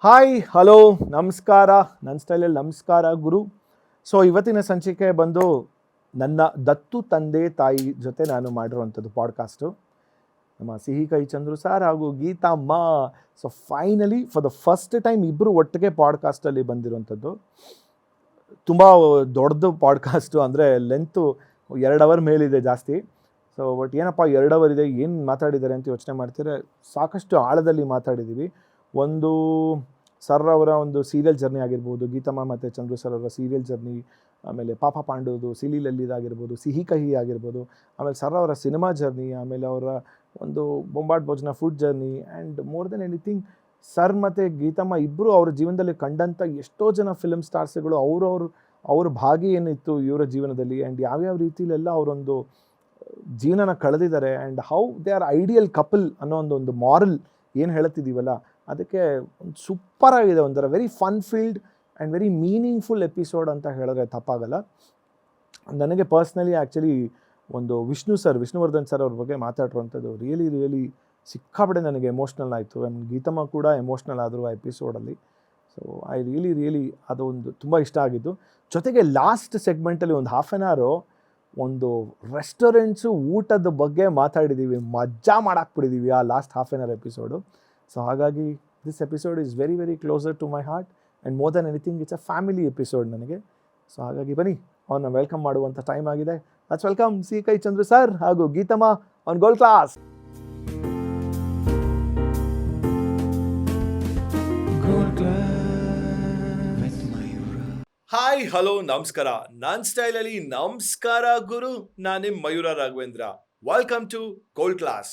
Hi hello ನಮಸ್ಕಾರ. ನನ್ನ ಸ್ಟೈಲಲ್ಲಿ ನಮಸ್ಕಾರ ಗುರು. ಸೊ ಇವತ್ತಿನ ಸಂಚಿಕೆ ಬಂದು ನನ್ನ ದತ್ತು ತಂದೆ ತಾಯಿ ಜೊತೆ ನಾನು ಮಾಡಿರುವಂಥದ್ದು ಪಾಡ್ಕಾಸ್ಟು. ನಮ್ಮ ಸಿಹಿ ಕೈ ಚಂದ್ರು ಸರ್ ಹಾಗೂ Geetamma. So finally for the first time ಇಬ್ಬರು ಒಟ್ಟಿಗೆ ಪಾಡ್ಕಾಸ್ಟಲ್ಲಿ ಬಂದಿರುವಂಥದ್ದು. ತುಂಬ ದೊಡ್ಡದು ಪಾಡ್ಕಾಸ್ಟು, ಅಂದರೆ ಲೆಂತು 2 ಅವರ್ ಮೇಲಿದೆ ಜಾಸ್ತಿ. ಸೊ ಬಟ್ ಏನಪ್ಪ 2 ಅವರ್ ಇದೆ, ಏನು ಮಾತಾಡಿದ್ದಾರೆ ಅಂತ ಯೋಚನೆ ಮಾಡ್ತೀರಾ, ಸಾಕಷ್ಟು ಆಳದಲ್ಲಿ ಮಾತಾಡಿದ್ದೀವಿ. ಒಂದು ಸರ್ ಅವರ ಒಂದು ಸೀರಿಯಲ್ ಜರ್ನಿ ಆಗಿರ್ಬೋದು, ಗೀತಮ್ಮ ಮತ್ತು ಚಂದ್ರು ಸರ್ ಅವರ ಸೀರಿಯಲ್ ಜರ್ನಿ, ಆಮೇಲೆ ಪಾಪ ಪಾಂಡುದು, ಸಿಲಿಲಲ್ಲಿದಾಗಿರ್ಬೋದು, ಸಿಹಿ ಕಹಿ ಆಗಿರ್ಬೋದು, ಆಮೇಲೆ ಸರ್ ಅವರ ಸಿನಿಮಾ ಜರ್ನಿ, ಆಮೇಲೆ ಅವರ ಒಂದು ಬೊಂಬಾಟ್ ಭೋಜನ food journey, and more than anything sir ಮತ್ತು ಗೀತಮ್ಮ ಇಬ್ಬರು ಅವ್ರ ಜೀವನದಲ್ಲಿ ಕಂಡಂಥ ಎಷ್ಟೋ ಜನ ಫಿಲ್ಮ್ ಸ್ಟಾರ್ಸ್ಗಳು ಅವ್ರ ಭಾಗಿ ಏನಿತ್ತು ಇವರ ಜೀವನದಲ್ಲಿ, ಆ್ಯಂಡ್ ಯಾವ್ಯಾವ ರೀತಿಲೆಲ್ಲ ಅವರೊಂದು ಜೀವನನ ಕಳೆದಿದ್ದಾರೆ, and how they are ideal couple ಅನ್ನೋ ಒಂದು ಮಾರಲ್ ಏನು ಹೇಳ್ತಿದ್ದೀವಲ್ಲ, ಅದಕ್ಕೆ ಒಂದು ಸೂಪರ್ ಆಗಿದೆ. ಒಂಥರ very fun field and very meaningful episode ಅಂತ ಹೇಳಿದ್ರೆ ತಪ್ಪಾಗಲ್ಲ. ನನಗೆ ಪರ್ಸ್ನಲಿ ಆ್ಯಕ್ಚುಲಿ ಒಂದು ವಿಷ್ಣುವರ್ಧನ್ ಸರ್ ಅವ್ರ ಬಗ್ಗೆ ಮಾತಾಡಿರುವಂಥದ್ದು ರಿಯಲಿ ಸಿಕ್ಕಾಪಟ್ಟೆ ನನಗೆ ಎಮೋಷ್ನಲ್ ಆಯಿತು. ಆ್ಯಂಡ್ ಗೀತಮ್ಮ ಕೂಡ ಎಮೋಷ್ನಲ್ ಆದರು ಆ ಎಪಿಸೋಡಲ್ಲಿ. ಸೊ ಐ ರಿಯಲಿ ಅದು ಒಂದು ತುಂಬ ಇಷ್ಟ ಆಗಿದ್ದು. ಜೊತೆಗೆ ಲಾಸ್ಟ್ ಸೆಗ್ಮೆಂಟಲ್ಲಿ ಒಂದು ಹಾಫ್ ಆನ್ ಅವರು ಒಂದು ರೆಸ್ಟೋರೆಂಟ್ಸು ಊಟದ ಬಗ್ಗೆ ಮಾತಾಡಿದ್ದೀವಿ, ಮಜಾ ಮಾಡಾಕ್ಬಿಟ್ಟಿದ್ದೀವಿ ಆ last half an hour episode. So ಹಾಗಾಗಿ this episode is very closer to my heart, and more than anything it's a family episode ನನಗೆ. ಸೊ ಹಾಗಾಗಿ ಬನ್ನಿ ಅವ್ರನ್ನ ವೆಲ್ಕಮ್ ಮಾಡುವಂಥ ಟೈಮ್ ಆಗಿದೆ. ಲೆಟ್ಸ್ ವೆಲ್ಕಮ್ ಸಿ ಕೈ ಚಂದ್ರು ಸರ್ ಹಾಗೂ Geetamma on gold class. Hi hello ನಮಸ್ಕಾರ. ನನ್ನ ಸ್ಟೈಲಲ್ಲಿ ನಮಸ್ಕಾರ ಗುರು. ನಾನು ನಿಮ್ಮ Mayura Raghavendra. Welcome to gold class.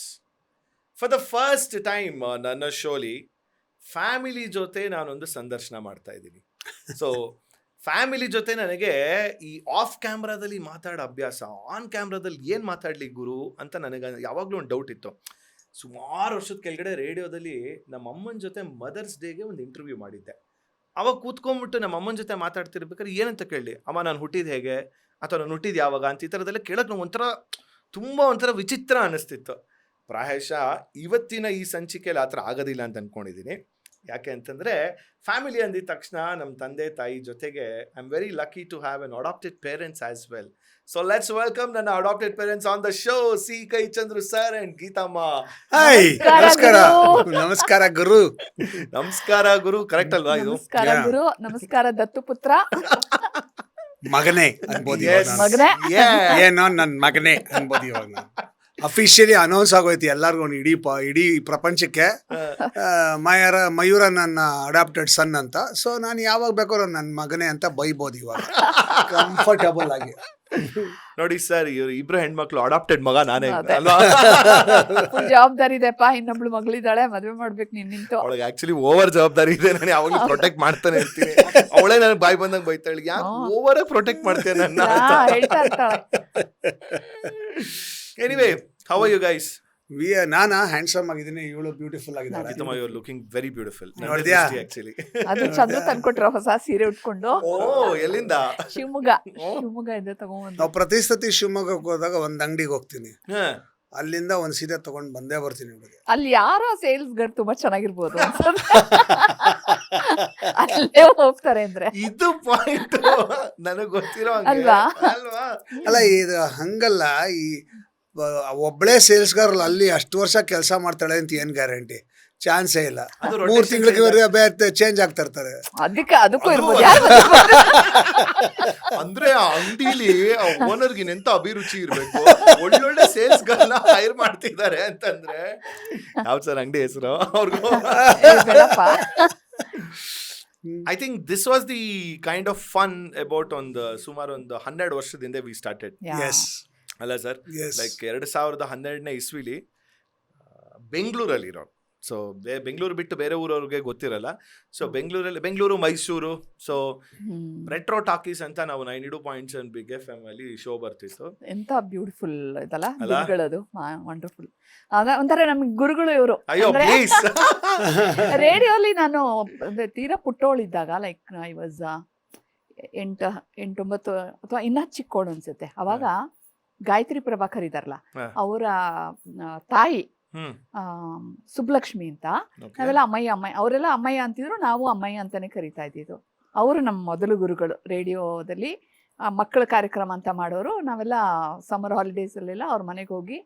For the first time ನನ್ನ ಶೋಲಿ ಫ್ಯಾಮಿಲಿ ಜೊತೆ ನಾನೊಂದು ಸಂದರ್ಶನ ಮಾಡ್ತಾ ಇದ್ದೀನಿ. ಸೊ ಫ್ಯಾಮಿಲಿ ಜೊತೆ ನನಗೆ ಈ ಆಫ್ ಕ್ಯಾಮ್ರಾದಲ್ಲಿ ಮಾತಾಡೋ ಅಭ್ಯಾಸ, ಆನ್ ಕ್ಯಾಮ್ರಾದಲ್ಲಿ ಏನು ಮಾತಾಡಲಿ ಗುರು ಅಂತ ನನಗೆ ಯಾವಾಗಲೂ ಒಂದು ಡೌಟ್ ಇತ್ತು. ಸುಮಾರು ವರ್ಷದ ಕೆಳಗಡೆ ರೇಡಿಯೋದಲ್ಲಿ ನಮ್ಮ ಅಮ್ಮನ ಜೊತೆ ಮದರ್ಸ್ ಡೇಗೆ ಒಂದು ಇಂಟರ್ವ್ಯೂ ಮಾಡಿದ್ದೆ. ಅವಾಗ ಕೂತ್ಕೊಂಡ್ಬಿಟ್ಟು ನಮ್ಮ ಅಮ್ಮನ ಜೊತೆ ಮಾತಾಡ್ತಿರ್ಬೇಕಾದ್ರೆ ಏನಂತ ಕೇಳಲಿ, ಅಮ್ಮ ನಾನು ಹುಟ್ಟಿದ ಹೇಗೆ, ಅಥವಾ ನಾನು ಹುಟ್ಟಿದ ಯಾವಾಗ ಅಂತ ಈ ಥರದ್ದೆಲ್ಲ ಕೇಳೋಕೆ ನಂಗೆ ಒಂಥರ ವಿಚಿತ್ರ ಅನ್ನಿಸ್ತಿತ್ತು. ಪ್ರಾಯಶಃ ಇವತ್ತಿನ ಈ ಸಂಚಿಕೆಯಲ್ಲಿ ಆ ಥರ ಆಗೋದಿಲ್ಲ ಅಂತ ಅಂದ್ಕೊಂಡಿದ್ದೀನಿ. ಯಾಕೆ ಅಂತಂದರೆ ಫ್ಯಾಮಿಲಿ ಅಂದಿದ ತಕ್ಷಣ ನಮ್ಮ ತಂದೆ ತಾಯಿ ಜೊತೆಗೆ I am very lucky to have an adopted parents as well. So let's welcome ನನ್ನ adopted parents on the show, ಸಿ ಕೈ Chandru sir and Geethamma. Hi, ನಮಸ್ಕಾರ. ನಮಸ್ಕಾರ ಗುರು. ನಮಸ್ಕಾರ ಗುರು, ಕರೆಕ್ಟ್ ಅಲ್ವಾ ಇದು? ನಮಸ್ಕಾರ ಗುರು, ನಮಸ್ಕಾರ ದತ್ತು ಪುತ್ರ. ಮಗನೇ ಅನ್ಬೋದು Yes. ಮಗನೇ. ಏನೋ ನನ್ನ ಮಗನೇ ಅನ್ಬೋದು ಇವಾಗ. ನಾನು ಅಫಿಷಿಯಲಿ ಅನೌನ್ಸ್ ಆಗೋಯ್ತು ಎಲ್ಲರಿಗೂ, ಇಡೀ ಪ್ರಪಂಚಕ್ಕೆ ಮಯೂರ ನನ್ನ ಅಡಾಪ್ಟೆಡ್ ಸನ್ ಅಂತ. ಸೊ ನಾನು ಯಾವಾಗ ಬೇಕಾದ್ರೂ ನನ್ನ ಮಗನೇ ಅಂತ ಬೈಬೋದು ಇವಾಗ ಕಂಫರ್ಟಬಲ್ ಆಗಿ. ನೋಡಿ ಸರ್, ಇವ್ರು ಇಬ್ರು ಹೆಣ್ಮಕ್ಳು, ಅಡಾಪ್ಟೆಡ್ ಮಗ ನಾನೇ ಅದೇ. ಅಲ್ವಾ? ಫುಲ್ ಜವಾಬ್ದಾರಿ ಇದೆಪ್ಪ, ಇನ್ನೊಬ್ಳು ಮಗಳಿದ್ದಾಳೆ, ಮದುವೆ ಮಾಡ್ಬೇಕು ನೀನ್ ನಿಂತು. ಅವಳಿಗೆ ಆಕ್ಚುಲಿ ಓವರ್ ಜವಾಬ್ದಾರಿ ಇದೆ. ನಾನು ಯಾವಾಗಲೂ ಪ್ರೊಟೆಕ್ಟ್ ಮಾಡ್ತಾನೆ ಇರ್ತೀನಿ. ಅವಳೇ ನನಗೆ ಬಾಯ್ ಬಂದಂಗೆ ಬೈತಾಳೆ, ಯಾಕೆ ಓವರ್ ಪ್ರೊಟೆಕ್ಟ್ ಮಾಡ್ತೇನೆ ನನ್ನ. ಹೇಳ್ತಾ ಇರ್ತಾಳೆ. Anyway, how are you guys? ನಾನು ಹ್ಯಾಂಡ್ಸಮ್ ಆಗಿದ್ದೀನಿ, ಇವಳು ಬ್ಯೂಟಿಫುಲ್ ಆಗಿದ್ದಾಳೆ. Geethamma, you are looking very beautiful. ನೋಡಿದ್ಯಾ? ಆಕ್ಚುಲಿ ಅದು ಚಂದ್ರ ತಂದ್ಕೊಟ್ರ ಹೊಸ ಸೀರೆ ಉಟ್ಕೊಂಡು. ಓ, ಎಲ್ಲಿಂದ? ಶಿವಮೊಗ್ಗ ಇದೆ ತಗೊಂಡ್. ನಾವು ಪ್ರತಿ ಸತಿ ಶಿವಮೊಗ್ಗಕ್ಕೆ ಹೋದಾಗ ಒಂದು ಅಂಗಡಿಗೆ ಹೋಗ್ತೀನಿ, ಹಾ. ಅಲ್ಲಿಂದ ಒಂದು ಸೀರೆ ತಗೊಂಡು ಬಂದೇ ಬರ್ತೀನಿ ಇವಳಿಗೆ. ಅಲ್ಲಿ ಯಾರೋ ಸೇಲ್ಸ್ ಗರ್ ತುಂಬಾ ಚೆನ್ನಾಗಿರ್ಬೋದು ಅನ್ಸುತ್ತೆ. ಅಲ್ಲೇ ಹೋಗ್ತಾರೆ ಅಂದ್ರೆ ಇದು ಪಾಯಿಂಟ್ ನನಗೆ ಗೊತ್ತಿರೋ ಹಂಗೆ. ಅಲ್ವಾ? ಅಲ್ವಾ? ಅಲ್ಲ, ಇದು ಹಂಗಲ್ಲ. ಈ ಒಬ್ಬಳೇ ಸೇಲ್ಸ್ಗಾರಲ್ಲ, ಅಲ್ಲಿ ಅಷ್ಟು ವರ್ಷ ಕೆಲಸ ಮಾಡ್ತಾಳೆ ಅಂತ ಏನು ಗ್ಯಾರಂಟಿ? ಚಾನ್ಸೇ ಇಲ್ಲ. ಅದು 3 ತಿಂಗಳಿಗೆ ಚೇಂಜ್ ಆಗ್ತಾ ಇರ್ತಾರೆ. ಅದಕ್ಕೂ ಇರ್ಬೋದು. ಅಂದ್ರೆ ಆ ಅಂಗಡಿಲಿ ಓನರ್ಗೆ ಎಂತ ಅಭಿರುಚಿ ಇರ್ಬೇಕು, ಒಳ್ಳೊಳ್ಳೆ ಸೇಲ್ಸ್ ಗಳನ್ನ ಹೈರ್ ಮಾಡ್ತಿದ್ದಾರೆ ಅಂತಂದ್ರೆ. ಯಾವ ಸರ್ ಅಂಗಡಿ ಹೆಸರು ಅವ್ರಿಗೂ? I think this was the kind of fun about ಸುಮಾರು ಒಂದು 12 ವರ್ಷದಿಂದ ವಿ ಸ್ಟಾರ್ಟೆಡ್. ಎಸ್ ಅಲ್ಲ ಸರ್? ಲೈಕ್ 2012ನೇ ಇಸ್ವಿಲಿ ಬೆಂಗಳೂರಲ್ಲಿ ಇರೋ. ಸೊ ಬೆಂಗಳೂರು ಬಿಟ್ಟು ಬೇರೆ ಊರವ್ರಿಗೆ ಗೊತ್ತಿರಲ್ಲ. So Bengaluru Mysuru, so retro talkies ಅಂತ ನಾವು 92.7 ಬಿಗ್ FM ಅಲ್ಲಿ ಶೋ ಬರ್ತಿತ್ತು. ಎಂತ ಬ್ಯೂಟಿಫುಲ್ ಇದಲ್ಲ ಗುರುಗಳದು, ವಂಡರ್ಫುಲ್. ಒಂಥರ ನಮ್ಗೆ ಗುರುಗಳು ಇವರು. ಅಯ್ಯೋ ಪ್ಲೀಸ್. ರೇಡಿಯೋಲಿ ನಾನು ತೀರಾ ಪುಟ್ಟೋಳಿದ್ದಾಗ, ಲೈಕ್ ಐ ವಾಸ್ 8-9 ಅಥವಾ ಇನ್ನ ಚಿಕ್ಕೋಳು ಅನ್ಸುತ್ತೆ. ಅವಾಗ ಗಾಯತ್ರಿ ಪ್ರಭಾಕರ್ ಇದಾರಲ್ಲ, ಅವರ ತಾಯಿ ಹ್ಮ್ ಸುಬ್ಲಕ್ಷ್ಮಿ ಅಂತ. Okay. ನಾವೆಲ್ಲ ಅಮ್ಮಯ್ಯ ಅವರೆಲ್ಲ ಅಮ್ಮಯ್ಯ ಅಂತಿದ್ರು, ನಾವು ಅಮ್ಮಯ್ಯ ಅಂತಾನೆ ಕರಿತಾ ಇದ್ದಿದ್ದು. ಅವರು ನಮ್ಮ ಮೊದಲು ಗುರುಗಳು. ರೇಡಿಯೋದಲ್ಲಿ ಮಕ್ಕಳ ಕಾರ್ಯಕ್ರಮ ಅಂತ ಮಾಡೋರು. ನಾವೆಲ್ಲ ಸಮ್ಮರ್ ಹಾಲಿಡೇಸಲ್ಲೆಲ್ಲ ಅವ್ರ ಮನೆಗೆ ಹೋಗಿ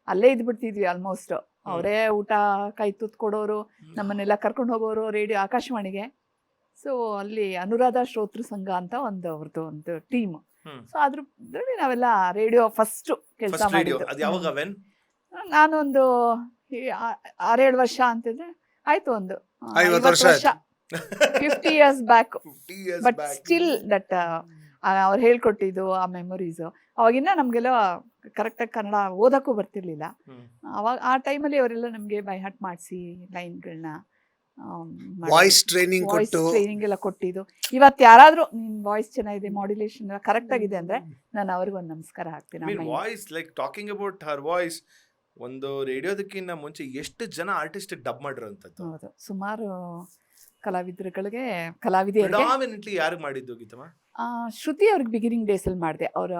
ಅಲ್ಲೇ ಇದ್ಬಿಡ್ತಿದ್ವಿ ಆಲ್ಮೋಸ್ಟ್. ಅವರೇ ಊಟ ಕೈ ತುತ್ತು ಕೊಡೋರು, ನಮ್ಮನ್ನೆಲ್ಲ ಕರ್ಕೊಂಡು ಹೋಗೋರು ರೇಡಿಯೋ ಆಕಾಶವಾಣಿಗೆ. ಸೊ ಅಲ್ಲಿ ಅನುರಾಧ ಶ್ರೋತೃ ಸಂಘ ಅಂತ ಅವ್ರದ್ದು ಒಂದು ಟೀಮ್. ಸೊ ಅದ್ರಲ್ಲಿ ನಾವೆಲ್ಲ ರೇಡಿಯೋ ಫಸ್ಟ್ ಕೆಲಸ ಮಾಡಿದ್ದು. ನಾನು ಒಂದು 6-7 ವರ್ಷ ಅಂತಿದ್ರೆ ಆಯ್ತು, ಒಂದು 50 ವರ್ಷ 50 years back. But still that ಅವ್ರು ಹೇಳ್ಕೊಟ್ಟಿದ್ದು ಆ ಮೆಮೊರೀಸು. ಅವಾಗಿನ್ನ ನಮಗೆಲ್ಲ ಕರೆಕ್ಟಾಗಿ ಕನ್ನಡ ಓದಕ್ಕೂ ಬರ್ತಿರ್ಲಿಲ್ಲ. ಅವಾಗ ಆ ಟೈಮಲ್ಲಿ ಅವರೆಲ್ಲ ನಮಗೆ ಬೈ ಹಾರ್ಟ್ ಮಾಡಿಸಿ ಲೈನ್ಗಳನ್ನ ವಾಯ್ಸ್ ಟ್ರೈನಿಂಗ್ ಎಲ್ಲ ಕೊಟ್ಟಿದ್ದು. ಇವತ್ತು ಯಾರಾದ್ರೂ ನಿನ್ ವಾಯ್ಸ್ ಚೆನ್ನಾಗಿದೆ, ಮಾಡ್ಯುಲೇಷನ್ ಕರೆಕ್ಟ್ ಆಗಿದೆ ಅಂದ್ರೆ ನಾನು ಅವ್ರಿಗೊಂದು ನಮಸ್ಕಾರ ಹಾಕ್ತೀನಿ. Voice like talking about her voice, ಒಂದು ರೇಡಿಯೋದಕ್ಕಿಂತ ಮುಂಚೆ ಎಷ್ಟು ಜನ ಆರ್ಟಿಸ್ಟ್ ಡಬ್ ಮಾಡಿರೋಂಥದ್ದು? ಹೌದು, ಸುಮಾರು ಕಲಾವಿದರಿಗೆ ಯಾರಿಗೆ ಮಾಡಿದ್ದು ಗೀತಮ್ಮ? ಶ್ರುತಿ ಅವ್ರಿಗೆ ಬಿಗಿನಿಂಗ್ ಡೇಸ್ ಅಲ್ಲಿ ಮಾಡಿದೆ. ಅವರ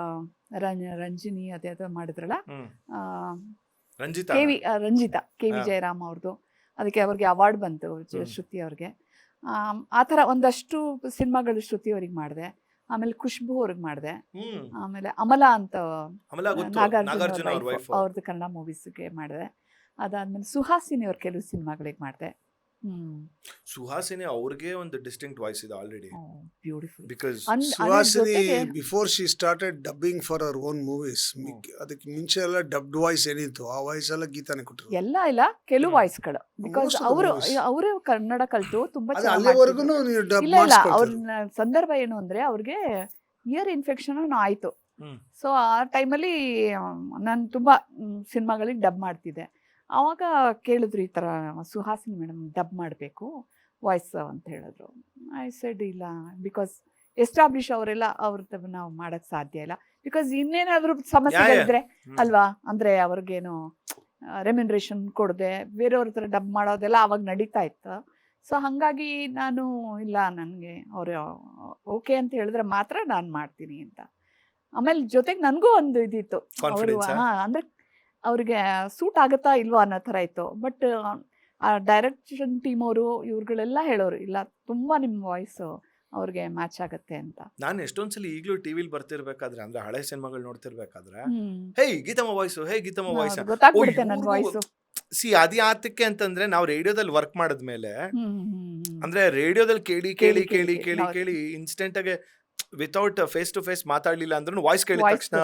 ರಂಜಿನಿ ಅದೇ ಮಾಡಿದ್ರಲ್ಲ, ರಂಜಿತಾ KV ಜಯರಾಮ್ ಅವ್ರದ್ದು. ಅದಕ್ಕೆ ಅವ್ರಿಗೆ ಅವಾರ್ಡ್ ಬಂತು ಶ್ರುತಿ ಅವ್ರಿಗೆ. ಆ ಥರ ಒಂದಷ್ಟು ಸಿನಿಮಾಗಳು ಶ್ರುತಿ ಅವ್ರಿಗೆ ಮಾಡಿದೆ. ಆಮೇಲೆ ಖುಷ್ಬು ಅವ್ರಿಗೆ ಮಾಡಿದೆ. ಆಮೇಲೆ ಅಮಲಾ ಅಂತ ನಾಗಾರ್ಜುನ ಅವ್ರದ್ದು ಕನ್ನಡ ಮೂವೀಸ್ಗೆ ಮಾಡಿದೆ. ಅದಾದ್ಮೇಲೆ ಸುಹಾಸಿನಿ ಅವ್ರ ಕೆಲವು ಸಿನಿಮಾಗಳಿಗೆ ಮಾಡಿದೆ. ಸುಹಾಸಿನಿ ಅವ್ರಿಗೆ ಒಂದು ಡಿಸ್ಟಿಂಕ್ಟ್ ವಾಯ್ಸ್ ಇದೆ already. Beautiful. Because Suhasini before she started dubbing for our own movies, ಅದಕ್ಕೆ ಮುಂಚೆ ಎಲ್ಲ ಡಬ್ಡ್ ವಾಯ್ಸ್ ಏನಿತ್ತು ಆ ವಾಯ್ಸ್ ಎಲ್ಲ ಗೀತಾನೆ ಕೊಟ್ಟರು. ಇಲ್ಲ ಕೆಲವು ವಾಯ್ಸ್ಗಳು. ಬಿಕಾಸ್ ಅವರು ಕನ್ನಡ ಕಲ್ತು ತುಂಬಾ ಅಲ್ಲಿವರೆಗೂ ಇಲ್ಲ. ಅವ್ರ ಸಂದರ್ಭ ಏನು ಅಂದ್ರೆ ಅವ್ರಿಗೆ ಇಯರ್ ಇನ್ಫೆಕ್ಷನ್ ಆಯ್ತು. ಸೊ ಆ ಟೈಮಲ್ಲಿ ನಾನು ತುಂಬಾ ಸಿನಿಮಾಗಳಿಗೆ ಡಬ್ ಮಾಡ್ತಿದ್ದೆ. ಆವಾಗ ಕೇಳಿದ್ರು, ಈ ಥರ ಸುಹಾಸಿನಿ ಮೇಡಮ್ ಡಬ್ ಮಾಡಬೇಕು ವಾಯ್ಸ್ ಅಂತ ಹೇಳಿದ್ರು. ಐ ಸೆಡ್ ಇಲ್ಲ, ಬಿಕಾಸ್ ಎಸ್ಟಾಬ್ಲಿಷ್ ಅವರೆಲ್ಲ ಅವ್ರದ್ದು ನಾವು ಮಾಡೋಕ್ಕೆ ಸಾಧ್ಯ ಇಲ್ಲ. ಬಿಕಾಸ್ ಇನ್ನೇನಾದರೂ ಸಮಸ್ಯೆಗಳಿದ್ರೆ ಅಲ್ವಾ, ಅಂದರೆ ಅವ್ರಿಗೇನು ರೆಮ್ಯುನರೇಷನ್ ಕೊಡದೆ ಬೇರೆಯವ್ರ ಹತ್ರ ಡಬ್ ಮಾಡೋದೆಲ್ಲ ಅವಾಗ ನಡೀತಾ ಇತ್ತು. ಸೊ ಹಾಗಾಗಿ ನಾನು ಇಲ್ಲ, ನನಗೆ ಅವರು ಓಕೆ ಅಂತ ಹೇಳಿದ್ರೆ ಮಾತ್ರ ನಾನು ಮಾಡ್ತೀನಿ ಅಂತ. ಆಮೇಲೆ ಜೊತೆಗೆ ನನಗೂ ಒಂದು ಇದಿತ್ತು, ಅವರು ಅಂದರೆ ಅವ್ರಿಗೆ ಸೂಟ್ ಆಗುತ್ತಾ ಇಲ್ವಾ ಅನ್ನೋ ಥರ ಇತ್ತು. ಬಟ್ ಆ ಡೈರೆಕ್ಷನ್ ಟೀಮ್ ಅವರು ಇವ್ರುಗಳೆಲ್ಲ ಹೇಳೋರು, ಇಲ್ಲ ತುಂಬಾ ನಿಮ್ಮ ವಾಯ್ಸು ಅವ್ರಿಗೆ ಮ್ಯಾಚ್ ಆಗತ್ತೆ ಅಂತ. ನಾನು ಎಷ್ಟೊಂದ್ಸಲಿ ಈಗಲೂ ಟಿವಿಲಿ ಬರ್ತಿರ್ಬೇಕಾದ್ರೆ, ಅಂದ್ರೆ ಹಳೆ ಸಿನಿಮಾಗಳು ನೋಡ್ತಿರ್ಬೇಕಾದ್ರೆ, ಹೇ ಗೀತಮ್ಮ ವಾಯ್ಸು, ಹೇ ಗೀತಮ್ಮ ವಾಯ್ಸ್ ಗೊತ್ತಾಗ್ಬಿಡುತ್ತೆ ನನ್ನ ವಾಯ್ಸು. ಅದಿ ಆತಕ್ಕೆ ಅಂತಂದ್ರೆ ನಾವು ರೇಡಿಯೋದಲ್ಲಿ ವರ್ಕ್ ಮಾಡಿದ್ಮೇಲೆ, ಅಂದ್ರೆ ರೇಡಿಯೋದಲ್ಲಿ ಕೇಳಿ ಕೇಳಿ ಕೇಳಿ ಕೇಳಿ ಕೇಳಿ ಇನ್ಸ್ಟೆಂಟ್ ಆಗಿ ವಿತೌಟ್ ಫೇಸ್ ಟು ಫೇಸ್ ಮಾತಾಡ್ಲಿಲ್ಲ ಅಂದ್ರೂ ವಾಯ್ಸ್ ಕೇಳಿದ ತಕ್ಷಣ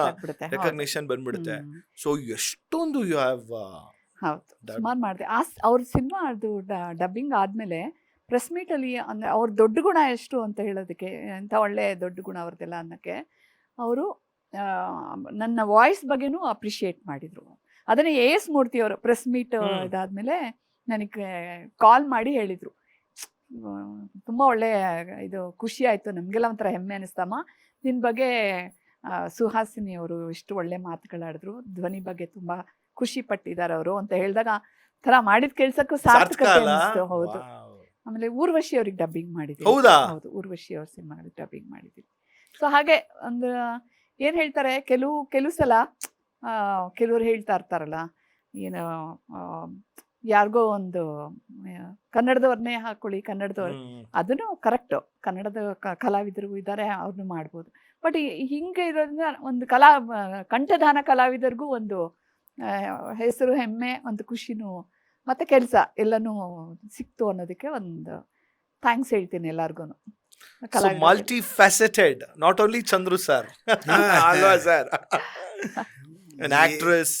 ರೆಕಗ್ನಿಷನ್ ಬಂದ್ಬಿಡುತ್ತೆ. ಸೊ ಎಷ್ಟೊಂದು ಯು ಹ್ಯಾವ್. ಹೌದು, ಸುಮಾರು ಮಾಡಿದೆ. ಅವ್ರ ಸಿನಿಮಾ ಅದು ಡಬ್ಬಿಂಗ್ ಆದ್ಮೇಲೆ ಪ್ರೆಸ್ ಮೀಟ್ ಅಲ್ಲಿ ಅಂದ್ರೆ ಅವ್ರ ದೊಡ್ಡ ಗುಣ ಎಷ್ಟು ಅಂತ ಹೇಳೋದಕ್ಕೆ, ಎಂತ ಒಳ್ಳೆ ದೊಡ್ಡ ಗುಣ ಅವ್ರದ್ದೆಲ್ಲ ಅನ್ನಕ್ಕೆ, ಅವರು ನನ್ನ ವಾಯ್ಸ್ ಬಗ್ಗೆನೂ ಅಪ್ರಿಷಿಯೇಟ್ ಮಾಡಿದ್ರು. ಅದನ್ನೇ AS ಮೂರ್ತಿ ಅವರು ಪ್ರೆಸ್ ಮೀಟ್ ಇದಾದ್ಮೇಲೆ ನನಗೆ ಕಾಲ್ ಮಾಡಿ ಹೇಳಿದ್ರು, ತುಂಬ ಒಳ್ಳೆ ಇದು ಖುಷಿ ಆಯಿತು, ನಮಗೆಲ್ಲ ಒಂಥರ ಹೆಮ್ಮೆ ಅನಿಸ್ತಮ್ಮ, ನಿನ್ನ ಬಗ್ಗೆ ಸುಹಾಸಿನಿ ಅವರು ಇಷ್ಟು ಒಳ್ಳೆ ಮಾತುಗಳಾಡಿದ್ರು, ಧ್ವನಿ ಬಗ್ಗೆ ತುಂಬ ಖುಷಿ ಪಟ್ಟಿದ್ದಾರೆ ಅವರು ಅಂತ ಹೇಳಿದಾಗ ಥರ ಮಾಡಿದ ಕೆಲ್ಸಕ್ಕೂ ಸಾರ್ಥಕತೆ ಅನಿಸ್ತು. ಹೌದು. ಆಮೇಲೆ ಊರ್ವಶಿ ಅವ್ರಿಗೆ ಡಬ್ಬಿಂಗ್ ಮಾಡಿದ್ವಿ. ಹೌದು, ಊರ್ವಶಿ ಅವ್ರ ಸಿನಿಮಾಗಳಿಗೆ ಡಬ್ಬಿಂಗ್ ಮಾಡಿದ್ವಿ. ಸೊ ಹಾಗೆ ಒಂದು ಏನು ಹೇಳ್ತಾರೆ, ಕೆಲವು ಸಲ ಕೆಲವ್ರು ಹೇಳ್ತಾ ಇರ್ತಾರಲ್ಲ, ಏನು ಯಾರಿಗೋ ಒಂದು ಕನ್ನಡದವ್ರನ್ನೇ ಹಾಕೊಳ್ಳಿ, ಕನ್ನಡದವ್ರು, ಅದನ್ನು ಕರೆಕ್ಟು, ಕನ್ನಡದ ಕಲಾವಿದರು ಇದ್ದಾರೆ, ಅವ್ರನ್ನೂ ಮಾಡ್ಬೋದು. ಬಟ್ ಹಿಂಗೆ ಇರೋದ್ರಿಂದ ಒಂದು ಕಂಠದಾನ ಕಲಾವಿದರಿಗೂ ಒಂದು ಹೆಸರು, ಹೆಮ್ಮೆ, ಒಂದು ಖುಷಿನೂ ಮತ್ತು ಕೆಲಸ ಎಲ್ಲನೂ ಸಿಕ್ತು ಅನ್ನೋದಕ್ಕೆ ಒಂದು ಥ್ಯಾಂಕ್ಸ್ ಹೇಳ್ತೀನಿ ಎಲ್ಲರಿಗೂ. Multi faceted, not only Chandru sir, ಅಲ್ವಾ ಸರ್, an actress.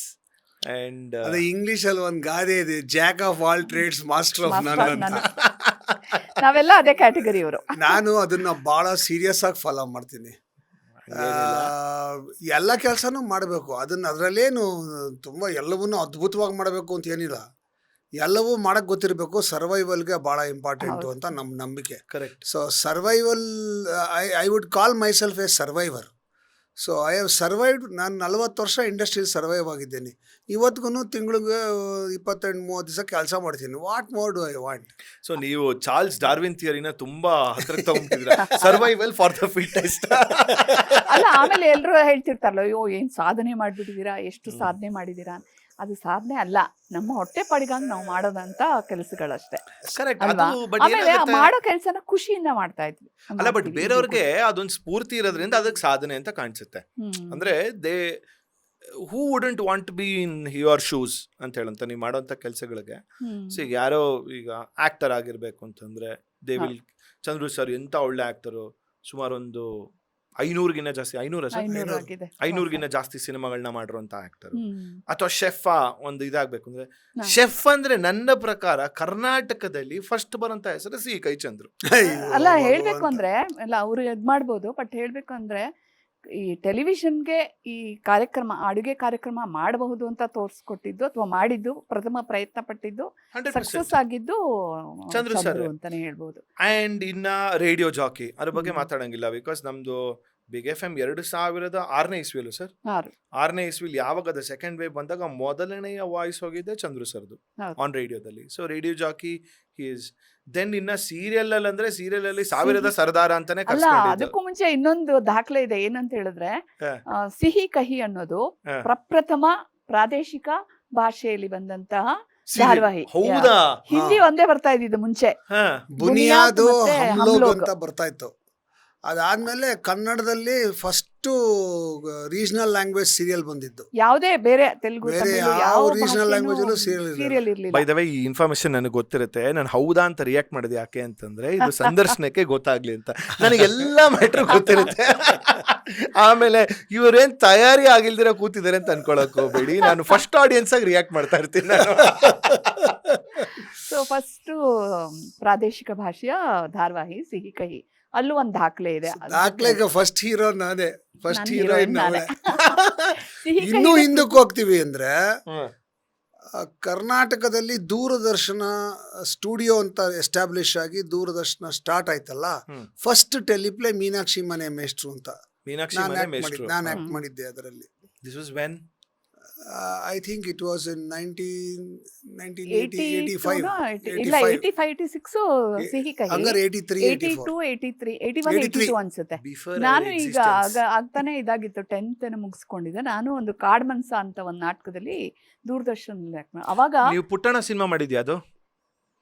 And ಅದೇ ಇಂಗ್ಲಿಷ್ ಅಲ್ಲಿ ಒಂದು ಗಾದೆ ಇದೆ, Jack of all trades master of none ಅಂತ. ನಾವೆಲ್ಲ ಅದೇ ಕ್ಯಾಟಗರಿ ಅವರು. ನಾನು ಅದನ್ನ ಬಹಳ ಸೀರಿಯಸ್ ಆಗಿ ಫಾಲೋ ಮಾಡ್ತೀನಿ. ಎಲ್ಲ ಕೆಲಸನೂ ಮಾಡಬೇಕು, ಅದರಲ್ಲೇನು ತುಂಬ ಎಲ್ಲವನ್ನೂ ಅದ್ಭುತವಾಗಿ ಮಾಡಬೇಕು ಅಂತ ಏನಿಲ್ಲ, ಎಲ್ಲವೂ ಮಾಡಕ್ಕೆ ಗೊತ್ತಿರಬೇಕು. ಸರ್ವೈವಲ್ಗೆ ಭಾಳ ಇಂಪಾರ್ಟೆಂಟು ಅಂತ ನಮ್ಮ ನಂಬಿಕೆ. Correct. So survival, I would call my self A survivor. So I have survived. ನಾನು 40 ವರ್ಷ ಇಂಡಸ್ಟ್ರಿಯಲ್ಲಿ ಸರ್ವೈವ್ ಆಗಿದ್ದೇನೆ. ಇವತ್ತಿಗೂ ತಿಂಗಳಿಗೆ 28-30 ದಿವಸ ಕೆಲಸ ಮಾಡ್ತೀನಿ. What more do I want? So ನೀವು ಚಾರ್ಲ್ಸ್ ಡಾರ್ವಿನ್ ಥಿಯರಿನ ತುಂಬಾ ಹತ್ತಿರ ತಗೊಂಡಿದ್ದೀರಾ, ಸರ್ವೈವಲ್ ಫಾರ್ ದ ಫಿಟ್ಟೆಸ್ಟ್. ಅಲ್ಲ, ಆಮೇಲೆ ಎಲ್ಲರೂ ಹೇಳ್ತಿರ್ತಾರಲ್ಲ, ಅಯ್ಯೋ ಏನು ಸಾಧನೆ ಮಾಡಿಬಿಟ್ಟಿದ್ದೀರಾ, ಎಷ್ಟು ಸಾಧನೆ ಮಾಡಿದ್ದೀರಾ. ಅದು ಸಾಧನೆ ಅಲ್ಲ, ನಮ್ಮ ಹೊಟ್ಟೆ ಪಾಡಿಗಾಗಿ ನಾವು ಮಾಡೋದಂತ ಕೆಲಸಗಳಷ್ಟೇ ಕರೆಕ್ಟ್. ಅಲ್ವಾ? ಅದು ಬಟ್ ಆಮೇಲೆ ಆ ಏನಾಗುತ್ತೆ, ಮಾಡೋ ಕೆಲಸನ ಖುಷಿಯಿಂದ ಮಾಡ್ತಾ ಇದ್ವಿ. ಅಲ್ಲ ಬಟ್ ಬೇರೆಯವ್ರಿಗೆ ಅದೊಂದು ಸ್ಫೂರ್ತಿ ಇರೋದ್ರಿಂದ ಅದಕ್ಕೆ ಸಾಧನೆ ಅಂತ ಕಾಣಿಸುತ್ತೆ. ಅಂದ್ರೆ they who wouldn't want B in your shoes ಅಂತ ಹೇಳಂತ ನೀವು ಮಾಡೋಂಥ ಕೆಲಸಗಳಿಗೆ. ಸೊ ಈಗ ಯಾರೋ ಈಗ ಆಕ್ಟರ್ ಆಗಿರ್ಬೇಕು ಅಂತಂದ್ರೆ ದೇ ವಿಲ್, ಚಂದ್ರು ಸರ್ ಎಂತ ಒಳ್ಳೆ ಆಕ್ಟರು, ಸುಮಾರು ಒಂದು 500ಗಿನ್ನ ಜಾಸ್ತಿ, 500ಗಿನ್ನ ಜಾಸ್ತಿ ಸಿನಿಮಾಗಳನ್ನ ಮಾಡಿರುವಂತ ಆಕ್ಟರ್. ಅಥವಾ ಶೆಫ್ ಒಂದು ಇದಾಗಬೇಕು ಅಂದ್ರೆ, ಶೆಫ್ ಅಂದ್ರೆ ನನ್ನ ಪ್ರಕಾರ ಕರ್ನಾಟಕದಲ್ಲಿ ಫಸ್ಟ್ ಬರೋಂತ ಹೆಸರು ಸಿ ಕೈ ಚಂದ್ರು. ಅಲ್ಲ ಹೇಳ್ಬೇಕು ಅಂದ್ರೆ ಎಲ್ಲ ಅವ್ರು ಇದ್ ಮಾಡ್ಬೋದು, ಬಟ್ ಹೇಳ್ಬೇಕು ಅಂದ್ರೆ ಈ ಟೆಲಿವಿಷನ್ಗೆ ಈ ಕಾರ್ಯಕ್ರಮ, ಅಡುಗೆ ಕಾರ್ಯಕ್ರಮ ಮಾಡಬಹುದು ಅಂತ ತೋರಿಸ್ಕೊಟ್ಟಿದ್ದು ಅಥವಾ ಮಾಡಿದ್ದು, ಪ್ರಥಮ ಪ್ರಯತ್ನ ಪಟ್ಟಿದ್ದು, 100% ಸಕ್ಸಸ್ ಆಗಿದ್ದು ಚಂದ್ರು ಚಂದ್ರು ಸರ್. ಅಂತಾನೆ ಹೇಳ್ಬೋದು. ಅಂಡ್ ಇನ್ನ ರೇಡಿಯೋ ಜಾಕಿ ಅದ್ರ ಬಗ್ಗೆ ಮಾತಾಡಂಗಿಲ್ಲ, ಬಿಕಾಸ್ ನಮ್ದು ಬಿಗ್ FM 2006ನೇ ಇಸ್ವಿಲು ಸರ್, 6ನೇ ಇಸ್ವಿಲ್ ಯಾವಾಗ ಅದ ಸೆಕೆಂಡ್ ವೇವ್ ಬಂದಾಗ ಮೊದಲನೆಯ ವಾಯ್ಸ್ ಹೋಗಿದ್ದೆ ಚಂದ್ರು ಸರ್ದು ಆನ್ ರೇಡಿಯೋದಲ್ಲಿ. So radio jockey is then. ಇನ್ನ ಸೀರಿಯಲ್ ಅಲ್ಲಿ ಅಂದ್ರೆ ಸೀರಿಯಲ್ ಅಲ್ಲಿ 1000ದ ಸರ್ದಾರ ಅಂತಾನೆ ಅಲ್ಲ, ಕರ್ಸ್ಕೊಂಡಿದ್ದು. ಅದಕ್ಕೂ ಮುಂಚೆ ಇನ್ನೊಂದು ದಾಖಲೆ ಇದೆ. ಏನಂತ ಹೇಳಿದ್ರೆ ಹಾ. ಸಿಹಿ ಕಹಿ ಅನ್ನೋದು ಹಾ. ಪ್ರಪ್ರಥಮ ಪ್ರಾದೇಶಿಕ ಭಾಷೆಯಲ್ಲಿ ಬಂದಂತಹ Serial. ಧಾರಾವಾಹಿ. ಹೌದಾ? ಹಿಂದಿ ಒಂದೇ ಬರ್ತಾ ಇದ್ದಿದ್ದು ಮುಂಚೆ. ಹಾ. ಬುನಿಯಾದು ಮತ್ತೆ ಹಮ್ ಹಮ್ ಲೋಗ್ ಲೋಗ್. ಅಂತ ಬರ್ತಾ ಇತ್ತು. ಅದಾದ್ಮೇಲೆ ಕನ್ನಡದಲ್ಲಿ ಫಸ್ಟ್ ರೀಜನಲ್ ಲ್ಯಾಂಗ್ವೇಜ್ ಸೀರಿಯಲ್ ಬಂದಿದ್ದು. ಯಾವುದೇ ಬೇರೆ ತೆಲುಗು, ಬೇರೆ ತಮಿಳು ಯಾವ ಯಾವ regional language ಅಲ್ಲೂ serial ಇರಲಿಲ್ಲ. ಸೀರಿಯಲ್ ಇರ್ಲಿಲ್ಲ. ಬೈ ದ ವೇ, ಈ ಇನ್ಫಾರ್ಮೇಶನ್ ನನಗೆ ಗೊತ್ತಿರುತ್ತೆ. ನಾನು ಹೌದಾ ಅಂತ ರಿಯಾಕ್ಟ್ ಮಾಡಿದೆ ಯಾಕೆ ಅಂತಂದ್ರೆ ಇದು ಸಂದರ್ಶನಕ್ಕೆ ಗೊತ್ತಾಗ್ಲಿ ಅಂತ. ನನಗೆಲ್ಲ ಮ್ಯಾಟ್ರ್ ಗೊತ್ತಿರುತ್ತೆ. ಆಮೇಲೆ ಇವ್ರೇನ್ ತಯಾರಿ ಆಗಿಲ್ದಿರ ಕೂತಿದ್ದಾರೆ ಅಂತ ಅನ್ಕೊಳಕ್ ಹೋಗ್ಬೇಡಿ. ನಾನು ಫಸ್ಟ್ ಆಡಿಯನ್ಸ್ ಆಗಿ ರಿಯಾಕ್ಟ್ ಮಾಡ್ತಾ ಇರ್ತೀನಿ ನಾನು. ಸೊ ಫಸ್ಟ್ ಪ್ರಾದೇಶಿಕ ಭಾಷೆಯ ಧಾರಾವಾಹಿ ಸಿಹಿ ಕಹಿ. ಅಲ್ಲೂ ಒಂದು ದಾಖಲೆ ಇದೆ. ದಾಖಲೆಗೆ ಫಸ್ಟ್ ಹೀರೋ ನಾನೇ, ಫಸ್ಟ್ ನಾನು ಹೀರೋಯಿನ್ heroine ನಾನೇ. ಸಿಹಿ ಇನ್ನೂ ಕಹಿ ಹಿಂದಕ್ಕೆ ಹೋಗ್ತೀವಿ ಅಂದ್ರೆ ಕರ್ನಾಟಕದಲ್ಲಿ ದೂರದರ್ಶನ ಸ್ಟುಡಿಯೋ ಅಂತ ಎಸ್ಟಾಬ್ಲಿಷ್ ಆಗಿ ದೂರದರ್ಶನ ಸ್ಟಾರ್ಟ್ ಆಯ್ತಲ್ಲ, ಫಸ್ಟ್ ಟೆಲಿಪ್ಲೇ ಮೀನಾಕ್ಷಿ ಮನೆ ಮೇಷ್ಟ್ರು ಅಂತ ಮೀನಾಕ್ಷಿ ಮನೆ ಮೇಷ್ಟ್ರು. ನಾನು ಆಕ್ಟ್ ಮಾಡಿದ್ದೆ ಅದರಲ್ಲಿ. This was when I think it was in 85 ಇಲ್ಲ 85-86 ಸಿಹಿ ಕಹಿ. ಹಂಗಾರೆ 83, 82, 83, 81, 82 ಅನ್ಸುತ್ತೆ. ಬಿಫೋರ್ ನಾನು ಈಗ ಆಗ್ತಾನೆ ಇದಾಗಿತ್ತು, 10th ಮುಗಿಸ್ಕೊಂಡಿದ್ದೆ. ನಾನು ಒಂದು ಕಾಡ್ಮನ್ಸ ಅಂತ ಒಂದು ನಾಟಕದಲ್ಲಿ ದೂರದರ್ಶನ ಅವಾಗ. ನೀವು ಪುಟ್ಟಣ ಸಿನಿಮಾ ಮಾಡಿದ್ಯಾ? ಅದು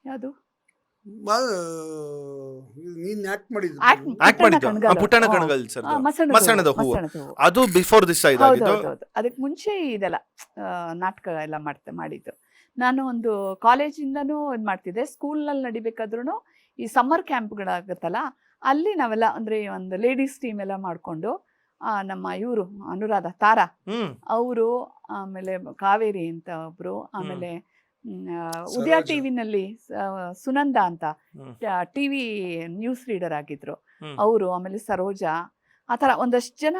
ಯಾವುದು? ನೀನ್ ಆಕ್ಟ್ ಮಾಡಿದ್ದು. ಆಕ್ಟ್ ಮಾಡಿದ್ದು ಪುಟ್ಟಣ ಕಣಗಲ್ ಸರ್, ಮಸಣದ ಹೂವು. ಅದು ಬಿಫೋರ್ ದಿಸ್ ಇದಾಗಿದ್ದು. ಅದಕ್ಕೆ ಮುಂಚೆ ಇದೆಲ್ಲ ನಾಟಕ ಎಲ್ಲ ಮಾಡಿದ್ದು. ನಾನು ಒಂದು ಕಾಲೇಜಿಂದನೂ ಇದು ಮಾಡ್ತಿದ್ದೆ. ಸ್ಕೂಲ್ನಲ್ಲಿ ನಡಿಬೇಕಾದ್ರೂ ಈ ಸಮ್ಮರ್ ಕ್ಯಾಂಪ್ಗಳಾಗುತ್ತಲ್ಲ, ಅಲ್ಲಿ ನಾವೆಲ್ಲ ಅಂದ್ರೆ ಒಂದು ಲೇಡೀಸ್ ಟೀಮ್ ಎಲ್ಲ ಮಾಡಿಕೊಂಡು ನಮ್ಮ ಇವರು ಅನುರಾಧ ತಾರಾ ಅವರು, ಆಮೇಲೆ ಕಾವೇರಿ ಅಂತ ಒಬ್ರು, ಆಮೇಲೆ ಉದಯ ಟಿವಿನಲ್ಲಿ ಸುನಂದ ಅಂತ ಟಿವಿ ನ್ಯೂಸ್ ರೀಡರ್ ಆಗಿದ್ರು ಅವರು, ಆಮೇಲೆ ಸರೋಜಾ, ಆ ಥರ ಒಂದಷ್ಟು ಜನ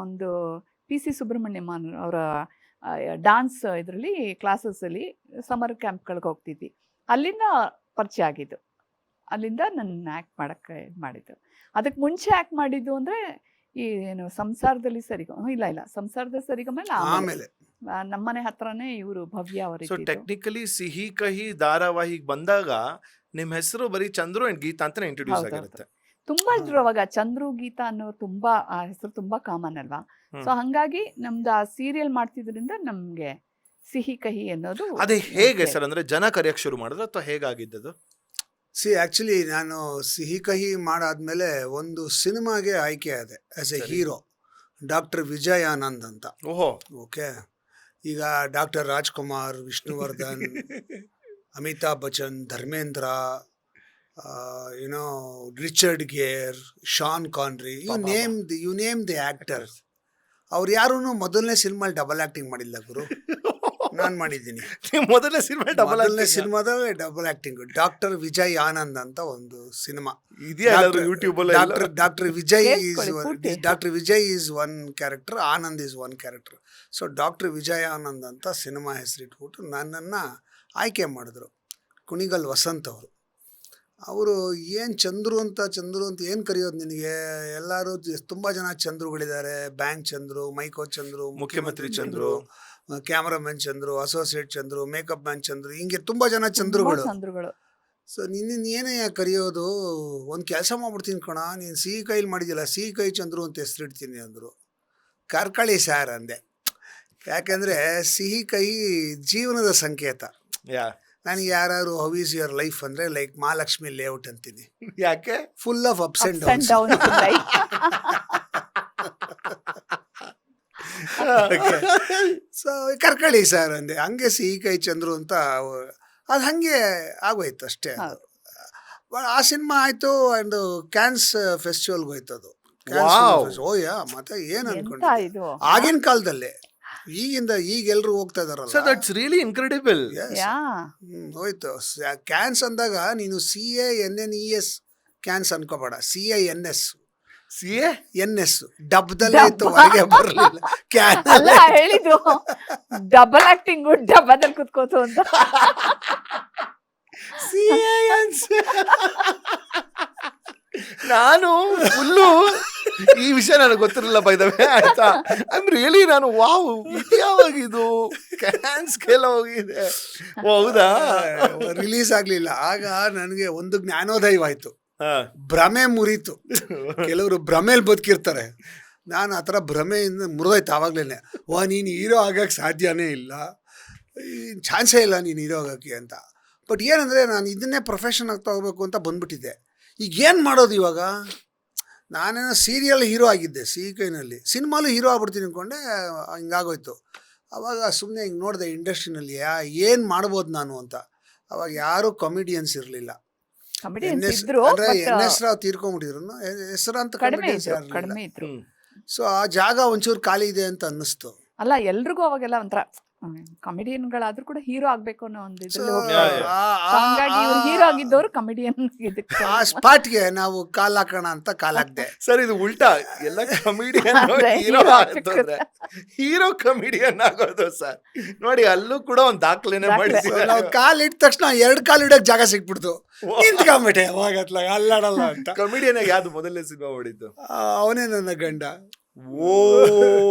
ಒಂದು PC ಸುಬ್ರಹ್ಮಣ್ಯಂ ಅವರ ಡಾನ್ಸ್ ಇದರಲ್ಲಿ ಕ್ಲಾಸಸ್ಸಲ್ಲಿ ಸಮ್ಮರ್ ಕ್ಯಾಂಪ್ಗಳಿಗೆ ಹೋಗ್ತಿದ್ವಿ. ಅಲ್ಲಿಂದ ಪರಿಚಯ ಆಗಿದ್ದು, ಅಲ್ಲಿಂದ ನನ್ನ ಆ್ಯಕ್ಟ್ ಮಾಡೋಕ್ಕೆ ಮಾಡಿದ್ದು. ಅದಕ್ಕೆ ಮುಂಚೆ ಆ್ಯಕ್ಟ್ ಮಾಡಿದ್ದು ಅಂದರೆ ಈ ಏನು ಸಂಸಾರದಲ್ಲಿ ಸರಿಗಮ, ಇಲ್ಲ ಸಂಸಾರದಲ್ಲಿ ಸರಿಗಮ ಆಮೇಲೆ ನಮ್ಮನೆ ಹತ್ರನೇ ಇವರು ಭವ್ಯ ಅವರು. ಸೊ ಟೆಕ್ನಿಕಲಿ ಸಿಹಿ ಕಹಿ ಧಾರಾವಾಹಿಗೆ ಬಂದಾಗ ನಿಮ್ಮ ಹೆಸರು ಬರೀ ಚಂದ್ರು ಅಂಡ್ ಗೀತಾ ಅಂತಾನೆ ಇಂಟ್ರೊಡ್ಯೂಸ್ ಆಗಿರುತ್ತೆ. ತುಂಬಾ ಇದ್ರು ಅವಾಗ. ಚಂದ್ರು ಗೀತಾ ಅನ್ನೋ ತುಂಬಾ ಆ ಹೆಸರು ತುಂಬಾ ಕಾಮನ್ ಅಲ್ವಾ. ಸೊ ಹಂಗಾಗಿ ನಮ್ದು ಆ ಸೀರಿಯಲ್ ಮಾಡ್ತಿದ್ರಿಂದ ನಮ್ಗೆ ಸಿಹಿ ಕಹಿ ಅನ್ನೋದು. ಅದೇ ಹೇಗೆ ಸರ್, ಅಂದ್ರೆ ಜನ ಕರೆಯಕ್ ಶುರು ಮಾಡಿದ್ರು ಅಥವಾ ಹೇಗಾಗಿದ್ದದು? ಆಕ್ಚುಲಿ ನಾನು ಸಿಹಿ ಕಹಿ ಮಾಡಾದ್ಮೇಲೆ ಒಂದು ಸಿನಿಮಾಗೆ ಆಯ್ಕೆ ಆದೆ as a hero, doctor Vijay Anand ಅಂತ. ಓಹೋ, ಓಕೆ. ಈಗ doctor Rajkumar, Vishnuvardhan, Amitabh Bachchan, Dharmendra, Richard Gere, Sean Connery, you name the actors. ಅವ್ರು ಯಾರೂ ಮೊದಲನೇ ಸಿನಿಮಾ ಡಬಲ್ ಆಕ್ಟಿಂಗ್ ಮಾಡಿಲ್ಲ ಗುರು. ನಾನು ಮಾಡಿದ್ದೀನಿ ಮೊದಲನೇ ಸಿನಿಮಾದಲ್ಲಿ double acting. Doctor Vijay Anand ಅಂತ ಒಂದು ಸಿನಿಮಾ ಇದೆಯಾ ಯೂಟ್ಯೂಬ್ ಅಲ್ಲಿ? Doctor Vijay is one character, Anand is one character. So doctor Vijay Anand ಅಂತ ಸಿನಿಮಾ ಹೆಸರಿಟ್ಬಿಟ್ಟು ನನ್ನನ್ನು ಆಯ್ಕೆ ಮಾಡಿದ್ರು. ಕುಣಿಗಲ್ ವಸಂತ್ ಅವರು ಏನು ಚಂದ್ರು ಅಂತ ಏನು ಕರೆಯೋದು ನಿನಗೆ? ಎಲ್ಲರೂ ತುಂಬ ಜನ ಚಂದ್ರುಗಳಿದ್ದಾರೆ. ಬ್ಯಾಂಕ್ ಚಂದ್ರು, ಮೈಕೋ ಚಂದ್ರು, ಮುಖ್ಯಮಂತ್ರಿ Chandru, cameraman Chandru, associate Chandru, makeup man Chandru, ಹಿಂಗೆ ತುಂಬ ಜನ ಚಂದ್ರುಗಳು. ಸೊ ನಿನ್ನ ಏನೇ ಕರೆಯೋದು? ಒಂದು ಕೆಲಸ ಮಾಡ್ಬಿಡ್ತೀನಿ ಕಣ, ನೀನು ಸಿಹಿ ಕೈಲಿ ಮಾಡಿದ್ಯಲ್ಲ, ಸಿಹಿ ಕೈ ಚಂದ್ರು ಅಂತ ಹೆಸರಿಡ್ತೀನಿ ಅಂದರು. ಕಾರ್ಕಳಿ ಸ್ಯಾರ್ ಅಂದೆ. ಯಾಕಂದ್ರೆ ಸಿಹಿ ಕಹಿ ಜೀವನದ ಸಂಕೇತ. ಯಾ ನನಗೆ ಯಾರು ಹೌ ಈಸ್ ಯುವರ್ ಲೈಫ್ ಅಂದ್ರೆ ಲೈಕ್ ಮಹಾಲಕ್ಷ್ಮಿ ಲೇಔಟ್ ಅಂತೀನಿ, ಯಾಕೆ full of ups and ups and downs. Downs. So ಕರ್ಕೊಳ್ಳಿ ಸರ್ ಅಂದೆ. ಹಂಗೆ ಸಿಹಿ ಕೈ ಚಂದ್ರು ಅಂತ ಅದು ಹಂಗೆ ಆಗೋಯ್ತು ಅಷ್ಟೇ. ಹೌದು. ಆ ಸಿನಿಮಾ ಆಯ್ತು ಅಂಡ್ ಕ್ಯಾನ್ಸ್ ಫೆಸ್ಟಿವಲ್ಗೆ ಹೋಯ್ತು ಅದು. Wow. ಓಯಾ ಮತ್ತೆ ಏನ್ ಎಂತ ಅನ್ಕೊಂಡೆ ಇದು ಆಗಿನ ಕಾಲದಲ್ಲೇ, ಈಗಿಂದ ಈಗ ಎಲ್ರು ಹೋಗ್ತಾ ಸೊ ಇದಾರಲ್ಲ. That's really incredible. Yes. ಯಾ ಹೋಯ್ತು. ಕ್ಯಾನ್ಸ್ ಅಂದಾಗ ನೀನು CANNES ಕ್ಯಾನ್ಸ್ ಅನ್ಕೋಬೇಡ, CINS CA NS ಡಬ್ದಲ್ಲೇ ಇತ್ತು, ಹೊರಗೆ ಬರಲಿಲ್ಲ. ಕ್ಯಾನ್ ಅಲ್ಲ ಹೇಳಿದ್ದು ಡಬಲ್ ಆಕ್ಟಿಂಗ್ ಡಬ್ಬದಲ್ಲಿ ಕುತ್ಕೋತು ಅಂತ. ನಾನು ಫುಲ್ಲು ಈ ವಿಷಯ ನನಗೆ ಗೊತ್ತಿರಲಿಲ್ಲ ಬೈದವೆ ಆಯ್ತಾ. ಐಮ್ ರಿಯಲಿ ನಾನು ವಾವ್ ಇದ್ಯಾವಾಗಿದು ಕ್ಯಾನ್ ಸ್ಕೇಲ್ ಹೋಗಿದೆ. ಓ ಹೌದಾ. ರಿಲೀಸ್ ಆಗ್ಲಿಲ್ಲ. ಆಗ ನನಗೆ ಒಂದು ಜ್ಞಾನೋದಯವಾಯ್ತು, ಹಾ. ಭ್ರಮೆ ಮುರಿತು. ಕೆಲವರು ಭ್ರಮೇಲಿ ಬದುಕಿರ್ತಾರೆ, ನಾನು ಆ ಥರ ಭ್ರಮೆಯಿಂದ ಮುರಿದೋಯ್ತು ಆವಾಗ್ಲೇನೆ. ನೀನು ಹೀರೋ ಆಗಕ್ಕೆ ಸಾಧ್ಯನೇ ಇಲ್ಲ, ಚಾನ್ಸೇ ಇಲ್ಲ ನೀನು ಹೀರೋ ಆಗೋಕ್ಕೆ ಅಂತ. ಬಟ್ ಏನಂದರೆ ನಾನು ಇದನ್ನೇ ಪ್ರೊಫೆಷನ್ ಆಗ್ತಾ ಹೋಗ್ಬೇಕು ಅಂತ ಬಂದ್ಬಿಟ್ಟಿದ್ದೆ. ಈಗ ಏನು ಮಾಡೋದು ಇವಾಗ? ನಾನೇನೋ ಸೀರಿಯಲ್ ಹೀರೋ ಆಗಿದ್ದೆ ಸಿಹಿ ಕೈನಲ್ಲಿ, ಸಿನಿಮಾಲು ಹೀರೋ ಆಗ್ಬಿಡ್ತೀನಿ ಅಂದ್ಕೊಂಡೆ. ಹಿಂಗಾಗೋಯ್ತು. ಅವಾಗ ಸುಮ್ಮನೆ ಹಿಂಗೆ ನೋಡಿದೆ ಇಂಡಸ್ಟ್ರಿನಲ್ಲಿ ಏನು ಮಾಡ್ಬೋದು ನಾನು ಅಂತ. ಅವಾಗ ಯಾರೂ ಕಾಮಿಡಿಯನ್ಸ್ ಇರಲಿಲ್ಲ. ಕಾಮಿಡಿಯನ್ಸ್ ಇದ್ರು ಅಂದರೆ but NS ರಾವ್ ತೀರ್ಕೊಂಡ್ಬಿಟ್ಟಿದ್ರು, ಹೆಸರಂತ ಕಡಿಮೆ ಕಾಮಿಡಿಯನ್ಸ್ ಇದ್ರು, ಯಾರು ಕಡಿಮೆ ಇದ್ರು. ಸೊ ಆ ಜಾಗ ಒಂಚೂರು ಖಾಲಿ ಇದೆ ಅಂತ ಅನ್ನಿಸ್ತು. ಅಲ್ಲ ಎಲ್ರಿಗೂ ಅವಾಗೆಲ್ಲ ಒಂಥರ ಕಾಮಿಡಿಯನ್ಗಳಾದ್ರೂ ಕೂಡ ಹೀರೋ ಆಗ್ಬೇಕು ಅನ್ನೋ ಒಂದು ಸೊ ಇದ್ರಲ್ಲಿ ಹೋಗ್ತಾರೆ. ಹಂಗಾಗಿ ಇವ್ರು ಹೀರೋ ಆಗಿದ್ದವರು ಕಾಮಿಡಿಯನ್ ಇದಕ್ಕೆ ಆ ಸ್ಪಾಟ್ಗೆ ನಾವು ಕಾಲ್ ಹಾಕೋಣ ಅಂತ ಕಾಲ್ ಹಾಕ್ದೆ. ಸರ್ ಇದು ಉಲ್ಟಾ, ಎಲ್ಲ ಕಮಿಡಿಯನ್ ಅದೇ, ಹೀರೋ hero ಆಗ್ತಂದ್ರೆ ಹೀರೋ ಕಮಿಡಿಯನ್ ಆಗೋದು ಸರ್. ನೋಡಿ ಅಲ್ಲೂ ಕೂಡ ಒಂದು ದಾಖಲೆನೆ ದಾಖಲೆ. ಮಾಡಿಸಿದ್ದಾರೆ. ನಾವು ಕಾಲ್ ಇಟ್ಟ ತಕ್ಷಣ 2 ಕಾಲು ಇಡೋಕೆ ಜಾಗ ಸಿಕ್ಬಿಡ್ತು. ನಿಂತ್ಕೊಂಬಿಟ್ಟೆ ಅವಾಗತ್ಲ ಅಲ್ಲಾಡಲ್ಲ ಅಂತ. ಕಮಿಡಿಯನ್ ಯಾವ್ದು ಮೊದಲನೇ ಸಿನಿಮಾ ಹೊಡಿತು? ಅವನೇ ನನ್ನ ಗಂಡ. ಓ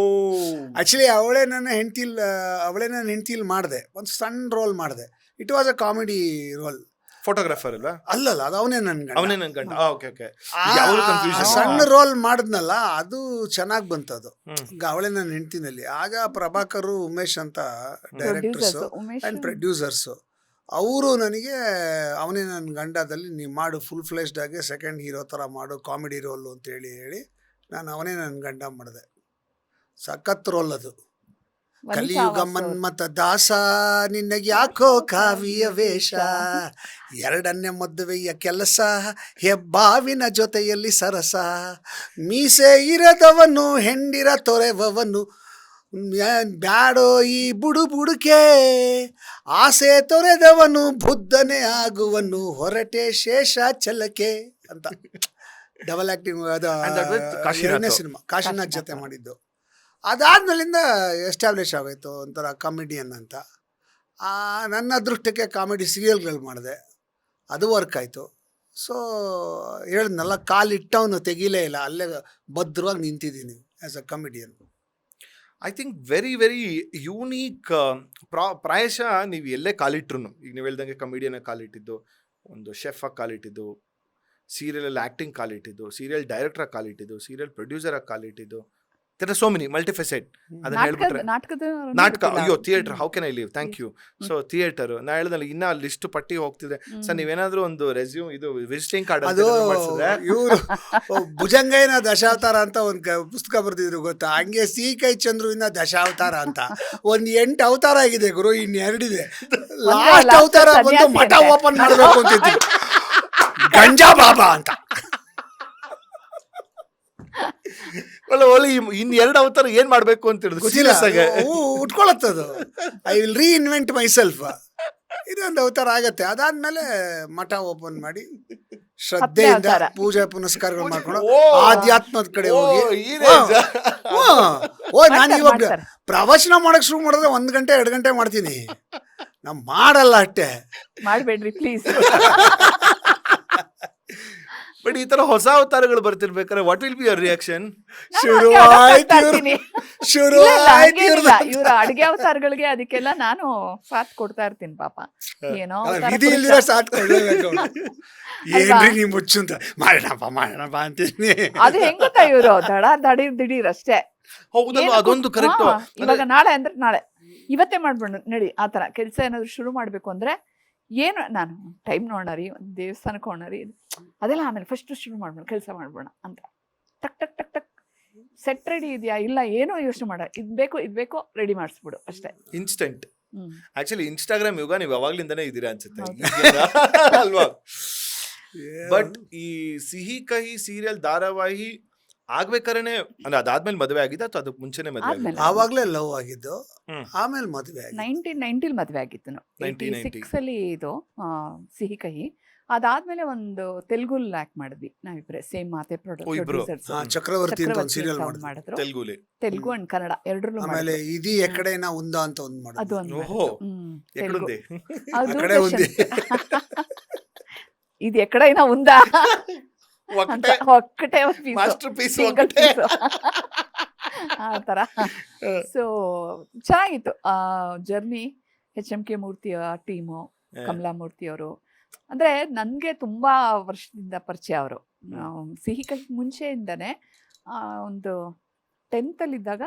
ಆಕ್ಚುಲಿ ಅವಳೇ ನನ್ನ ಹೆಂಡತಿಲ್ ಮಾಡಿದೆ, ಒಂದು ಸಣ್ಣ ರೋಲ್ ಮಾಡಿದೆ. It was a comedy role. Photographer ಅಲ್ವಾ? ಅಲ್ಲಲ್ಲ, ಅದು ಅವನೇ ನನ್ನ ಗಂಡ. ಅವನೇ ನನ್ ಗಂಡ. Okay okay. ಆ ಸಣ್ಣ ರೋಲ್ ಮಾಡಿದ್ನಲ್ಲ, ಅದು ಚೆನ್ನಾಗಿ ಬಂತದು. ಹ್ಮ್. ಈಗ ಅವಳೇ ನನ್ನ ಹೆಂಡತಿನಲ್ಲಿ. ಆಗ ಪ್ರಭಾಕರ್ ಉಮೇಶ್ ಅಂತ ಡೈರೆಕ್ಟರ್ಸು ಉಮೇಶ್ ಆ್ಯಂಡ್ ಪ್ರೊಡ್ಯೂಸರ್ಸು, ಅವರು ನನಗೆ ಅವನೇ ನನ್ನ ಗಂಡದಲ್ಲಿ ನೀವು ಮಾಡು, ಫುಲ್ ಫ್ಲೆಶ್ಡ್ ಆಗಿ ಸೆಕೆಂಡ್ ಹೀರೋ ಥರ ಮಾಡು, ಕಾಮಿಡಿ ರೋಲು ಅಂತೇಳಿ ಹೇಳಿ ನಾನು ಅವನೇ ನನ್ನ ಗಂಡ ಮಾಡಿದೆ. ಸಖತ್ ರೋಲ್ ಅದು. ಕಲಿಯುಗ ಮನ್ಮತ ದಾಸ ನಿನಗೆ ಯಾಕೋ ಕಾವಿಯ ವೇಷ, ಎರಡನೇ ಮದುವೆಯ ಕೆಲಸ, ಹೆಬ್ಬಾವಿನ ಜೊತೆಯಲ್ಲಿ ಸರಸ, ಮೀಸೆ ಇರದವನು ಹೆಂಡಿರ ತೊರೆವವನು, ಬ್ಯಾಡೋ ಈ ಬುಡುಕೆ, ಆಸೆ ತೊರೆದವನು ಬುದ್ಧನೇ ಆಗುವನು, ಹೊರಟೆ ಶೇಷ ಛಲಕೆ ಅಂತ ಡಬಲ್ ಆಕ್ಟಿಂಗ್. ಅದು And that with ಕಾಶಿನಾಥ್. ಎರಡನೇ ಸಿನಿಮಾ ಕಾಶಿನಾಥ್ ಜೊತೆ ಮಾಡಿದ್ದು. ಅದಾದ್ಮೇಲಿಂದ ಎಸ್ಟಾಬ್ಲಿಷ್ ಆಗೋಯ್ತು ಒಂಥರ ಕಾಮಿಡಿಯನ್ ಅಂತ. ನನ್ನ ಅದೃಷ್ಟಕ್ಕೆ ಕಾಮಿಡಿ ಸೀರಿಯಲ್ಗಳು ಮಾಡಿದೆ, ಅದು ವರ್ಕ್ ಆಯಿತು. ಸೊ ಹೇಳಿದ್ನಲ್ಲ, ಕಾಲಿಟ್ಟವನು ತೆಗೀಲೇ ಇಲ್ಲ, ಅಲ್ಲೇ ಭದ್ರವಾಗಿ ನಿಂತಿದ್ದೀನಿ as a comedian. I think very very unique. ಪ್ರಾಯಶಃ ನೀವು ಎಲ್ಲೇ ಕಾಲಿಟ್ರು, ಈಗ ನೀವು ಹೇಳ್ದಂಗೆ ಕಮಿಡಿಯನ್ ಕಾಲಿಟ್ಟಿದ್ದು, ಒಂದು ಶೆಫ್ ಆಗಿ ಕಾಲಿಟ್ಟಿದ್ದು, ಸೀರಿಯಲಲ್ಲಿ ಆ್ಯಕ್ಟಿಂಗ್ ಕಾಲಿಟ್ಟಿದ್ದು, ಸೀರಿಯಲ್ ಡೈರೆಕ್ಟರ್ ಕಾಲಿಟ್ಟಿದ್ದು, ಸೀರಿಯಲ್ ಪ್ರೊಡ್ಯೂಸರ್ ಆಗಿ ಕಾಲಿಟ್ಟಿದ್ದು, there are so many multifaceted. ಅದನ್ನ ಹೇಳ್ಬಿಟ್ರೆ ನಾಟಕ, ಅಯ್ಯೋ theatre, how can I leave, thank you. So theatre ನಾ ಹೇಳ್ದಲ್ಲಿ ಇನ್ನ ಲಿಸ್ಟ್ ಪಟ್ಟಿ ಹೋಗ್ತಿದೆ ಸರ್. ನೀವೇನಾದ್ರೂ ಒಂದು ರೆಸ್ಯೂಮ್ ಇದು ವಿಸಿಟಿಂಗ್ ಕಾರ್ಡ್ ಅದು ಇವರು ಭುಜಂಗಯ್ಯನ ದಶಾವತಾರ ಅಂತ ಒಂದು ಪುಸ್ತಕ ಬರ್ತಿದ್ರು ಗೊತ್ತಾ, ಹಂಗೆ ಸಿ ಕೈ ಚಂದ್ರುವಿನ ದಶಾವತಾರ ಅಂತ ಒಂದು 8 ಅವತಾರ ಆಗಿದೆ ಗುರು, ಇನ್ನೆರಡಿದೆ. ಲಾಸ್ಟ್ ಅವತಾರ ಬಂದು ಮಠ ಓಪನ್ ಮಾಡಬೇಕು ಅಂತಿದ್ವಿ, ಗಂಜಾ ಬಾಬಾ ಅಂತ. ಒಳ್ಳೆ ಇನ್ 2 ಅವತಾರ ಏನ್ ಮಾಡ್ಬೇಕು ಅಂತ ಗೊತ್ತಿಲ್ಲ, ಉಟ್ಕೊಳತ್ತದು. I will reinvent myself. ಇದೊಂದು ಅವತಾರ ಆಗತ್ತೆ. ಅದಾದ್ಮೇಲೆ ಮಠ ಓಪನ್ ಮಾಡಿ ಶ್ರದ್ಧೆಯಿಂದ ಪೂಜೆ ಪುನಸ್ಕಾರಗಳು ಮಾಡ್ಕೊಂಡು ಆಧ್ಯಾತ್ಮದ ಕಡೆ ಹೋಗಿ, ನಾನು ಇವಾಗ ಪ್ರವಚನ ಮಾಡಕ್ ಶುರು ಮಾಡಿದ್ರೆ 1 ಗಂಟೆ 2 ಗಂಟೆ ಮಾಡ್ತೀನಿ. ನಾವು ಮಾಡಲ್ಲ ಅಷ್ಟೇ, ಮಾಡ್ಬೇಡ್ರಿ ಪ್ಲೀಸ್. ಬಟ್ ಈ ತರ ಹೊಸ ಅವತಾರಗಳು ಬರ್ತಿರ್ಬೇಕಾದ್ರೆ what will be your reaction? ಶುರು ಇವ್ರ ಅಡಿಗೆ ಅವತಾರಗಳಿಗೆ ಅದಕ್ಕೆಲ್ಲ ನಾನು ಸಾಥ್ ಕೊಡ್ತಾ ಇರ್ತೀನಿ ಪಾಪ. ಏನೋ ವಿಧಿ ಇಲ್ದಿರ ಸಾಥ್ ಕೊಡ್ಲೇಬೇಕು. ಏನ್ರಿ ನೀವು ಮುಚ್ಚು ಅಂತ ಮಾಡೋಣಪ್ಪ ಅಂತೀನಿ. ಅದು ಹೆಂಗ್ ಗೊತ್ತಾ, ಇವ್ರು ದಿಢೀರ್ ಅಷ್ಟೇ ಹೌದಲ್ವಾ, ಅದೊಂದು ಕರೆಕ್ಟ್. ಇವಾಗ ನಾಳೆ ಅಂದ್ರೆ ನಾಳೆ ಇವತ್ತೇ ಮಾಡ್ಬಿಡು ನಡಿ ಆ ಥರ ಕೆಲಸ ಏನಾದ್ರು ಶುರು ಮಾಡಬೇಕು ಅಂದರೆ ಏನು ನಾನು ಟೈಮ್ ನೋಡೋಣ ಒಂದು ದೇವಸ್ಥಾನಕ್ಕೆ ಹೋಗೋಣ ಅದೆಲ್ಲ ಆಮೇಲೆ ಫಸ್ಟ್ ಶುರು ಮಾಡ್ಬೋಣ ಕೆಲಸ ಮಾಡ್ಬೋಣ ಅಂತ ಟಕ್ ಟಕ್ ಟಕ್ ಟಕ್ ಸೆಟ್ ರೆಡಿ ಇದೆಯಾ ಇಲ್ಲ ಏನೋ ಯೋಚನೆ ಮಾಡ ಇದು ಬೇಕು ರೆಡಿ ಮಾಡಿಸ್ಬಿಡು ಅಷ್ಟೇ. ಇನ್ಸ್ಟೆಂಟ್. ಹ್ಮ್. ಆಕ್ಚುಲಿ ಇನ್ಸ್ಟಾಗ್ರಾಮ್ ಯುಗ ನೀವು ಯಾವಾಗ್ಲಿಂದಾನೇ ಇದ್ದೀರಾ ಅನ್ಸುತ್ತೆ ಅಲ್ವಾ? ಬಟ್ ಈ ಸಿಹಿ ಕಹಿ ಸೀರಿಯಲ್ ಧಾರಾವಾಹಿ ಆಗ್ಬೇಕಾರೇನೆ ಅಂದ್ರೆ ಅದಾದ್ಮೇಲೆ ಮದುವೆ ಆಗಿದ್ದ ಅಥವಾ ಅದಕ್ಕೆ ಮುಂಚೆನೆ ಮದುವೆ ಆದ್ಮೇಲೆ. ಆವಾಗ್ಲೇ ಲವ್ ಆಗಿದ್ದು, ಹ್ಮ್. ಆಮೇಲೆ ಮದುವೆ ಆಗಿ 1990 ಮದುವೆ ಆಗಿತ್ತು ನಾವು. 1990. 86 ಅಲ್ಲಿ ಇದು ಸಿಹಿ ಕಹಿ. ಅದಾದ್ಮೇಲೆ ಒಂದು ತೆಲುಗುಲ್ ಆಕ್ಟ್ ಮಾಡಿದ್ವಿ ನಾವಿಬ್ರೆ, ಸೇಮ್ ಮಾತೆ ಇಬ್ರು. ಪ್ರೊಡ್ಯೂಸರ್ಸ್. ಚಕ್ರವರ್ತಿ ಅಂತ ಒಂದು ಸೀರಿಯಲ್ ಮಾಡಿದ್ರು. ಮಾಡಿದ್ರು ತೆಲುಗುಲಿ. ತೆಲುಗು ಅಂಡ್ ಕನ್ನಡ ಎರಡರಲ್ಲೂ ಆಮೇಲೆ ಮಾಡಿದ್ರು. ಇದು ಎಕಡೆನಾ ಉಂದ ಅಂತ ಒಂದು ಅದು ಮಾಡಿದ್ರು. ಒಂದು ಓಹೋ. ತೆಲುಗು. ಎಕ್ಕಡುಂದಿ. ಅದು ಆ ಕಡೆ ఉంది. ಇದು ಎಕ್ಕಡೈనా ఉందా ಅಂತ ಒಕ್ಕಟೆ ಒಕ್ಕಟೆ ಒಂದು piece. ಮಾಸ್ಟರ್ ಪೀಸ್ Single ಒಕ್ಕಟೆ. piece. ಆ ಥರ. ಸೊ ಚೆನ್ನಾಗಿತ್ತು ಆ journey. HMK Murthy team, Kamala Murthy ಅವರು ಅಂದರೆ ನನಗೆ ತುಂಬ ವರ್ಷದಿಂದ ಪರಿಚಯ ಅವರು. ಸಿಹಿ ಕಹಿ ಮುಂಚೆಯಿಂದನೇ ಒಂದು 10th ಅಲ್ಲಿದ್ದಾಗ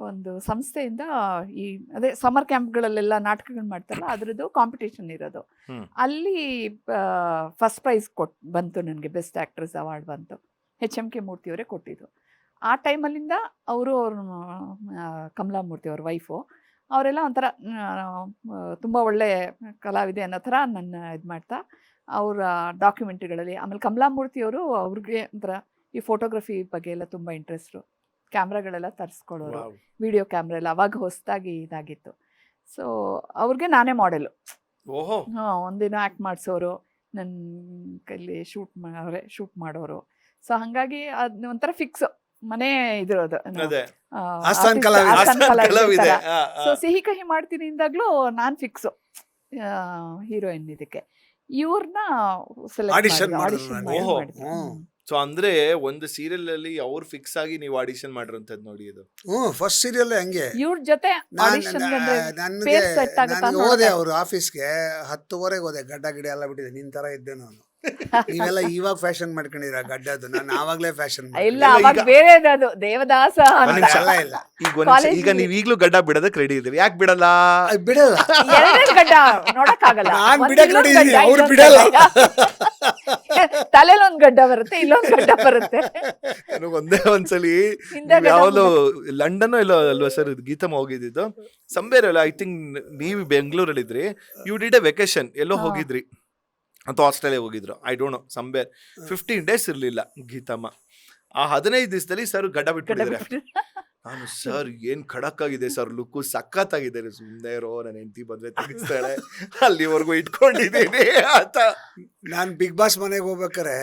ಒಂದು ಸಂಸ್ಥೆಯಿಂದ ಈ ಅದೇ ಸಮರ್ ಕ್ಯಾಂಪ್ಗಳಲ್ಲೆಲ್ಲ ನಾಟಕಗಳು ಮಾಡ್ತಾರಲ್ಲ ಅದರದ್ದು ಕಾಂಪಿಟೇಷನ್ ಇರೋದು. ಹ್ಮ್. ಅಲ್ಲಿ ಫಸ್ಟ್ ಪ್ರೈಸ್ ಬಂತು ನನಗೆ, ಬೆಸ್ಟ್ ಆ್ಯಕ್ಟ್ರೆಸ್ ಅವಾರ್ಡ್ ಬಂತು. HMK ಮೂರ್ತಿಯವರೇ ಕೊಟ್ಟಿದ್ದು. ಆ ಟೈಮಲ್ಲಿಂದ ಅವರು ಕಮಲಾ ಮೂರ್ತಿ ಅವ್ರ ವೈಫು ಅವರೆಲ್ಲ ಒಂಥರ ತುಂಬ ಒಳ್ಳೆ ಕಲಾವಿದೆ ಅನ್ನೋ ಥರ ನನ್ನ ಇದು ಮಾಡ್ತಾ ಅವರ ಡಾಕ್ಯುಮೆಂಟ್ರಿಗಳಲ್ಲಿ. ಆಮೇಲೆ ಕಮಲಾ ಮೂರ್ತಿಯವರು ಅವ್ರಿಗೆ ಒಂಥರ ಈ ಫೋಟೋಗ್ರಫಿ ಬಗ್ಗೆ ಎಲ್ಲ ತುಂಬ ಇಂಟ್ರೆಸ್ಟು. ಕ್ಯಾಮ್ರಾಗಳೆಲ್ಲ ತರಿಸ್ಕೊಳ್ಳೋರು, Wow. ವಿಡಿಯೋ ಕ್ಯಾಮ್ರಾ ಎಲ್ಲ ಅವಾಗ ಹೊಸದಾಗಿ ಇದಾಗಿತ್ತು. ಸೊ ಅವ್ರಿಗೆ ನಾನೇ ಮಾಡೆಲು. ಓಹೋ. ಒಂದಿನ ಆ್ಯಕ್ಟ್ ಮಾಡಿಸೋರು, ನನ್ನ ಕೈಲಿ ಶೂಟ್ ಮಾಡೋರು. ಸೊ ಹಾಗಾಗಿ ಅದು ಒಂಥರ ಫಿಕ್ಸ್ ಮನೆ ಇದಿರೋದು. ಅದೇ ಆಸ್ಥಾನ್ ಕಲಾವಿದ. ಕಲಾವಿದೆ. ಸೊ ಸಿಹಿ ಕಹಿ ಮಾಡ್ತೀನಿ ಇಂದಾಗ್ಲೂ ನಾನು ಫಿಕ್ಸು ಹೀರೋಯಿನ್ ಇದಕ್ಕೆ. ಇವ್ರನ್ನ Audition ಮಾಡಿದ್ರು ಆಡಿಷನ್ ನಾನು. ಓಹೋ. ಹ್ಮ್. ಸೊ ಅಂದ್ರೆ ಒಂದು ಸೀರಿಯಲ್ ಅಲ್ಲಿ ಅವ್ರು ಫಿಕ್ಸ್ ಆಗಿ ನೀವು ಆಡಿಷನ್ ಮಾಡಿರೋಂಥದ್ದು ನೋಡಿ ಇದು. ಫಸ್ಟ್ ಸೀರಿಯಲ್ ಹಂಗೆ ಇವ್ರ ಜೊತೆ ಆಡಿಷನ್ ಪೇರ್ ಸೆಟ್ ಆಗುತ್ತಾ ನನಗೆ ಹೋದೆ ಅವ್ರ ಆಫೀಸ್ಗೆ 10:30 ಹೋದೆ. ಗಡ್ಡ ಗಿಡ ಎಲ್ಲ ಬಿಟ್ಟಿದೆ. ನಿನ್ ತರ ಇದ್ದೆ ನಾನು. ನೀವೆಲ್ಲ ಇವಾಗ ಫ್ಯಾಷನ್ ಮಾಡ್ಕೊಂಡಿರ ಗಡ್ಡದು, ನಾನು ಆವಾಗ್ಲೇ ಫ್ಯಾಷನ್ ಇಲ್ಲ ಅವಾಗ ಬೇರೆ ಅದು ದೇವದಾಸ ಒಂದ್ ನಿಮಿಷ. ಇಲ್ಲ ಈಗ ಒಂದ್ ನಿಮಿಷ. ಈಗ ನೀವ್ ಈಗ್ಲೂ ಗಡ್ಡ ಬಿಡೋದಕ್ಕೆ ರೆಡಿ ಇದೀವಿ. ಯಾಕೆ ಬಿಡಲ್ಲ? ಬಿಡಲ್ಲ. ಎರಡೆರಡು ಗಡ್ಡ ನೋಡಕ್ಕಾಗಲ್ಲ. ನಾನ್ ಒಂದ್ ಬಿಡಕ್ ಇಲ್ಲೊಂದ್ ನೋಡಿದೀನಿ, ಗಡ್ಡ, ಅವ್ರು ಇಲ್ಲೊಂದ್ ಬಿಡಲ್ಲ. ಗಡ್ಡ. ತಲೆಲೊಂದ್ ಗಡ್ಡ ಬರುತ್ತೆ, ಇಲ್ಲೊಂದ್ ಗಡ್ಡ ಬರುತ್ತೆ. ನನಗೆ ಒಂದೇ ಒಂದ್ಸಲಿ ಹಿಂದೆ ಗಡ್ಡ ಯಾವ್ದು ಲಂಡನ್ ಎಲ್ಲೋ ಅಲ್ವಾ ಸರ್ ಗೀತಮ್ಮ ಹೋಗಿದ್ದು ಸಂಬೇರ್ ಅಲ್ಲ, ಐ ಥಿಂಕ್ ನೀವು ಬೆಂಗಳೂರಲ್ಲಿ ಇದ್ರಿ. ಯು ಡಿಡ್ ಎ ವೆಕೇಶನ್ ಎಲ್ಲೋ ಹೋಗಿದ್ರಿ ಅಥವಾ ಆಸ್ಟ್ರೇಲಿಯಾ ಹೋಗಿದ್ರು, ಐ ಡೋಂಟ್ ನೋ. ಸಂಬೇರ್ 15 days ಇರ್ಲಿಲ್ಲ ಗೀತಮ್ಮ. ಆ 15 ದಿವಸದಲ್ಲಿ ಸರ್ ಗಡ್ಡ ಬಿಟ್ಬಿಟ್ಟಿದ್ರೆ. ನಾನು ಸರ್ ಏನ್ ಖಡಕ್ ಆಗಿದೆ ಸರ್, ಲುಕ್ಕು ಸಖತ್ತಾಗಿದೆ. ಸುಮ್ಮನೆ ಇರೋ, ನನ್ನ ಹೆಂಡತಿ ಬಂದ್ರೆ ತೆಗಿಸ್ತಾಳೆ, ಅಲ್ಲಿವರೆಗೂ ಇಟ್ಕೊಂಡಿದ್ದೀನಿ ಅಂತ. ನಾನ್ ಬಿಗ್ ಬಾಸ್ ಮನೆಗೆ ಹೋಗ್ಬೇಕಾರೆ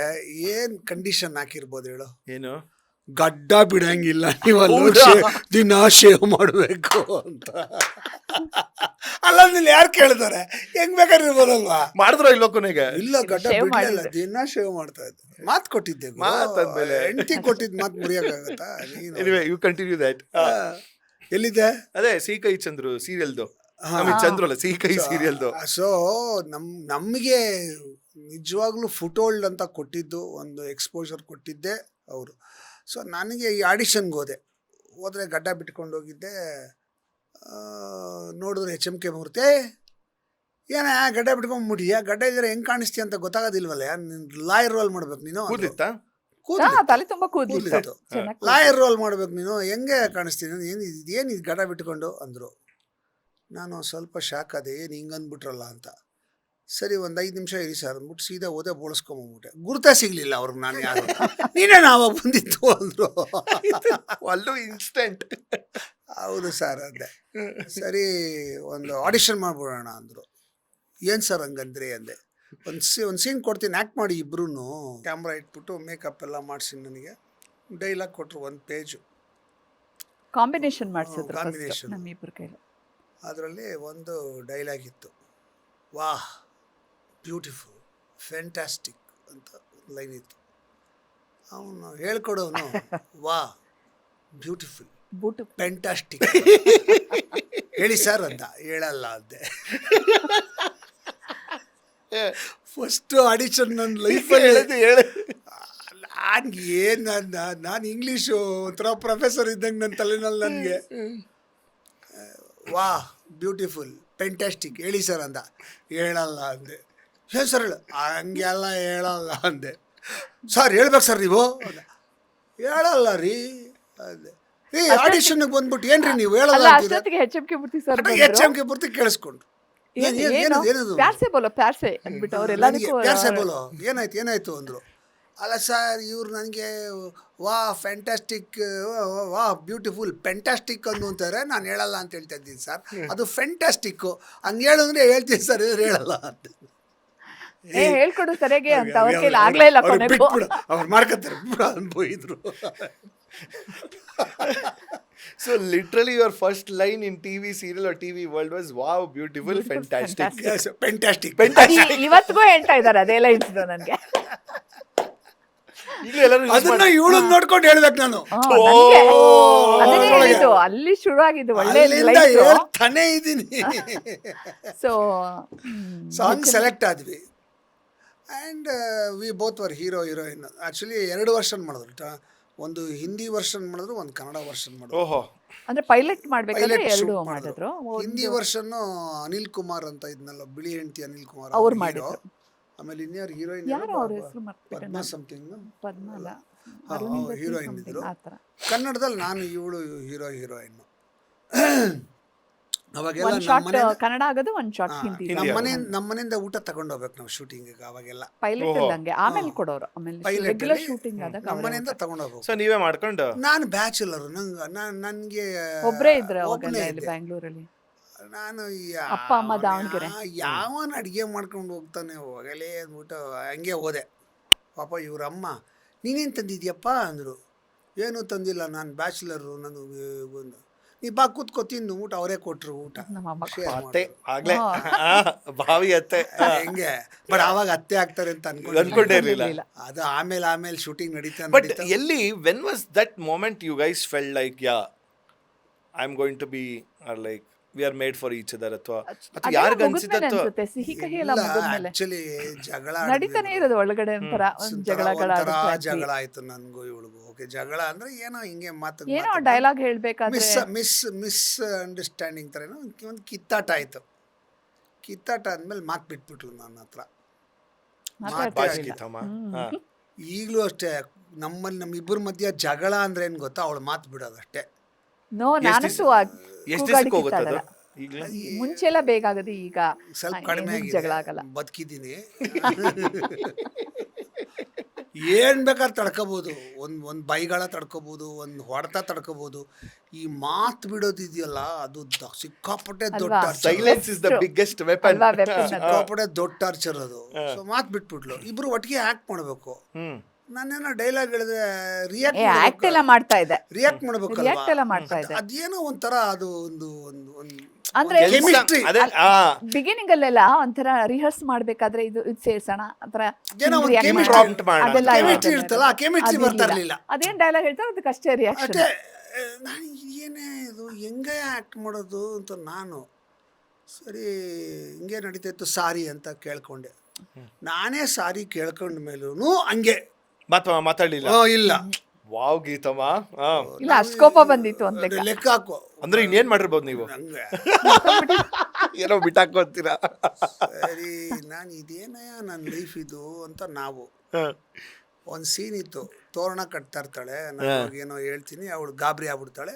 ಏನ್ ಕಂಡೀಷನ್ ಹಾಕಿರ್ಬೋದು ಹೇಳು? ಏನು ಗಡ್ಡ ಬಿಡಂಗಿಲ್ಲ, ನೀವಲ್ಲ ಹೌದಾ? ದಿನ ಶೇವ್ ಮಾಡ್ಬೇಕು ಅಂತ. ಅಲ್ಲ ಯಾರು ಕೇಳ್ತಾರೆ? ಹೆಂಗ್ ಬೇಕಾದ್ರೆ ಇರ್ಬೋದಲ್ವಾ? ಮಾಡಿದ್ರು ಇಲ್ಲೋ ಕೊನೆಗೆ? ಇಲ್ಲ, ಗಡ್ಡ Shave ಬಿಡ್ಲಿಲ್ಲ, ಮಾಡಿದ್ರು. ದಿನ ಶೇವ್ ಮಾಡ್ತಾ ಇದ್ದೆ. ಮಾತ್ ಕೊಟ್ಟಿದ್ದೆ. ಮಾತಾದ್ಮೇಲೆ? ಹೆಂಡತಿ ಕೊಟ್ಟಿದ್ ಮಾತ್ ಮುರಿಯಕ್ಕಾಗತ್ತಾ? Anyway you continue that. ಎಲ್ಲಿದೆ? ಅದೇ ಸಿಹಿ ಕಹಿ ಚಂದ್ರು ಸೀರಿಯಲ್ದು. ಹಾ. ಚಂದ್ರು ಅಲ್ಲ, ಸಿಹಿ ಕಹಿ ಸೀರಿಯಲ್ದು. ಸೊ ನಮಗೆ ನಿಜವಾಗ್ಲೂ ಫುಟೋಲ್ಡ್ ಅಂತ ಕೊಟ್ಟಿದ್ದು, ಒಂದು ಎಕ್ಸ್ಪೋಜರ್ ಕೊಟ್ಟಿದ್ದೆ ಅವರು. ಸೊ ನನಗೆ ಈ ಆಡಿಷನ್ಗೆ ಹೋದ್ರೆ ಗಡ್ಡ ಬಿಟ್ಕೊಂಡು ಹೋಗಿದ್ದೆ. ನೋಡಿದ್ರೆ HMK ಮೂರ್ತಿ, ಏನ ಗಡ್ಡ ಬಿಟ್ಕೊಂಡ್ಬಿಟ್ಟಿಯಾ? ಗಡ್ಡ ಇದ್ರೆ ಹೆಂಗ್ ಕಾಣಿಸ್ತೀಯ ಅಂತ ಗೊತ್ತಾಗೋದಿಲ್ವಲ್ಲ. ಲಾಯರ್ ರೋಲ್ ಮಾಡ್ಬೇಕು ನೀನು. ಕೂದ್ಲಿತ್ತಾ? ತಲೆ ತುಂಬಾ ಕೂದಲಿತ್ತು. ಕೂದಲಿತ್ತು. ಲಾಯರ್ ರೋಲ್ ಮಾಡ್ಬೇಕು ನೀನು, ಹೆಂಗೆ ಕಾಣಿಸ್ತೀನಿ? ಏನು ಗಡ್ಡ ಬಿಟ್ಕೊಂಡು ಅಂದರು. ನಾನು ಸ್ವಲ್ಪ ಶಾಕ್ ಅದೇ, ಏನು ಹಿಂಗಂದ್ಬಿಟ್ರಲ್ಲ ಅಂತ. ಸರಿ, ಒಂದು 5 ನಿಮಿಷ ಇರಿ ಸರ್ ಅಂದ್ಬಿಟ್ಟು ಸೀದಾ ಹೋದೆ, ಬೋಳಿಸ್ಕೊಂಬಿಟ್ಟೆ. ಗುರ್ತಾ ಸಿಗ್ಲಿಲ್ಲ ಅವ್ರಿಗೆ ನಾನು ಯಾರು. ನೀನೇ ನಾವಾಗ ಬಂದಿತ್ತು ಅಂದರು. ಅಲ್ಲೂ ಇನ್ಸ್ಟೆಂಟ್. ಹೌದು ಸರ್ ಅಂದೆ. ಸರಿ, ಒಂದು ಆಡಿಷನ್ ಮಾಡ್ಬಿಡೋಣ ಅಂದರು. ಏನು ಸರ್ ಹಂಗಂದ್ರಿ ಅಂದೆ. ಒಂದು ಸೀನ್ ಕೊಡ್ತೀನಿ, ಆ್ಯಕ್ಟ್ ಮಾಡಿ ಇಬ್ರು. ಕ್ಯಾಮ್ರಾ ಇಟ್ಬಿಟ್ಟು ಮೇಕಪ್ ಎಲ್ಲ ಮಾಡಿಸಿ ನನಗೆ ಡೈಲಾಗ್ ಕೊಟ್ಟರು, 1 ಪೇಜು ಕಾಂಬಿನೇಷನ್ ಮಾಡಿಸಿದ್ರು combination. ನಮ್ಮಿಬ್ಬರ ಕೈಲಿ. ಅದರಲ್ಲಿ ಒಂದು ಡೈಲಾಗ್ ಇತ್ತು, ವಾಹ್ ಬ್ಯೂಟಿಫುಲ್ ಫ್ಯಾಂಟಾಸ್ಟಿಕ್ ಅಂತ ಲೈನ್ ಇತ್ತು. ಅವನು ಹೇಳ್ಕೊಡೋನು ವಾ ಬ್ಯೂಟಿಫುಲ್ ಬೂಟು ಫ್ಯಾಂಟಾಸ್ಟಿಕ್ ಹೇಳಿ ಸರ್ ಅಂತ. ಹೇಳಲ್ಲ ಅಂದೆ. ಫಸ್ಟ್ ಆಡಿಷನ್ ನನ್ನ ಲೈಫಲ್ಲಿ ನಾನು ಇಂಗ್ಲೀಷು ಒಂಥರ ಪ್ರೊಫೆಸರ್ ಇದ್ದಂಗೆ ನನ್ನ ತಲೆನಲ್ಲಿ ನನಗೆ ವಾ ಬ್ಯೂಟಿಫುಲ್ ಪೆಂಟಾಸ್ಟಿಕ್ ಹೇಳಿ ಸರ್ ಅಂದ. ಹೇಳಲ್ಲ ಅಂದೆ. ಏನು ಸರ್ ಹಂಗೆಲ್ಲ ಹೇಳಲ್ಲ ಅಂದೆ. ಸರ್ ಹೇಳ್ಬೇಕು ಸರ್ ನೀವು ಅಂದ. ಹೇಳಲ್ಲ ರೀ ಅಂದೆ. ಆಡಿಷನ್ಗೆ ಬಂದ್ಬಿಟ್ಟು ಏನ್ರಿ ನೀವು ಹೇಳಲ್ಲ ಅಂತೀರ? HMK ಮೂರ್ತಿ ಸರ್ HMK ಪೂರ್ತಿ ಕೇಳಿಸ್ಕೊಂಡು ಏನದು ಪ್ಯಾರ್ಸೆ ಬೋಲೋ ಪ್ಯಾರ್ಸೆ ಅಂದ್ಬಿಟ್ಟು ಅವ್ರೆಲ್ಲದಕ್ಕೂ ಪ್ಯಾರ್ಸೆ ಬೋಲೋ ಏನಾಯ್ತು ಅಂದರು. ಅಲ್ಲ ಸರ್ ಇವ್ರು ನನಗೆ ವಾ ಫ್ಯಾಂಟಾಸ್ಟಿಕ್ ವಾ ಬ್ಯೂಟಿಫುಲ್ ಪೆಂಟಾಸ್ಟಿಕ್ ಅಂದು ಅಂತಾರೆ. ನಾನು ಹೇಳಲ್ಲ ಅಂತ ಹೇಳ್ತಾ ಇದ್ದೀನಿ ಸರ್, ಅದು ಫ್ಯಾಂಟಾಸ್ಟಿಕ್ಕು. ಹಂಗೆ ಹೇಳಿದ್ರೆ ಹೇಳ್ತೀನಿ ಸರ್, ಇವ್ರು ಹೇಳಲ್ಲ ಅಂತ. ಹೇಳ್ಕೊಡು ಸರಿಯಾಗಿ ಅಂತ ಅವ್ರ ಕೈಲಿ ಆಗ್ಲೇ ಇಲ್ಲ ಕೊನೆಗೂ. ಅವ್ರು ಮಾಡ್ಕೊತಾರೆ ಅನ್ಬೋಯಿದ್ರು. So literally your first line in TV serial or TV world was wow beautiful fantastic. Fantastic. ಇವತ್ತಿಗೂ ಹೇಳ್ತಾ ಇದ್ದಾರೆ ಅದೇ ಲೈನ್ಸ್ ನನಗೆ. ಈಗಲೂ ಎಲ್ಲರೂ use ಅದನ್ನ ಇವಳು ನೋಡ್ಕೊಂಡು ಹೇಳ್ಬೇಕು ನಾನು. ಅದನ್ನೇ ಹೇಳಿದ್ದು, ಅಲ್ಲಿ ಶುರು ಆಗಿದ್ದು ಒಳ್ಳೆ ಅಲ್ಲಿಂದ ಹೇಳ್ತಾನೆ ಇದ್ದೀನಿ. ಸೊ ಸಾಂಗ್ ಸೆಲೆಕ್ಟ್ ಆದ್ವಿ and we both var hero heroine. Actually 2 version ಮಾಡಿದ್ರು. ಒಂದು ಹಿಂದಿ ವರ್ಷನ್ ಮಾಡಿದ್ರು, ಒಂದು ಕನ್ನಡ ವರ್ಷನ್ ಮಾಡಿದ್ರು. ಓಹೋ, ಅಂದ್ರೆ ಪೈಲಟ್ ಮಾಡ್ಬೇಕಾದ್ರೆ ಎರಡು ಮಾಡಿದ್ರು. ಹಿಂದಿ ವರ್ಷನ್ನು ಅನಿಲ್ ಕುಮಾರ್ ಅಂತ ಇದ್ನಲ್ಲ, ಬಿಳಿ ಹೆಂಡತಿ ಅನಿಲ್ ಕುಮಾರ್ ಅವ್ರು ಮಾಡಿದ್ರು. ಆಮೇಲೆ ಇನ್ಯಾರು ಹೀರೋಯಿನ್ ಯಾರು ಅವ್ರ ಹೆಸರು ಪದ್ಮಾ ಸಮಥಿಂಗ್ ಪದ್ಮ ಅಲ್ಲ, ಹೀರೋಯಿನ್ ಇದ್ರು. ಆತರ. ಕನ್ನಡದಲ್ಲಿ ನಾನು ಇವಳು ಹೀರೋಯಿನ್. ಅವಾಗೆಲ್ಲ ಒಂದ್ ಶಾಟ್ ಕನ್ನಡ ಆಗೋದು, ಒಂದ್ ಶಾಟ್ ಹಿಂದಿ. ನಮ್ಮನೆಯಿಂದ ಊಟ ತಗೊಂಡೋಗ್ಬೇಕು ನಾವು ಶೂಟಿಂಗಿಗೆ. ಅವಾಗೆಲ್ಲ ಪೈಲಟ್ ಇದ್ದಂಗೆ ಆಮೇಲೆ ಕೊಡೋರು. ಆಮೇಲೆ ರೆಗ್ಯುಲರ್ ಶೂಟಿಂಗ್ ಆದಾಗ ನಮ್ಮನೆಯಿಂದ ತಗೊಂಡೋಗ್ಬೇಕು. ಸೊ ನೀವೇ ಮಾಡ್ಕೊಂಡು. ನಾನು ಬ್ಯಾಚುಲರ್, ನನಗೆ ಒಬ್ರೇ ಇದ್ರು ಅವಾಗೆಲ್ಲ ಇಲ್ಲಿ ಬ್ಯಾಂಗ್ಳೂರಲ್ಲಿ. ನಾನು ಅಪ್ಪ ಅಮ್ಮ ದಾವಣಗೆರೆ. ಯಾವನ ಅಡುಗೆ ಮಾಡ್ಕೊಂಡು ಹೋಗ್ತಾನೆ ಹೋಗಲೇ ಅಂದ್ಬಿಟ್ಟು ಹಂಗೆ ಹೋದೆ. ಪಾಪ ಇವ್ರಮ್ಮ ನೀನೇನು ತಂದಿದ್ಯಪ್ಪ ಅಂದರು. ಏನೂ ತಂದಿಲ್ಲ, ನಾನು ಬ್ಯಾಚುಲರು, ನನಗೆ ಒಂದು ನೀ ಬಾ ಕೂತ್ಕೊ ತಿಂದು ಊಟ ಅವರೇ ಕೊಟ್ಟರು. ಊಟ ಅತ್ತೆ ಆಗ್ಲೇ ಭಾವಿ ಅತ್ತೆ ಹೆಂಗೆ ಬಟ್ ಆವಾಗ ಅತ್ತೆ ಆಗ್ತಾರೆ ಅಂತ ಅನ್ಕೊಂಡೇ ಇರಲಿಲ್ಲ. ಅದು ಆಮೇಲೆ ಶೂಟಿಂಗ್ ನಡೀತಾ. ಬಟ್ ಎಲ್ಲಿ when was that moment you guys felt like yeah I am going to be are like we are made for each other, ಅಥವಾ ಯಾರಿಗ ಅನ್ಸಿತ್ತು? ಸಿಹಿ ಕಹಿ ಎಲ್ಲ ಮುಗಿದ್ಮೇಲೆ ಆಕ್ಚುಲಿ ಜಗಳ ನಡೀತಾನೆ ಇರೋದು ಒಳಗಡೆ. ಒಂಥರ ಜಗಳ ಆಯ್ತು ನನಗೂ ಇವಳಿಗೂ. ಓಕೆ, ಜಗಳ ಅಂದ್ರೆ ಏನೋ ಹಿಂಗೆ ಮಾತು, ಏನೋ ಡೈಲಾಗ್ ಹೇಳ್ಬೇಕಾದ್ರೆ ಮಿಸ್ ಅಂಡರ್ಸ್ಟ್ಯಾಂಡಿಂಗ್ ತರ ಒಂದು ಕಿತ್ತಾಟ ಆಯ್ತು. ಕಿತ್ತಾಟ ಆದ್ಮೇಲೆ ಮಾತು ಬಿಟ್ಬಿಟ್ಲು ನನ್ನ ಹತ್ರ. ಈಗಲೂ ಅಷ್ಟೇ ನಮ್ಮಿಬ್ಬರ ಮಧ್ಯ ಜಗಳ ಅಂದ್ರೆ ಏನ್ ಗೊತ್ತಾ, ಅವಳು ಮಾತು ಬಿಡೋದಷ್ಟೇ. ನೋ, ನಾನಂತೂ ಮುಂಚೆ ಎಲ್ಲ ಬೇಗ ಆಗದು, ಈಗ ಸ್ವಲ್ಪ ಕಡಿಮೆ ಜಗಳ ಆಗಲ್ಲ. ಬದುಕಿದ್ದೀನಿ. ಏನ್ ಬೇಕಾದ್ರೆ ತಡ್ಕೋಬಹುದು, ಒಂದ್ ಬೈಗಳ ತಡ್ಕೋಬಹುದು, ಒಂದ್ ಹೊಡೆತ ತಡ್ಕೋಬಹುದು. ಈ ಮಾತು ಬಿಡೋದಿದೆಯಲ್ಲ, ಅದು ಸಿಕ್ಕಾಪಟ್ಟೆ ದೊಡ್ಡ silence is the biggest weapon. ಸಿಕ್ಕಾಪಟ್ಟೆ ದೊಡ್ಡ ಟಾರ್ಚರ್ ಅದು. ಸೊ ಮಾತು ಬಿಟ್ಬಿಟ್ಲು. ಇಬ್ರು ಒಟ್ಟಿಗೆ ಆಕ್ಟ್ ಮಾಡ್ಬೇಕು. ನಾನೇನೋ ಡೈಲಾಗ್ ಹೇಳಿದ್ರೆ ಆಕ್ಟ್ ಎಲ್ಲ ಮಾಡ್ತಾ ಇದ್ದೆ, ರಿಯಾಕ್ಟ್ ಮಾಡ್ಬೇಕಲ್ವಾ. ಅದೇನೋ ಒಂಥರ ಅದು ಒಂದು ಅಂದ್ರೆ ಕೆಮಿಸ್ಟ್ರಿ. ಬಿಗಿನಿಂಗ್ ಅಲ್ಲೆಲ್ಲ ಒಂಥರ ರಿಹರ್ಸ್ ಮಾಡ್ಬೇಕಾದ್ರೆ ಇದು ಸೇರ್ಸೋಣ ಆತರ ಏನೋ ಒಂದು ಕೆಮಿಸ್ಟ್ರಿ ಇರ್ತಲ್ಲ, ಆ ಕೆಮಿಸ್ಟ್ರಿ ಬರ್ತಾ ಇರ್ಲಿಲ್ಲ. ಅದೇನ್ ಡೈಲಾಗ್ ಹೇಳ್ತಾರೆ ಅದಕ್ಕಷ್ಟೇ ರಿಯಾಕ್ಷನ್. ನಾನು ಏನೇ ಇದು ಹೆಂಗೆ ಆಕ್ಟ್ ಮಾಡೋದು ಅಂತ ನಾನು ಸರಿ ಹಿಂಗೆ ನಡೀತಾ ಇತ್ತು. ಸಾರಿ ಅಂತ ಕೇಳ್ಕೊಂಡೆ. ನಾನೇ ಸಾರಿ ಕೇಳ್ಕೊಂಡ ಮೇಲೂ ಹಂಗೆ ಮಾತಾಡ್ಲಿಲ್ಲ. ಇಲ್ಲ ವಾವ್ ಗೀತಮ್ಮ, ಇಲ್ಲ ಅಷ್ಟು ಕೋಪ ಬಂದಿತ್ತು ಅಂತ ಲೆಕ್ಕ ಹಾಕೋ. ಅಂದ್ರೆ ಇನ್ನೇನ್ ಮಾಡಿರ್ಬೋದು ನೀವು, ಹಂಗೆ ಏನೋ ಬಿಟ್ಟಾಕೋತೀರಾ. ಸರಿ ನಾನು ಇದೇನಯ್ಯ ನನ್ನ ಲೈಫ್ ಇದು ಅಂತ. ನಾವು ಒಂದು ಸೀನ್ ಇತ್ತು, ತೋರಣ ಕಟ್ತಾ ಇರ್ತಾಳೆ, ನಾನು ಏನೋ ಹೇಳ್ತೀನಿ, ಅವಳು ಗಾಬರಿ ಆಗ್ಬಿಡ್ತಾಳೆ,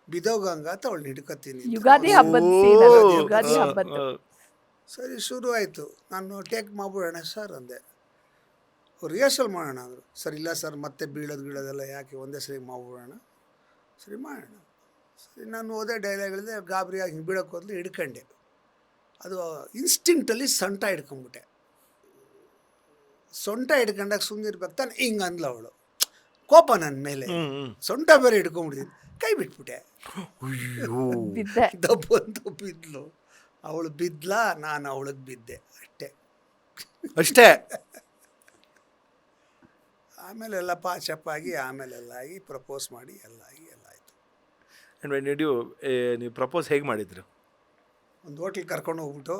ಬಿದೋಗಂಗ ಅಂತ ಅವಳು ಹಿಡ್ಕೊತೀನಿ. ಯುಗಾದಿ ಹಬ್ಬದ ಸರಿ ಶುರು ಆಯಿತು. ನಾನು ಟೇಕ್ ಮಾಡ್ಬಿಡೋಣ ಸರ್ ಅಂದೆ. ರಿಹರ್ಸಲ್ ಮಾಡೋಣ ಅಂದರು. ಸರ್ ಇಲ್ಲ ಸರ್, ಮತ್ತೆ ಬೀಳೋದೆಲ್ಲ ಯಾಕೆ, ಒಂದೇ ಸರಿ ಮಾಡ್ಬಿಡೋಣ. ಸರಿ ಮಾಡೋಣ. ಸರಿ ನಾನು ಹೋದೆ, ಡೈಲಾಗ್ ಹೇಳಿದೆ, ಗಾಬರಿಯಾಗಿ ಹಿಂಗೆ ಬೀಳೋಕೆ ಹೋದ್ಲು, ಹಿಡ್ಕೊಂಡೆ. ಅದು ಇನ್ಸ್ಟಿಂಕ್ಟಲ್ಲಿ ಸೊಂಟ ಹಿಡ್ಕೊಂಬಿಟ್ಟೆ. ಸೊಂಟ ಹಿಡ್ಕೊಂಡಾಗ ಸುಮ್ಮನೆ ಇರ್ಬೇಕು ತಾನೆ, ಹಿಂಗೆ ಅಂದ್ಲು ಅವಳು. ಕೋಪ ನನ್ನ ಮೇಲೆ, ಸೊಂಟ ಬೇರೆ ಹಿಡ್ಕೊಂಬಿಟ್ಟಿದ್ದೀನಿ, ಕೈ ಬಿಟ್ಬಿಟ್ಟೆ. ದಬ್ಬು ಅಂತ ಬಿದ್ಲು. ಅವಳು ಬಿದ್ಲಾ, ನಾನು ಅವಳಿಗೆ ಬಿದ್ದೆ, ಅಷ್ಟೇ. ಆಮೇಲೆಲ್ಲ ಪಾಚಪ್ಪಾಗಿ ಆಮೇಲೆಲ್ಲ ಆಗಿ ಪ್ರಪೋಸ್ ಮಾಡಿ ಎಲ್ಲ ಆಯಿತು. ನೀವು ಪ್ರಪೋಸ್ ಹೇಗೆ ಮಾಡಿದ್ರು? ಒಂದು ಹೋಟ್ಲಿಗೆ ಕರ್ಕೊಂಡು ಹೋಗ್ಬಿಟ್ಟು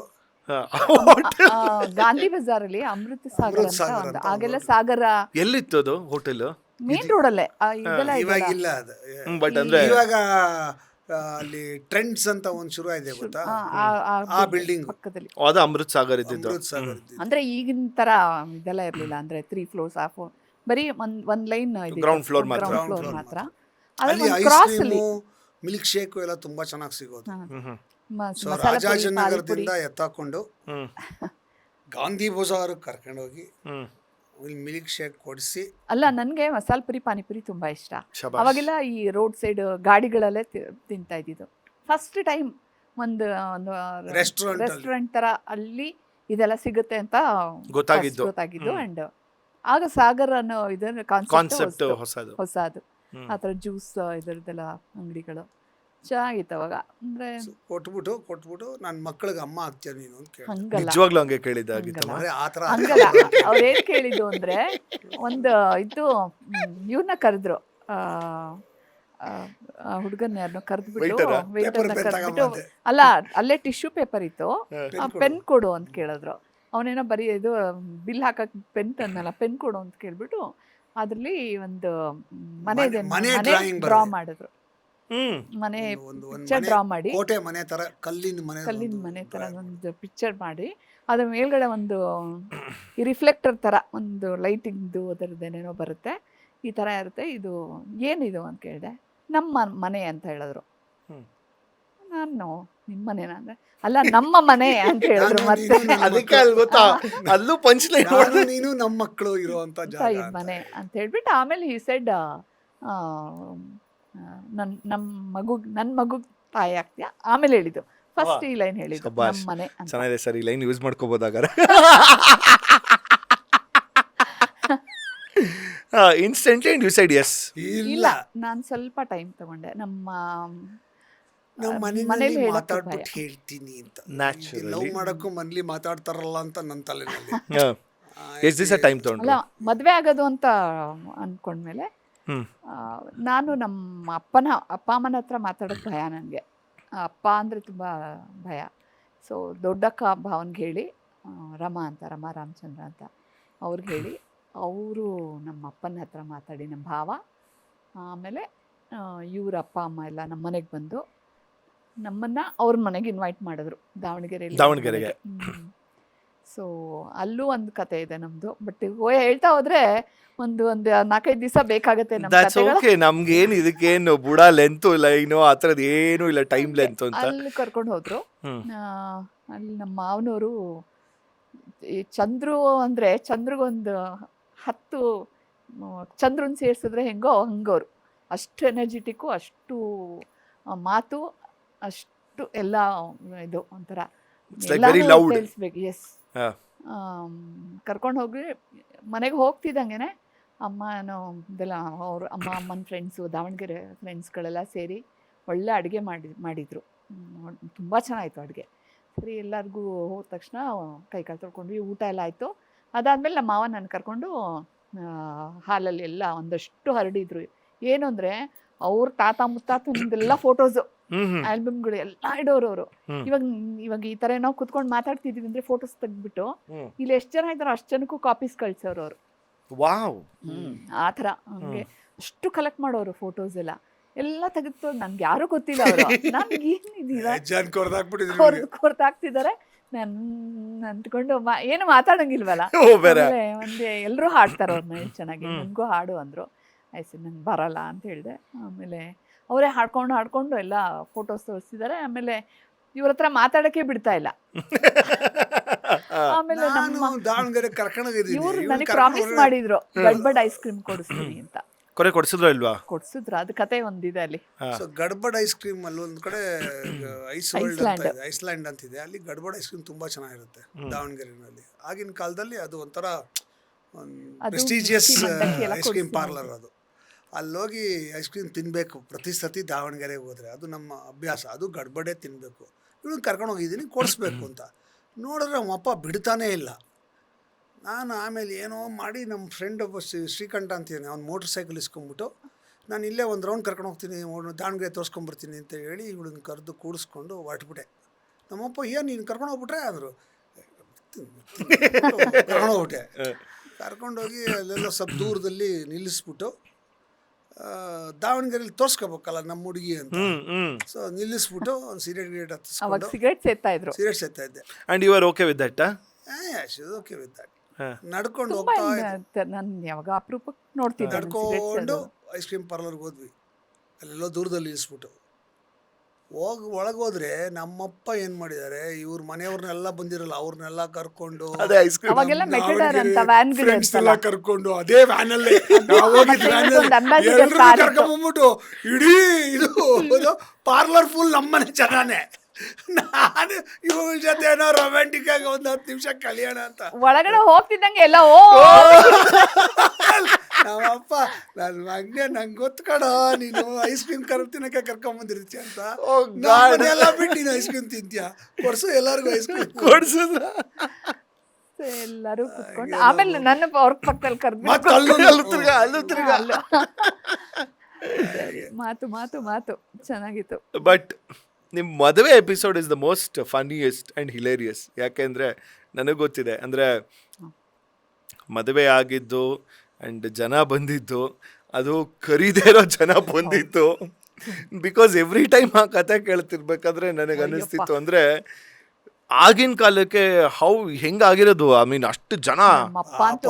ಗಾಂಧಿ ಬಜಾರಲ್ಲಿ ಅಮೃತ ಸಾಗರ್ ಅಮೃತ್ ಅಂತ ಸಾಗರ್ ಒಂದು ಅಂತ ಆಗೆಲ್ಲ ಒಂದು ಸಾಗರ ಎಲ್ಲಿತ್ತು ಅದು ಹೋಟೆಲ್? ಮೇನ್ ರೋಡಲ್ಲೇ ಇದೆಲ್ಲ ಇವಾಗ ಇದೆಯಲ್ಲ. ಇಲ್ಲ ಅದು. ಬಟ್ ಅಂದ್ರೆ ಇವಾಗ ಅಲ್ಲಿ ಟ್ರೆಂಡ್ಸ್ ಅಂತ ಒಂದು ಶುರು ಆಗಿದೆ ಗೊತ್ತಾ, ಆ ಬಿಲ್ಡಿಂಗ್ ಪಕ್ಕದಲ್ಲಿ. ಅದು ಅಮೃತ್ ಸಾಗರ್ ಇದ್ದಿದ್ದು. ಅಮೃತ್ ಸಾಗರ್ ಇದ್ದಿದ್ದು. ಅಂದ್ರೆ ಈಗಿನ ತರ ಇದೆಲ್ಲ ಇರ್ಲಿಲ್ಲ, ಅಂದ್ರೆ 3 floors ಬರೀ ಒಂದ್ ಲೈನ್ Ground floor ಮಾತ್ರ. ಗ್ರೌಂಡ್ Ground ಫ್ಲೋರ್ floor ಮಾತ್ರ. ಅಲ್ಲಿ ಐಸ್ ಕ್ರಾಸ್ ಅಲ್ಲಿ ಕ್ರೀಮು ಮಿಲ್ಕ್ ಶೇಕು ಎಲ್ಲ ತುಂಬಾ ಚೆನ್ನಾಗಿ ಸಿಗೋದು. ಸೊ ಮಸಾಲ ಪುರಿ, ಪಾನಿಪುರಿ. ರಾಜಾಜಿನಗರದಿಂದ ಎತ್ತಾಕೊಂಡು ಹ್ಮ್ ಗಾಂಧಿ ಬಜಾರ್ ಕರ್ಕೊಂಡೋಗಿ ಹ್ಮ್ ಇಲ್ಲಿ ಮಿಲ್ಕ್ ಶೇಕ್ ಕೊಡಿಸಿ. ಅಲ್ಲ, ನನ್ಗೆ ಮಸಾಲ ಪುರಿ ಪಾನಿಪುರಿ ತುಂಬಾ ಇಷ್ಟ. ಶಬಾಷ್. ಅವಾಗೆಲ್ಲ ಈ ರೋಡ್ ಸೈಡ್ ಗಾಡಿಗಳಲ್ಲೇ ತಿಂತಾ ಇದ್ದಿದ್ದು. ಫಸ್ಟ್ ಟೈಮ್ ಒಂದು Restaurant ಅಲ್ಲಿ. ರೆಸ್ಟೋರೆಂಟ್ ತರ ಅಲ್ಲಿ ಇದೆಲ್ಲ ಸಿಗುತ್ತೆ ಅಂತ ಗೊತ್ತಾಗಿದ್ದು. first ಗೊತ್ತಾಗಿದ್ದು. ಅಂಡ್ ಆಗ ಸಾಗರ್ ಅನ್ನೋ ಇದನ್ನ ಕಾನ್ಸೆಪ್ಟ್ ಕಾನ್ಸೆಪ್ಟ್ ಹೊಸದು. ಹೊಸದು. ಆ ಥರ ಜ್ಯೂಸ್ ಇದರದ್ದೆಲ್ಲ ಅಂಗಡಿಗಳು ಚೆನ್ನಾಗಿತ್ತು ಅವಾಗ. ಅಂದ್ರೆ So ಕೊಟ್ಬಿಟ್ಟು ನನ್ನ ಮಕ್ಕಳಿಗೆ ಅಮ್ಮ ಆಗ್ತೀಯ ನೀನು ಅಂತ ಕೇಳಿ. ಹಂಗಲ್ಲ ನಿಜವಾಗ್ಲೂ ಹಂಗೆ ಕೇಳಿದ್ದಾಗಿತ್ತಮ್ಮ. ಹಂಗಲ್ಲ. ಅಂದ್ರೆ ಆ ಥರ ಹಂಗಲ್ಲ, ಅವ್ರೇನ್ ಕೇಳಿದ್ದು ಅಂದ್ರೆ ಒಂದು ಇದು ಇವ್ರನ್ನ ಕರೆದ್ರು, ಹುಡುಗನ ಯಾರನ್ನ ಕರೆದ್ಬಿಟ್ಟು Waiter ಆ? ವೇಟರ್ನ Paper pen ಕರೆದ್ಬಿಟ್ಟು, ತಗೊಂಬಂದೆ. ಅಲ್ಲ ಅಲ್ಲೇ ಟಿಶ್ಯೂ ಪೇಪರ್ ಇತ್ತು, ಪೆನ್ ಕೊಡು ಅಂತ ಕೇಳಿದ್ರು. ಅವನೇನೋ ಬರೀ ಇದು ಬಿಲ್ ಹಾಕಕ್ ಪೆನ್ ತಂದಲ್ಲ, ಪೆನ್ ಕೊಡು ಅಂತ ಕೇಳ್ಬಿಟ್ಟು ಅದ್ರಲ್ಲಿ ಒಂದು ಮನೆ ಮನೆ drawing ಡ್ರಾ ಬರೆದೆ. ಮಾಡಿದ್ರು. ಹ್ಮ್ ಮನೆ ಒಂದು ಪಿಕ್ಚರ್ ಮನೆ, ಡ್ರಾ ಮಾಡಿ, ಕೋಟೆ ಮನೆ ತರ ಕಲ್ಲಿನ ಮನೆ ತರ ಒಂದು ಪಿಕ್ಚರ್ ಮಾಡಿ, ಅದ್ರ ಮೇಲ್ಗಡೆ ಒಂದು ಈ ರಿಫ್ಲೆಕ್ಟರ್ ತರ ಒಂದು ಲೈಟಿಂಗ್ದು ಅದರದ್ದೇನೇನೋ ಬರುತ್ತೆ, ಈ ತರ ಇರುತ್ತೆ. ಇದು ಏನಿದು ಅಂತ ಕೇಳಿದೆ. ನಮ್ಮ ಮನೆ ಅಂತ ಹೇಳಿದ್ರು. ನಾನು ನಿಮ್ಮ ಮನೆನಾ ಅಂದ್ರೆ, ಅಲ್ಲ ನಮ್ಮ ಮನೆ ಅಂತ ಹೇಳಿದ್ರು. ನಾನು ಮತ್ತೆ ನೀನು ನನ್ನ ಅದಕ್ಕೆ ಅಲ್ಲಿ ಗೊತ್ತಾ ಅಲ್ಲೂ ಪಂಚ್ಲೈನ್ ನಾನು ನೀನು ನಮ್ಮ ಮಕ್ಕಳು ಇರುವಂತ ಜಾಗ ಈ ಅಂತ. ಮನೆ ಅಂತ ಹೇಳ್ಬಿಟ್ಟು ಆಮೇಲೆ ಈ ಸೈಡ್ ನನ್ನ ಮಗು ತಾಯಿ ಆಗ್ತೀಯಾ ಆಮೇಲೆ ಹೇಳಿದ್ದು. ಫಸ್ಟ್ ಈ ಲೈನ್ ಹೇಳಿದ್ದು ಶಬ್ಬಾಷ್. ನಮ್ಮ ಮನೆ ಅಂತ. ಚೆನ್ನಾಗಿದೆ ಸರ್, ಈ ಲೈನ್ ಯೂಸ್ ಮಾಡ್ಕೋಬೋದಾಗಾರೆ. Instantly and you said yes. ಇಲ್ಲ, ಇಲ್ಲ ನಾನು ಸ್ವಲ್ಪ ಟೈಮ್ ತಗೊಂಡೆ. ನಮ್ಮ ನಾವು ಮನೇಲಿ ಮನೇಲಿ ಹೇಳಕ್ಕೆ ಮಾತಾಡ್ಬಿಟ್ಟು ಭಯ. ಹೇಳ್ತೀನಿ ಅಂತ. Naturally. ಲವ್ ಮಾಡಕ್ಕೂ ಮನೇಲಿ ಮಾತಾಡ್ತಾರಲ್ಲ ಅಂತ ನನ್ನ ತಲೆನಲ್ಲಿ. ಎಷ್ಟು ದಿವಸ ಟೈಮ್ ಅಲ್ಲ, ತಗೊಂಡ್ರು? ಮದ್ವೆ ಆಗೋದು ಅಂತ ಅನ್ಕೊಂಡ್ಮೇಲೆ ಹ್ಮ್ ನಾನು ನಮ್ಮ ಅಪ್ಪ ಅಮ್ಮನ ಹತ್ರ ಮಾತಾಡೋದು ಭಯ ನನಗೆ. ಅಪ್ಪ ಅಂದರೆ ತುಂಬ ಭಯ. ಸೊ ದೊಡ್ಡಕ್ಕ ಭಾವನ್ಗೆ ಹೇಳಿ, ರಮಾ ರಾಮಚಂದ್ರ ಅಂತ ಅವ್ರಿಗೆ ಹೇಳಿ, ಅವರು ನಮ್ಮ ಅಪ್ಪನ ಹತ್ರ ಮಾತಾಡಿ, ನಮ್ಮ ಭಾವ, ಆಮೇಲೆ ಇವ್ರ ಅಪ್ಪ ಅಮ್ಮ ಎಲ್ಲ ನಮ್ಮ ಮನೆಗೆ ಬಂದು ನಮ್ಮನ್ನು ಅವ್ರ ಮನೆಗೆ ಇನ್ವೈಟ್ ಮಾಡಿದ್ರು, ದಾವಣಗೆರೆಗೆ. ಸೊ ಅಲ್ಲೂ ಒಂದು ಕತೆ ಇದೆ ನಮ್ಮದು. ಬಟ್ ಹೇಳ್ತಾ ಹೋದ್ರೆ ಒಂದು 4-5 ದಿವಸ ಬೇಕಾಗತ್ತೆ ನಮ್ಮ ದಟ್ಸ್ ಕತೆಗಳು. ಓಕೆ. ನಮ್ಗೇನು ಇದಕ್ಕೇನು ಬುಡ ಲೆಂತ್ ಲೈನು ಆ ಥರದ್ದು ಏನು ಇಲ್ಲ, ಟೈಮ್ ಲೆಂತ್ ಅಂತ. ಅಲ್ಲಿ ಕರ್ಕೊಂಡು ಹೋದ್ರು. ಹ್ಮ್. ಅಲ್ಲಿ ನಮ್ಮ ಮಾವನವರು ಈ ಚಂದ್ರಿಗೊಂದು 10 ಚಂದ್ರನ್ ಸೇರಿಸಿದ್ರೆ ಹೆಂಗೋ ಹಂಗವ್ರು. ಅಷ್ಟು ಎನರ್ಜಿಟಿಕ್ಕು, ಅಷ್ಟು ಮಾತು, ಅಷ್ಟು ಎಲ್ಲ ಇದು ಒಂಥರ It's like very loud. ತಿಳಿಸ್ಬೇಕು. ಎಸ್. ಹಾ. ಕರ್ಕೊಂಡು ಹೋಗಿ ಮನೆಗೆ ಹೋಗ್ತಿದ್ದಂಗೆ ಅಮ್ಮ ಇದೆಲ್ಲ ಅಮ್ಮನ ಫ್ರೆಂಡ್ಸು, ದಾವಣಗೆರೆ ಫ್ರೆಂಡ್ಸ್ಗಳೆಲ್ಲ ಸೇರಿ ಒಳ್ಳೆ ಅಡುಗೆ ಮಾಡಿದರು. ತುಂಬ ಚೆನ್ನಾಗಿತ್ತು ಅಡುಗೆ. ಸರಿ, ಎಲ್ಲರಿಗೂ ಹೋದ ತಕ್ಷಣ ಕೈಕಾಲು ತೊಳ್ಕೊಂಡ್ವಿ, ಊಟ ಎಲ್ಲ ಆಯಿತು. ಅದಾದಮೇಲೆ ನಮ್ಮ ಮಾವ ನನ್ನ ಕರ್ಕೊಂಡು ಹಾಲಲ್ಲಿ ಎಲ್ಲ ಒಂದಷ್ಟು ಹರಡಿದ್ರು. ಏನು ಅಂದರೆ ಅವ್ರ ತಾತ ಮುತ್ತಾತಂದೆಲ್ಲ ಫೋಟೋಸು, ಆಲ್ಬಮ್ಗಳು ಎಲ್ಲ ಇಡೋರು ಅವರು. ಇವಾಗ ಈ ಥರ ನಾವು ಕುತ್ಕೊಂಡು ಮಾತಾಡ್ತಿದ್ದೀವಿ ಅಂದರೆ ಫೋಟೋಸ್ ತೆಗೆದ್ಬಿಟ್ಟು ಇಲ್ಲಿ ಎಷ್ಟು ಜನ ಇದ್ದಾರೋ ಅಷ್ಟು ಜನಕ್ಕೂ ಕಾಪೀಸ್ ಕಳ್ಸೋರು ಅವರು. ವಾವ್. ಆ ಥರ ಹಂಗೆ ಅಷ್ಟು ಕಲೆಕ್ಟ್ ಮಾಡೋರು ಫೋಟೋಸ್ ಎಲ್ಲ ತೆಗೆದು ನನ್ಗೆ ಯಾರೂ ಗೊತ್ತಿಲ್ಲ ಅವರು. ನನ್ಗೆ ಏನಿದೀವ ಕೊರ್ದಾಕ್ತಿದ್ದಾರೆ. ಅಂದ್ಕೊಂಡು ಏನು ಮಾತಾಡಂಗಿಲ್ವಲ್ಲ. ಒಂದೇ ಎಲ್ಲರೂ ಹಾಡ್ತಾರೆ ಅವ್ರನ್ನ ಚೆನ್ನಾಗಿ. ನನಗೂ ಹಾಡು ಅಂದರು. ಆಯ್ತು, ನಂಗೆ ಬರಲ್ಲ ಅಂತ ಹೇಳಿದೆ. ಆಮೇಲೆ ಅವರೇ ಹಾಡ್ಕೊಂಡು ಎಲ್ಲ ಫೋಟೋಸ್ ತೋರಿಸಿದ್ದಾರೆ. ಆಮೇಲೆ ಇವ್ರ ಹತ್ರ ಮಾತಾಡೋಕ್ಕೆ ಬಿಡ್ತಾ ಇಲ್ಲ. ಆಮೇಲೆ ದಾವಣಗೆರೆ ಕರ್ಕೊಂಡೋಗಿದ್ದೀನಿ. ಇವ್ರು ನನಗೆ ಪ್ರಾಮಿಸ್ ಮಾಡಿದ್ರು ಗಡ್ಬಡ್ ಐಸ್ ಕ್ರೀಮ್ ಕೊಡಿಸ್ತೀನಿ ಅಂತ. ಕೊಡಿಸಿದ್ರು ಇಲ್ವಾ? ಕೊಡ್ಸಿದ್ರು. ಅದು ಕತೆ ಒಂದಿದೆ ಅಲ್ಲಿ. ಗಡ್ಬಡ್ ಐಸ್ ಕ್ರೀಮ್ ಅಲ್ಲಿ ಒಂದ್ ಕಡೆ ಐಸ್ಲ್ಯಾಂಡ್ ಅಂತಿದೆ, ಅಲ್ಲಿ ಗಡ್ಬಡ್ ಐಸ್ ಕ್ರೀಮ್ ತುಂಬಾ ಚೆನ್ನಾಗಿರುತ್ತೆ ದಾವಣಗೆರೆನಲ್ಲಿ. ಆಗಿನ ಕಾಲದಲ್ಲಿ ಅದು ಒಂಥರ ಪ್ರೆಸ್ಟೀಜಿಯಸ್ ಐಸ್ ಕ್ರೀಮ್ ಪಾರ್ಲರ್ ಅದು. ಅಲ್ಲೋಗಿ ಐಸ್ ಕ್ರೀಮ್ ತಿನ್ನಬೇಕು ಪ್ರತಿ ಸತಿ ದಾವಣಗೆರೆಗೆ ಹೋದರೆ. ಅದು ನಮ್ಮ ಅಭ್ಯಾಸ, ಅದು ಗಡ್ಬಡೇ ತಿನ್ನಬೇಕು. ಇವಳು ಕರ್ಕೊಂಡು ಹೋಗಿದ್ದೀನಿ ಕೊಡಿಸ್ಬೇಕು ಅಂತ. ನೋಡಿದ್ರೆ ನಮ್ಮಪ್ಪ ಬಿಡ್ತಾನೇ ಇಲ್ಲ. ನಾನು ಆಮೇಲೆ ಏನೋ ಮಾಡಿ ನಮ್ಮ ಫ್ರೆಂಡ್ ಒಬ್ಬ ಶ್ರೀಕಂಠ ಅಂತಿದ್ದಾನೆ, ಅವ್ನು ಮೋಟ್ರ್ ಸೈಕಲ್ ಇಸ್ಕೊಂಡ್ಬಿಟ್ಟು ನಾನು ಇಲ್ಲೇ ಒಂದು ರೌಂಡ್ ಕರ್ಕೊಂಡು ಹೋಗ್ತೀನಿ, ದಾವಣಗೆರೆ ತೋರಿಸ್ಕೊಂಬರ್ತೀನಿ ಅಂತ ಹೇಳಿ ಇವಳನ್ನ ಕರೆದು ಕೂಡಿಸ್ಕೊಂಡು ಹೊರಟ್ಬಿಟ್ಟೆ. ನಮ್ಮಪ್ಪ ಏನು ನೀನು ಕರ್ಕೊಂಡು ಹೋಗ್ಬಿಟ್ರೆ ಅಂದರು. ಕರ್ಕೊಂಡೋಗ್ಬಿಟ್ಟೆ. ಕರ್ಕೊಂಡೋಗಿ ಅಲ್ಲೆಲ್ಲ ಸ್ವಲ್ಪ ದೂರದಲ್ಲಿ ನಿಲ್ಲಿಸ್ಬಿಟ್ಟು ದಾವಣಗೆರೆಯಲ್ಲಿ ತೋರ್ಸ್ಕೋಬೇಕಲ್ಲ ನಮ್ಮ ಹುಡುಗಿ ಅಂತ. ಸೊ ನಿಲ್ಲಿಸ್ಬಿಟ್ಟು ಒಂದು ಸಿಗರೇಟ್ ಅವಾಗ ಹತ್ತಿಸ್ಕೊಂಡು ಸಿಗರೇಟ್ ಸೇರ್ತಾ ಇದ್ರು. ಸಿಗರೇಟ್ ಸೇರ್ತಾ ಇದ್ದೆ. And you are okay with that? Okay with that. ನಡ್ಕೊಂಡು ತುಂಬಾ ಹೋಗ್ತಾ ಇದ್ದೆ. ನಾನು ಯಾವಾಗ ಅಪರೂಪಕ್ಕೆ ನೋಡ್ತಿದ್ದೆ ನಡ್ಕೊಂಡು ಐಸ್ ಕ್ರೀಮ್ ಪಾರ್ಲರ್ಗೆ ಹೋದ್ವಿ. ಅಲ್ಲೆಲ್ಲೋ ದೂರದಲ್ಲಿ ನಿಲ್ಲಿಸ್ಬಿಟ್ಟು ಒಳಗೆ ಹೋದ್ರೆ ನಮ್ಮಪ್ಪ ಏನ್ ಮಾಡಿದ್ದಾರೆ, ಇವ್ರ ಮನೆಯವ್ರನ್ನೆಲ್ಲ ಬಂದಿರಲ್ಲ ಅವ್ರನ್ನೆಲ್ಲ ಕರ್ಕೊಂಡು ಅದೇ ಐಸ್ ಕ್ರೀಮ್ ಅವಾಗೆಲ್ಲ ಮೆಟಡಾರ್ ಅಂತ ವ್ಯಾನ್ ಫ್ರೆಂಡ್ಸ್ ಎಲ್ಲ ಕರ್ಕೊಂಡು ಅದೇ ವ್ಯಾನ್ ಅಲ್ಲೇ ಕರ್ಕೊಂಡ್ಬಂದ್ಬಿಟ್ಟು ಇಡೀ ಇದು ಪಾರ್ಲರ್ ಫುಲ್ ನಮ್ಮನೆ ಜನನೇ. ನಾನು ಇವ್ರ ಜೊತೆ ಏನೋ ರೊಮ್ಯಾಂಟಿಕ್ ಆಗಿ ಒಂದು 10 ನಿಮಿಷ ಕಲಿಯೋಣ ಅಂತ ಒಳಗಡೆ ಹೋಗ್ತಿದ್ದಂಗೆ ಎಲ್ಲ ಓ ನಮ್ಮಪ್ಪ ನನ್ನ ಮಗನೇ ನಂಗೆ ಗೊತ್ತ್ಕಡ ನೀನು ಐಸ್ ಕ್ರೀಮ್ ತಿನ್ನಕ್ಕೆ ಕರ್ಕೊಂಬಂದಿರ್ತೀಯ ಅಂತ. ಎಲ್ಲ ಬಿಟ್ಟು ನೀನು ಐಸ್ ಕ್ರೀಮ್ ತಿಂತೀಯ, ಕೊಡ್ಸು ಎಲ್ಲರಿಗೂ ಐಸ್ ಕ್ರೀಮ್ ಕೊಡ್ಸಿದ್ರ. ಎಲ್ಲರೂ ಕುತ್ಕೊಂಡು ಆಮೇಲೆ ನನ್ನ ಅವ್ರ ಪಕ್ಕದಲ್ಲಿ ಕರ್ದು ಮಾತು ಮಾತು ಮಾತು ಚೆನ್ನಾಗಿತ್ತು. ಬಟ್ ನಿಮ್ಮ ಮದುವೆ episode is the most funniest and hilarious. ಯಾಕೆಂದರೆ ನನಗೆ ಗೊತ್ತಿದೆ, ಅಂದರೆ ಮದುವೆ ಆಗಿದ್ದು ಆ್ಯಂಡ್ ಜನ ಬಂದಿದ್ದು, ಅದು ಕರೀದೇ ಇರೋ ಜನ ಬಂದಿತ್ತು. ಬಿಕಾಸ್ ಎವ್ರಿ ಟೈಮ್ ಆ ಕತೆ ಕೇಳ್ತಿರ್ಬೇಕಾದ್ರೆ ನನಗೆ ಅನ್ನಿಸ್ತಿತ್ತು, ಅಂದರೆ ಆಗಿನ ಕಾಲಕ್ಕೆ ಹೆಂಗಾಗಿರೋದು. ಐ ಮೀನ್ ಅಷ್ಟು ಜನ ನಮ್ಮಪ್ಪ ಅಂತೂ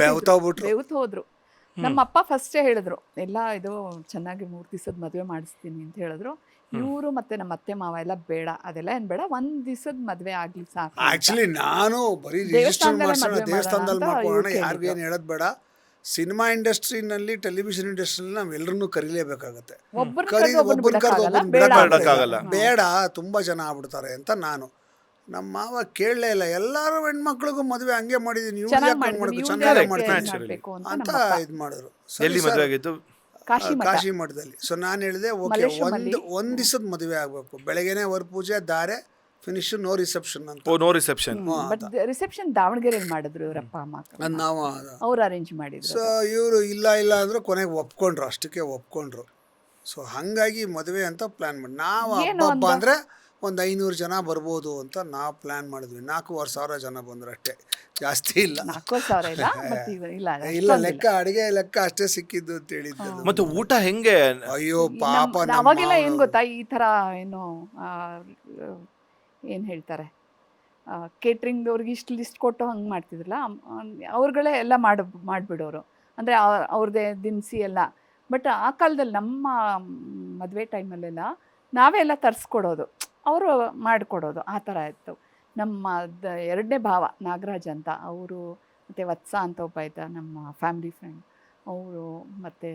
ಬೆವ್ತು ಹೋದ್ರು. ನಮ್ಮಪ್ಪ ಫಸ್ಟೇ ಹೇಳಿದ್ರು ಎಲ್ಲ ಇದು ಚೆನ್ನಾಗಿ 3 ದಿವಸದ ಮದುವೆ ಮಾಡಿಸ್ತೀನಿ ಅಂತ ಹೇಳಿದ್ರು. ಇವರು ಮತ್ತೆ ನಮ್ಮ ಅತ್ತೆ ಮಾವ ಎಲ್ಲ ಬೇಡ, ಅದೆಲ್ಲ ಏನ್ ಬೇಡ, 1 ದಿವಸದ ಮದುವೆ ಆಗ್ಲಿ ಸಾಕು. ಆಕ್ಚುಲಿ ನಾನು ಬರೀ ರಿಜಿಸ್ಟರ್ ಮಾಡ್ಸೋಣ, ದೇವಸ್ಥಾನದಲ್ಲಿ ಮಾಡ್ಕೊಳ್ಳೋಣ, ಯಾರಿಗೂ ಏನು ಹೇಳೋದು ಬೇಡ. ಸಿನಿಮಾ ಇಂಡಸ್ಟ್ರಿನಲ್ಲಿ, ಟೆಲಿವಿಷನ್ ಇಂಡಸ್ಟ್ರಿನಲ್ಲಿ ನಾವೆಲ್ಲರನ್ನೂ ಕರೀಲೇಬೇಕಾಗತ್ತೆ. ಒಬ್ಬರು ಬೇಡ ತುಂಬಾ ಜನ ಆಗ್ಬಿಡ್ತಾರೆ ಅಂತ ನಾನು. ನಮ್ಮ ಮಾವ ಕೇಳಲೇ ಇಲ್ಲ, ಎಲ್ಲಾರು ಹೆಣ್ಮಕ್ಳಿಗೂ ಮದುವೆ ಹಂಗೆ ಮಾಡಿದೀನಿ, ಇವ್ರು ಯಾಕೆ ಮಾಡ್ಬೇಕು, ಚೆನ್ನಾಗಿ ಮಾಡ್ತೀನಿ ಅಂತ ಇದು ಮಾಡಿದ್ರು. ಎಲ್ಲಿ ಮದುವೆ ಆಗಿತ್ತು? ಕಾಶಿ ಮಠದಲ್ಲಿ. ಸೊ ನಾನು ಹೇಳಿದೆ ಓಕೆ, ಒಂದ್ ದಿವಸದ ಮದುವೆ ಆಗ್ಬೇಕು, ಬೆಳಗ್ಗೆನೆ ವರ ಪೂಜೆ, ದಾರೆ, ಫಿನಿಶ್, ನೋ ರಿಸೆಪ್ಷನ್ ಅಂತ. No reception. ಬಟ್ ರಿಸೆಪ್ಷನ್ ದಾವಣಗೆರೆಯಲ್ಲಿ ಮಾಡಿದ್ರು ಇವರಪ್ಪ ಅಮ್ಮ, ನಾವು ಅವ್ರು ಅರೇಂಜ್ ಮಾಡಿದ್ರು. ಸೊ ಇವರು ಇಲ್ಲ ಅಂದ್ರು, ಕೊನೆಗೆ ಒಪ್ಕೊಂಡ್ರು, ಅಷ್ಟಕ್ಕೆ ಒಪ್ಕೊಂಡ್ರು. ಸೊ ಹಂಗಾಗಿ ಮದುವೆ ಅಂತ ಪ್ಲಾನ್ ಮಾಡಿ ನಾವು ಹಬ್ಬ ಅಂದ್ರೆ ಒಂದು 500 ಜನ ಬರ್ಬೋದು ಅಂತ ನಾವು ಪ್ಲಾನ್ ಮಾಡಿದ್ವಿ. 4,500 ಜನ ಬಂದ್ರು ಅಷ್ಟೇ, ಜಾಸ್ತಿ ಇಲ್ಲ. 4,000 ಇಲ್ಲ ಲೆಕ್ಕ, ಅಡಿಗೆ ಲೆಕ್ಕ ಅಷ್ಟೇ ಸಿಕ್ಕಿದ್ದು ಅಂತ ಹೇಳಿದ್ದು. ಮತ್ತೆ ಊಟ ಹೆಂಗೆ? ಅಯ್ಯೋ ಪಾಪ, ಅವಾಗೆಲ್ಲ ಏನ್ ಗೊತ್ತಾ, ಈ ತರ ಏನು ಏನ್ ಹೇಳ್ತಾರೆ, ಕೇಟ್ರಿಂಗ್ ಅವ್ರಿಗೆ ಇಷ್ಟು ಲಿಸ್ಟ್ ಕೊಟ್ಟು ಹಂಗೆ ಮಾಡ್ತಿದ್ರಲ್ಲ, ಅವ್ರುಗಳೇ ಎಲ್ಲ ಮಾಡಿಬಿಡೋರು, ಅಂದರೆ ಅವ್ರದ್ದೇ ದಿನಸಿ ಎಲ್ಲ. ಬಟ್ ಆ ಕಾಲದಲ್ಲಿ ನಮ್ಮ ಮದುವೆ ಟೈಮಲ್ಲೆಲ್ಲ ನಾವೇ ಎಲ್ಲ ತರಿಸ್ಕೊಡೋದು, ಅವರು ಮಾಡಿಕೊಡೋದು, ಆ ಥರ ಇತ್ತು. ನಮ್ಮ 2ನೇ ಭಾವ ನಾಗರಾಜ್ ಅಂತ, ಅವರು ಮತ್ತು ವತ್ಸ ಅಂತ ಒಬ್ಬ ಇದ್ದ ನಮ್ಮ ಫ್ಯಾಮಿಲಿ ಫ್ರೆಂಡ್, ಅವರು ಮತ್ತು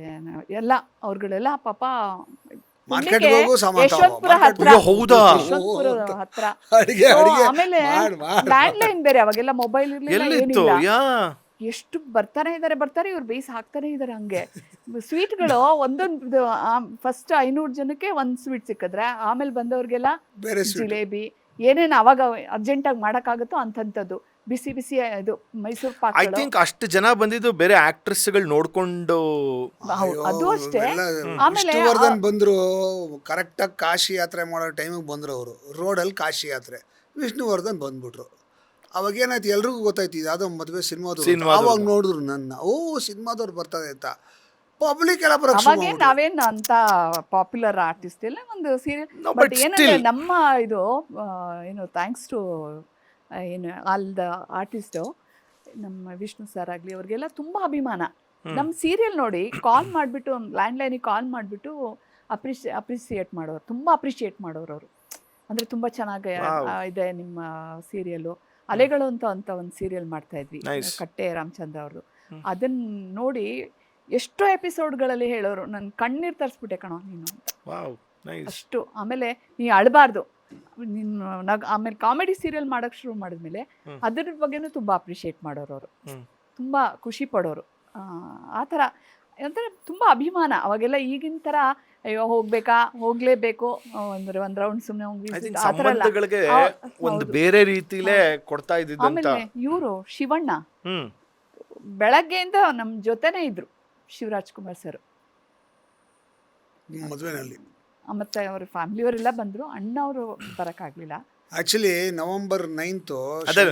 ಎಲ್ಲ ಅವ್ರುಗಳೆಲ್ಲ ಪಾಪ ಯಶವಂತಪುರ ಹತ್ರ, ಆಮೇಲೆ ಲ್ಯಾಂಡ್ಲೈನ್ ಬೇರೆ, ಅವಾಗೆಲ್ಲ ಮೊಬೈಲ್ ಇರಲಿಲ್ಲ, ಎಷ್ಟು ಬರ್ತಾನೆ ಇದ್ದಾರೆ, ಇವ್ರು ಬೇಯಿಸಿ ಹಾಕ್ತಾನೆ ಇದ್ದಾರೆ. ಹಂಗೆ ಸ್ವೀಟ್ಗಳು ಒಂದೊಂದು ಫಸ್ಟ್ 500 ಜನಕ್ಕೆ 1 ಸ್ವೀಟ್ ಸಿಕ್ಕಿದ್ರೆ, ಆಮೇಲೆ ಬಂದವ್ರಿಗೆಲ್ಲ ಜಿಲೇಬಿ, ಏನೇನು ಅವಾಗ ಅರ್ಜೆಂಟಾಗಿ ಮಾಡೋಕ್ಕಾಗುತ್ತೋ ಅಂಥದ್ದು ಬಿಸಿ ಬಿಸಿ ಇದು ಮೈಸೂರು ಪಾಕ್. ಐ ಥಿಂಕ್ ಅಷ್ಟು ಜನ ಬಂದಿದ್ದು ಬೇರೆ ಆಕ್ಟ್ರೆಸ್ಗಳು ನೋಡ್ಕೊಂಡು. ಅದು ಅಷ್ಟೇ. ಆಮೇಲೆ ಬಂದ್ರು, ಕರೆಕ್ಟಾಗಿ ಕಾಶಿ ಯಾತ್ರೆ ಮಾಡೋ ಟೈಮಿಗೆ ಬಂದ್ರು ಅವರು. ರೋಡಲ್ಲಿ ಕಾಶಿ ಯಾತ್ರೆ, ವಿಷ್ಣುವರ್ಧನ್ ಬಂದ್ಬಿಟ್ರು. ಅವಾಗ ಏನಾಯ್ತು, ಎಲ್ರಿಗೂ ಗೊತ್ತಾಯ್ತು ಯಾವುದೋ ಮದುವೆ ಸಿನಿಮಾದವ್ರು. ಅವಾಗ ನೋಡಿದ್ರು ನನ್ನ, ಓ ಸಿನಿಮಾದವ್ರು ಬರ್ತಾರೆ ಅಂತ. ಪಬ್ಲಿಕ್ ಎಲ್ಲ ಅವಾಗೇ ನಾವೇನು ಅಂತ ಪಾಪ್ಯುಲರ್ ಆರ್ಟಿಸ್ಟ್ ಇಲ್ಲ, ಒಂದು ಸೀರಿಯಲ್. ಬಟ್ ಏನಂದ್ರೆ ನಮ್ಮ ಇದು ಏನು, ಥ್ಯಾಂಕ್ಸ್ ಟು ಏನು ಆಲ್ ದ ಆರ್ಟಿಸ್ಟು, ನಮ್ಮ ವಿಷ್ಣು ಸರ್ ಆಗಲಿ, ಅವ್ರಿಗೆಲ್ಲ ತುಂಬ ಅಭಿಮಾನ. ನಮ್ಮ ಸೀರಿಯಲ್ ನೋಡಿ ಕಾಲ್ ಮಾಡಿಬಿಟ್ಟು, ಲ್ಯಾಂಡ್ಲೈನಿಗೆ ಕಾಲ್ ಮಾಡಿಬಿಟ್ಟು ಅಪ್ರಿಸಿಯೇಟ್ ಮಾಡೋರು, ತುಂಬ ಅಪ್ರಿಷಿಯೇಟ್ ಮಾಡೋರು ಅವರು. ಅಂದರೆ ತುಂಬ ಚೆನ್ನಾಗಿ ಇದೆ ನಿಮ್ಮ ಸೀರಿಯಲ್ಲು. ಅಲೆಗಳು ಅಂತ ಒಂದು ಸೀರಿಯಲ್ ಮಾಡ್ತಾ ಇದ್ವಿ, ಕಟ್ಟೆ ರಾಮಚಂದ್ರ ಅವ್ರದ್ದು. ಅದನ್ನ ನೋಡಿ ಎಷ್ಟೋ ಎಪಿಸೋಡ್ಗಳಲ್ಲಿ ಹೇಳೋರು, ನನ್ನ ಕಣ್ಣೀರು ತರಿಸ್ಬಿಟ್ಟೆ ಕಣೋ ನೀನು ಅಷ್ಟು. ಆಮೇಲೆ ನೀ ಅಳಬಾರ್ದು ನೀನು ಆಮೇಲೆ ಕಾಮಿಡಿ ಸೀರಿಯಲ್ ಮಾಡೋಕ್ಕೆ ಶುರು ಮಾಡಿದ್ಮೇಲೆ ಅದ್ರ ಬಗ್ಗೆನೂ ತುಂಬ ಅಪ್ರಿಷಿಯೇಟ್ ಮಾಡೋರು ಅವರು, ತುಂಬ ಖುಷಿ ಪಡೋರು. ಆ ಥರ ಅಂದರೆ ತುಂಬ ಅಭಿಮಾನ. ಅವಾಗೆಲ್ಲ ಈಗಿನ ಥರ ಅಯ್ಯೋ ಹೋಗ್ಬೇಕಾ, ಹೋಗ್ಲೇಬೇಕು, ಅಂದ್ರೆ ಒಂದು ರೌಂಡ್ ಸುಮ್ಮನೆ ಒಂದು ಬೇರೆ ರೀತಿಲೇ ಕೊಡ್ತಾ ಇದ್ದಿದ್ದು. ಆಮೇಲೆ ಇವರು ಶಿವಣ್ಣ ಬೆಳಗ್ಗೆಯಿಂದ ನಮ್ಮ ಜೊತೆನೇ ಇದ್ರು, ಶಿವರಾಜ್ ಕುಮಾರ್ ಸರ್ ಮದುವೆನಲ್ಲಿ. ಮತ್ತೆ ಅವ್ರ ಫ್ಯಾಮಿಲಿಯವರೆಲ್ಲ ಬಂದರು, ಅಣ್ಣ ಅವರು ಬರೋಕ್ಕಾಗಲಿಲ್ಲ. ಆಕ್ಚುಲಿ ನವೆಂಬರ್ 9th ಅದೇ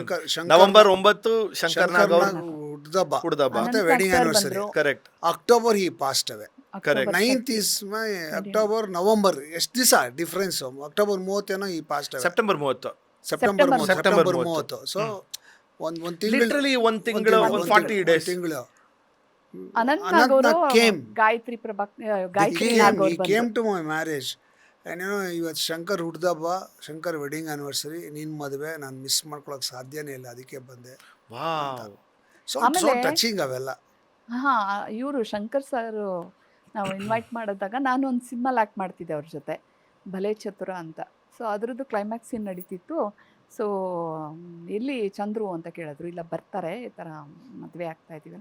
ನವೆಂಬರ್ 9 ಶಂಕರ್ ನಾಗ್ ಅವ್ರ ಹುಡ್ದಬ್ಬ ಹುಡ್ದಬ್ಬ. ಮತ್ತೆ ಅನಂತ್ ವೆಡ್ಡಿಂಗ್ ನಾಗ್ ಆನಿವರ್ಸರಿ. ಬಂದ್ರು. Correct. October he past away. Correct. 9th is my October November ಎಷ್ಟು ದಿವಸ ಡಿಫ್ರೆನ್ಸ್. ಅಕ್ಟೋಬರ್ 30 ಈ ಪಾಸ್ಟ್ ಅವೇ. ಸೆಪ್ಟೆಂಬರ್ 30. September September 30. ಸೊ ಒಂದು ತಿಂಗಳು ಲಿಟ್ರಲಿ ಒಂದ್ ತಿಂಗಳು, ಒಂದು 40 ಡೇಸ್. ತಿಂಗಳು ಅನಂತ್ ಅನಂತ್ ನಾಗ್ ಅವರು ನಾಗ್ came. ಗಾಯತ್ರಿ ಗಾಯತ್ರಿ ನಾಗ್ ಅವ್ರು ಕೇಮ್ ಬಂದ್ರು. To my marriage. ಏನೋ ಇವತ್ತು ಶಂಕರ್ ಹುಡ್ದಬ್ಬ, ಶಂಕರ್ ವೆಡ್ಡಿಂಗ್ ಆನಿವರ್ಸರಿ, ನಿನ್ನ ಮದುವೆ ನಾನು ಮಿಸ್ ಮಾಡ್ಕೊಳಕ್ಕೆ ಸಾಧ್ಯನೇ ಇಲ್ಲ, ಅದಕ್ಕೆ ಬಂದೆ. ವಾವ್. ಸೊ ಆಮೇಲೆ- ಟಚಿಂಗ್ ಅವೆಲ್ಲ. ಹಾ, ಇವರು ಶಂಕರ್ ಸರ್ ನಾವು ಇನ್ವೈಟ್ ಮಾಡಿದಾಗ ನಾನು ಒಂದು ಸಿನಿಮಾಲ್ ಆ್ಯಕ್ಟ್ ಮಾಡ್ತಿದ್ದೆ ಅವ್ರ ಜೊತೆ, ಭಲೆ ಚತುರ ಅಂತ. ಸೊ ಅದ್ರದ್ದು ಕ್ಲೈಮ್ಯಾಕ್ಸ್ ಸೀನ್ ನಡೀತಿತ್ತು. ಸೊ ಎಲ್ಲಿ ಚಂದ್ರು ಅಂತ ಕೇಳಿದ್ರು. ಇಲ್ಲ ಬರ್ತಾರೆ, ಈ ಥರ ಮದುವೆ ಆಗ್ತಾ ಇದ್ದೀವಿ,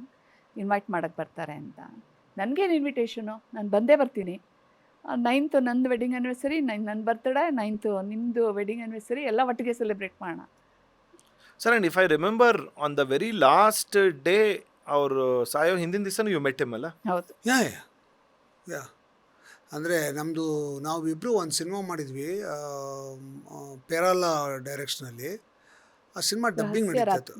ಇನ್ವೈಟ್ ಮಾಡೋಕ್ಕೆ ಬರ್ತಾರೆ ಅಂತ. ನನಗೇನು ಇನ್ವಿಟೇಷನು, ನಾನು ಬಂದೇ ಬರ್ತೀನಿ. 9th ನಂದು ವೆಡ್ಡಿಂಗ್ ಆ್ಯನಿವರ್ಸರಿ, ನನ್ನ ಬರ್ತಡೇ, 9th ನಿಮ್ಮದು ವೆಡ್ಡಿಂಗ್ ಆ್ಯನಿವರ್ಸರಿ, ಎಲ್ಲ ಒಟ್ಟಿಗೆ ಸೆಲೆಬ್ರೇಟ್ ಮಾಡೋಣ. Sir, and if I remember on the very last day ಅವರು ಸಾಯೋ ಹಿಂದಿನ ದಿವಸನೂ ಯು ಮೆಟ್ ಹಿಮ್ ಅಲ್ಲ? ಹೌದು. ಯಾ ಅಂದರೆ ನಮ್ಮದು ನಾವಿಬ್ಬರು ಒಂದು ಸಿನಿಮಾ ಮಾಡಿದ್ವಿ ಪೇರಾಲ ಡೈರೆಕ್ಷನಲ್ಲಿ. ಆ ಸಿನಿಮಾ ಡಬ್ಬಿಂಗ್ ನಡೀತಿತ್ತು,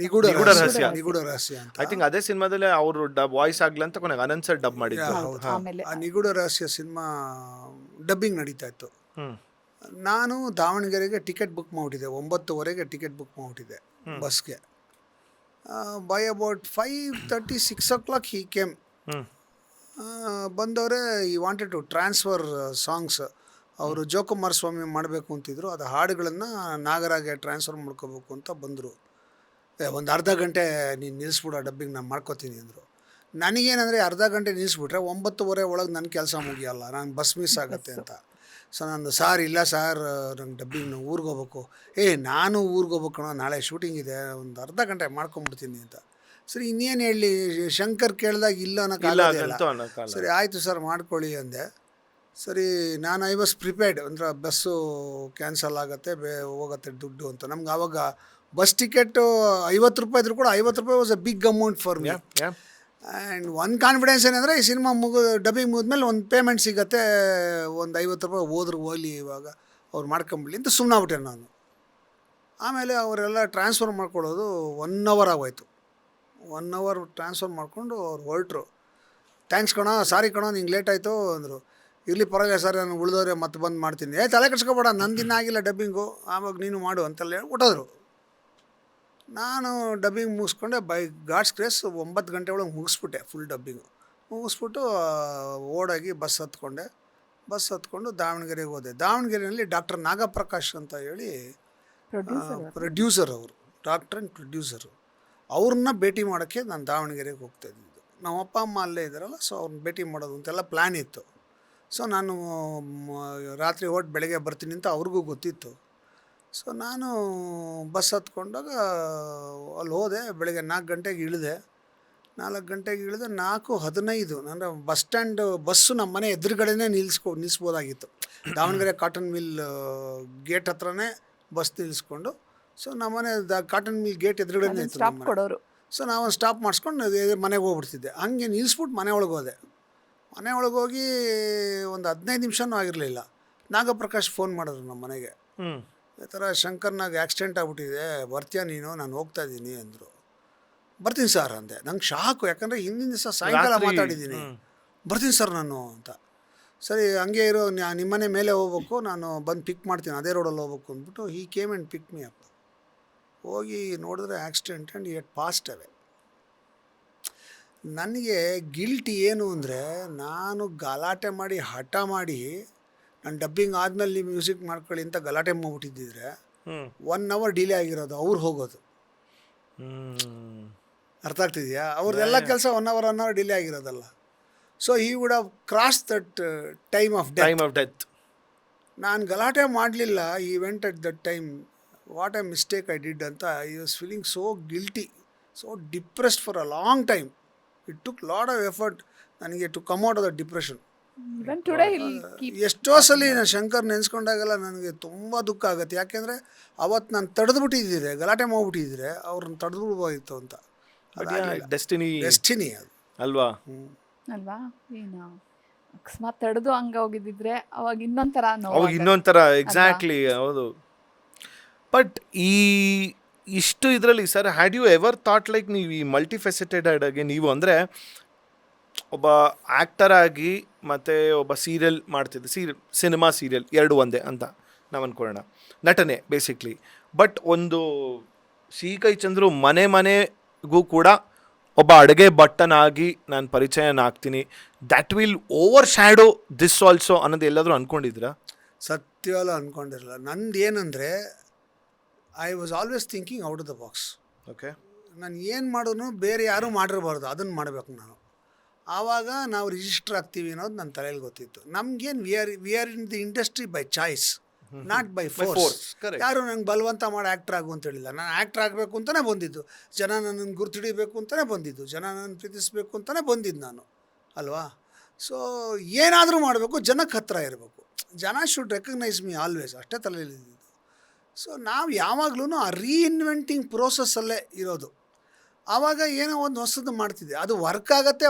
ನಿಗೂಢ ರಹಸ್ಯ. ನಿಗೂಢ ರಹಸ್ಯ ಅಂತ. ಐ ಥಿಂಕ್ ಅದೇ ಸಿನಿಮಾದಲ್ಲಿ ಅವರು ವಾಯ್ಸ್ ಆಗ್ಲಿ ಅಂತ ಕೊನೆಗೆ ಅನಂತ್ ಸರ್ ಡಬ್ ಮಾಡಿದ್ರು. ಹೌದು. ಆಮೇಲೆ ಆ ನಿಗೂಢ ರಹಸ್ಯ ಸಿನಿಮಾ ಡಬ್ಬಿಂಗ್ ನಡೀತಾ ಇತ್ತು. ಹ್ಮ್. ನಾನು ದಾವಣಗೆರೆಗೆ ಟಿಕೆಟ್ ಬುಕ್ ಮಾಡಿಬಿಟ್ಟಿದ್ದೆ, 9:30 ಟಿಕೆಟ್ ಬುಕ್ ಮಾಡಿಬಿಟ್ಟಿದ್ದೆ ಬಸ್ಗೆ. By about 5:30, 6 o'clock he came. Hmm. ಬಂದವರೇ ಈ ವಾಂಟೆಡ್ ಟು ಟ್ರಾನ್ಸ್ಫರ್ ಸಾಂಗ್ಸ್. ಅವರು ಜೋಕುಮಾರ್ ಸ್ವಾಮಿ ಮಾಡಬೇಕು ಅಂತಿದ್ರು, ಅದು ಹಾಡುಗಳನ್ನು ನಾಗರಾಗೆ ಟ್ರಾನ್ಸ್ಫರ್ ಮಾಡ್ಕೋಬೇಕು ಅಂತ ಬಂದರು. ಒಂದು ಅರ್ಧ ಗಂಟೆ ನೀನು ನಿಲ್ಲಿಸ್ಬಿಡು, ಡಬ್ಬಿಂಗ್ ನಾನು ಮಾಡ್ಕೋತೀನಿ ಅಂದರು. ನನಗೇನಂದರೆ ಅರ್ಧ ಗಂಟೆ ನಿಲ್ಲಿಸ್ಬಿಟ್ರೆ 9:30 ಒಳಗೆ ನನ್ನ ಕೆಲಸ ಮುಗಿಯಲ್ಲ, ನಾನು ಬಸ್ ಮಿಸ್ ಆಗುತ್ತೆ ಅಂತ. ಸೊ ನಾನು ಸಾರ್ ಇಲ್ಲ ಸಾರ್, ನಂಗೆ ಡಬ್ಬಿಂಗ್ ಊರಿಗೆ ಹೋಗ್ಬೇಕು. ನಾನು ಊರಿಗೆ ಹೋಗ್ಬೇಕು ಕಣೋ, ನಾಳೆ ಶೂಟಿಂಗ್ ಇದೆ, ಒಂದು ಅರ್ಧ ಗಂಟೆ ಮಾಡ್ಕೊಂಬಿಡ್ತೀನಿ ಅಂತ. ಸರಿ ಇನ್ನೇನು ಹೇಳಲಿ, ಶಂಕರ್ ಕೇಳಿದಾಗ ಇಲ್ಲ ಅನ್ನೋಕ್ಕಾಗಲ್ಲ. ಸರಿ ಆಯಿತು ಸರ್ ಮಾಡ್ಕೊಳ್ಳಿ ಅಂದೆ. ಸರಿ ನಾನು ಐ ವಾಸ್ ಪ್ರಿಪೇರ್ಡ್, ಅಂದರೆ ಬಸ್ಸು ಕ್ಯಾನ್ಸಲ್ ಆಗುತ್ತೆ, ಹೋಗುತ್ತೆ ದುಡ್ಡು ಅಂತ. ನಮ್ಗೆ ಆವಾಗ ಬಸ್ ಟಿಕೆಟು 50 ರೂಪಾಯಿ ಇದ್ರೂ ಕೂಡ 50 ರೂಪಾಯಿ was a big amount for me. And ಒಂದು ಕಾನ್ಫಿಡೆನ್ಸ್ ಏನಂದರೆ ಈ ಸಿನಿಮಾ ಡಬ್ಬಿಂಗ್ ಮುಗಿದ್ಮೇಲೆ ಒಂದು ಪೇಮೆಂಟ್ ಸಿಗುತ್ತೆ, ಒಂದು 50 ರೂಪಾಯಿ ಹೋದ್ರು ಹೋಗಲಿ, ಇವಾಗ ಅವ್ರು ಮಾಡ್ಕೊಂಬಿಡ್ಲಿ ಅಂತ ಸುಮ್ಮನಾಗ್ಬಿಟ್ಟೆ ನಾನು. ಆಮೇಲೆ ಅವರೆಲ್ಲ ಟ್ರಾನ್ಸ್ಫರ್ ಮಾಡ್ಕೊಳ್ಳೋದು 1 hour ಆಗೋಯ್ತು. 1 hour ಟ್ರಾನ್ಸ್ಫರ್ ಮಾಡಿಕೊಂಡು ಅವ್ರು ಹೊರಟರು. ಥ್ಯಾಂಕ್ಸ್ ಕಣೋ, ಸಾರಿ ಕಣೋ ನಿಂಗೆ ಲೇಟ್ ಆಯಿತು ಅಂದರು. ಇರಲಿ ಪರವಾಗಿಲ್ಲ ಸರ್, ನಾನು ಉಳಿದವ್ರೆ ಮತ್ತೆ ಬಂದು ಮಾಡ್ತೀನಿ. ತಲೆ ಕೆಡ್ಸ್ಕೊಬೇಡ, ನಂದಿನ ಆಗಿಲ್ಲ ಡಬ್ಬಿಂಗು, ಆವಾಗ ನೀನು ಮಾಡು ಅಂತೆಲ್ಲ ಹೇಳಿ ಕೊಟ್ಟೋದ್ರು. ನಾನು ಡಬ್ಬಿಂಗ್ ಮುಗಿಸ್ಕೊಂಡೆ. ಬೈ ಗಾಡ್ಸ್ ಗ್ರೇಸ್ 9 ಗಂಟೆ ಒಳಗೆ ಮುಗಿಸ್ಬಿಟ್ಟೆ ಫುಲ್ ಡಬ್ಬಿಂಗು. ಮುಗಿಸ್ಬಿಟ್ಟು ಓಡಾಗಿ ಬಸ್ ಹತ್ಕೊಂಡು ದಾವಣಗೆರೆಗೆ ಹೋದೆ. ದಾವಣಗೆರೆಯಲ್ಲಿ ಡಾಕ್ಟರ್ ನಾಗಪ್ರಕಾಶ್ ಅಂತ ಹೇಳಿ ಪ್ರೊಡ್ಯೂಸರ್, ಅವರು ಡಾಕ್ಟರ್ ಆ್ಯಂಡ್ ಪ್ರೊಡ್ಯೂಸರು. ಅವ್ರನ್ನ ಭೇಟಿ ಮಾಡೋಕ್ಕೆ ನಾನು ದಾವಣಗೆರೆಗೆ ಹೋಗ್ತಾಯಿದ್ದು. ನಮ್ಮ ಅಪ್ಪ ಅಮ್ಮ ಅಲ್ಲೇ ಇದ್ದಾರಲ್ಲ, ಸೊ ಅವ್ರನ್ನ ಭೇಟಿ ಮಾಡೋದು ಅಂತೆಲ್ಲ ಪ್ಲ್ಯಾನ್ ಇತ್ತು. ಸೊ ನಾನು ರಾತ್ರಿ ಹೊಟ್ಟು ಬೆಳಗ್ಗೆ ಬರ್ತೀನಿ ಅಂತ ಅವ್ರಿಗೂ ಗೊತ್ತಿತ್ತು. ಸೊ ನಾನು ಬಸ್ ಹತ್ಕೊಂಡಾಗ ಅಲ್ಲಿ ಹೋದೆ. ಬೆಳಗ್ಗೆ 4 ಗಂಟೆಗೆ ಇಳಿದೆ. 4:15 ಅಂದರೆ ಬಸ್ ಸ್ಟ್ಯಾಂಡ್ ಬಸ್ಸು ನಮ್ಮ ಮನೆ ಎದುರುಗಡೆನೇ ನಿಲ್ಲಿಸ್ಬೋದಾಗಿತ್ತು. ದಾವಣಗೆರೆ ಕಾಟನ್ ಮಿಲ್ ಗೇಟ್ ಹತ್ರನೇ ಬಸ್ ನಿಲ್ಲಿಸ್ಕೊಂಡು, ಸೊ ನಮ್ಮನೆ ಕಾಟನ್ ಮಿಲ್ ಗೇಟ್ ಎದುರುಗಡೆನೇ ಇತ್ತು ನಮ್ಮ ಮನೆ. ಕೊಡೋರು. ಸೊ ನಾವು ಸ್ಟಾಪ್ ಮಾಡಿಸ್ಕೊಂಡು ಮನೆಗೆ ಹೋಗ್ಬಿಡ್ತಿದ್ದೆ. ಹಂಗೆ ನಿಲ್ಲಿಸ್ಬಿಟ್ಟು ಮನೆ ಒಳಗೆ ಹೋದೆ. ಮನೆ ಒಳಗೆ ಹೋಗಿ ಒಂದು 15 ನಿಮಿಷನೂ ಆಗಿರಲಿಲ್ಲ, ನಾಗಪ್ರಕಾಶ್ ಫೋನ್ ಮಾಡಿದ್ರು ನಮ್ಮ ಮನೆಗೆ. ಈ ಥರ ಶಂಕರ್ನಾಗ ಆಕ್ಸಿಡೆಂಟ್ ಆಗ್ಬಿಟ್ಟಿದೆ, ಬರ್ತೀಯಾ ನೀನು, ನಾನು ಹೋಗ್ತಾ ಇದ್ದೀನಿ ಅಂದರು. ಬರ್ತೀನಿ ಸರ್ ಅಂದೆ. ನಂಗೆ ಶಾಕು, ಯಾಕಂದರೆ ಹಿಂದಿನ ದಿವಸ ಸಾಯಂಕಾಲ ಮಾತಾಡಿದ್ದೀನಿ. ಬರ್ತೀನಿ ಸರ್ ನಾನು ಅಂತ. ಸರಿ ಹಂಗೆ ಇರೋ, ನಿಮ್ಮನೆ ಮೇಲೆ ಹೋಗ್ಬೇಕು, ನಾನು ಬಂದು ಪಿಕ್ ಮಾಡ್ತೀನಿ, ಅದೇ ರೋಡಲ್ಲಿ ಹೋಗ್ಬೇಕು ಅಂದ್ಬಿಟ್ಟು he came and pick me up. ಹೋಗಿ ನೋಡಿದ್ರೆ accident and had passed away. ನನಗೆ ಗಿಲ್ಟ್ ಏನು ಅಂದರೆ, ನಾನು ಗಲಾಟೆ ಮಾಡಿ ಹಠ ಮಾಡಿ ನಾನು ಡಬ್ಬಿಂಗ್ ಆದಮೇಲೆ ನೀವು ಮ್ಯೂಸಿಕ್ ಮಾಡ್ಕೊಳ್ಳಿ ಅಂತ ಗಲಾಟೆ ಮಾಡ್ಬಿಟ್ಟಿದ್ದಿದ್ರೆ 1 hour ಡಿಲೇ ಆಗಿರೋದು, ಅವ್ರು ಹೋಗೋದು. ಅರ್ಥ ಆಗ್ತಿದೆಯಾ? ಅವ್ರದ್ದೆಲ್ಲ ಕೆಲಸ 1 hour ಡಿಲೇ ಆಗಿರೋದಲ್ಲ. So he would have cross that time of death. ನಾನು ಗಲಾಟೆ ಮಾಡಲಿಲ್ಲ, he went at that time, what a mistake I did ಅಂತ I was feeling so guilty, so depressed for a long time. It took lot of effort ನನಗೆ to come out of the depression. ಎಷ್ಟೋ ಸಲ ನಾನು ಶಂಕರ್ ನೆನೆಸ್ಕೊಂಡಾಗೆಲ್ಲ ನನಗೆ ತುಂಬ ದುಃಖ ಆಗುತ್ತೆ. ಯಾಕೆಂದರೆ ಅವತ್ತು ನಾನು ತಡೆದ್ಬಿಟ್ಟಿದ್ದಿದ್ರೆ, ಗಲಾಟೆ ಮಾಡ್ಬಿಟ್ಟಿದ್ರೆ ಅವ್ರನ್ನ ತಡೆದ್ಬಿಡ್ಬೋದಿತ್ತು ಅಂತ. ಡೆಸ್ಟಿನಿ ಅದು ಅಲ್ವಾ? ಅಲ್ವಾ? ಏನು ಅಕಸ್ಮಾತ್ ತಡೆದು ಹಂಗೆ ಹೋಗಿದ್ದಿದ್ರೆ ಅವಾಗ ಇನ್ನೊಂಥರ ಎಕ್ಸಾಕ್ಟ್ಲಿ. ಹೌದು. ಬಟ್ ಇಷ್ಟು ಇದರಲ್ಲಿ sir, had you ever thought like ನೀವು ಈ ಮಲ್ಟಿಫೆಸಿಟೆಡ್ ಆಗಿ ನೀವು ಅಂದರೆ ಒಬ್ಬ ಆ್ಯಕ್ಟರ್ ಆಗಿ ಮತ್ತು ಒಬ್ಬ ಸೀರಿಯಲ್ ಮಾಡ್ತಿದ್ದೆ, ಸಿನಿಮಾ ಸೀರಿಯಲ್ ಎರಡು ಒಂದೇ ಅಂತ ನಾವು ಅಂದ್ಕೊಳ್ಳೋಣ, ನಟನೆ ಬೇಸಿಕ್ಲಿ. ಬಟ್ ಒಂದು ಸಿ.ಕೈ ಚಂದ್ರು ಮನೆಗೂ ಕೂಡ ಒಬ್ಬ ಅಡುಗೆ ಭಟ್ಟನಾಗಿ ನಾನು ಪರಿಚಯನಾಗ್ತೀನಿ, that will overshadow this also ಅನ್ನೋದು ಎಲ್ಲಾದರೂ ಅಂದ್ಕೊಂಡಿದ್ದೀರಾ? ಸತ್ಯವಾಗ್ಲೂ ಅಂದ್ಕೊಂಡಿರಲ್ಲ. ನಂದು ಏನಂದರೆ I was always thinking out of the box. Okay, ನಾನು ಏನು ಮಾಡೋನು ಬೇರೆ ಯಾರೂ ಮಾಡಿರಬಾರ್ದು, ಅದನ್ನು ಮಾಡಬೇಕು ನಾನು. ಆವಾಗ ನಾವು ರಿಜಿಸ್ಟರ್ ಆಗ್ತೀವಿ ಅನ್ನೋದು ನನ್ನ ತಲೆಯಲ್ಲಿ ಗೊತ್ತಿತ್ತು. ನಮ್ಗೇನು we are in the industry by choice, not by force. ಯಾರು ನಂಗೆ ಬಲವಂತ ಮಾಡಿ ಆ್ಯಕ್ಟ್ರ್ ಆಗು ಅಂತ ಹೇಳಿಲ್ಲ. ನಾನು ಆ್ಯಕ್ಟ್ರ್ ಆಗಬೇಕು ಅಂತಲೇ ಬಂದಿದ್ದು, ಜನ ನನ್ನನ್ನು ಗುರ್ತಿಡಿಬೇಕು ಅಂತಲೇ ಬಂದಿದ್ದು, ಜನ ನನ್ನ ಪ್ರೀತಿಸಬೇಕು ಅಂತಲೇ ಬಂದಿದ್ದು ನಾನು, ಅಲ್ವಾ? ಸೊ ಏನಾದರೂ ಮಾಡಬೇಕು, ಜನಕ್ಕೆ ಹತ್ತಿರ ಇರಬೇಕು, ಜನ ಶುಡ್ ರೆಕಗ್ನೈಸ್ ಮೀ ಆಲ್ವೇಸ್, ಅಷ್ಟೇ ತಲೆಯಲ್ಲಿದ್ದು. ಸೊ ನಾವು ಯಾವಾಗಲೂ ಆ ರೀಇನ್ವೆಂಟಿಂಗ್ ಪ್ರೋಸೆಸ್ಸಲ್ಲೇ ಇರೋದು. ಆವಾಗ ಏನೋ ಒಂದು ಹೊಸದು ಮಾಡ್ತಿದ್ದೆ, ಅದು ವರ್ಕ್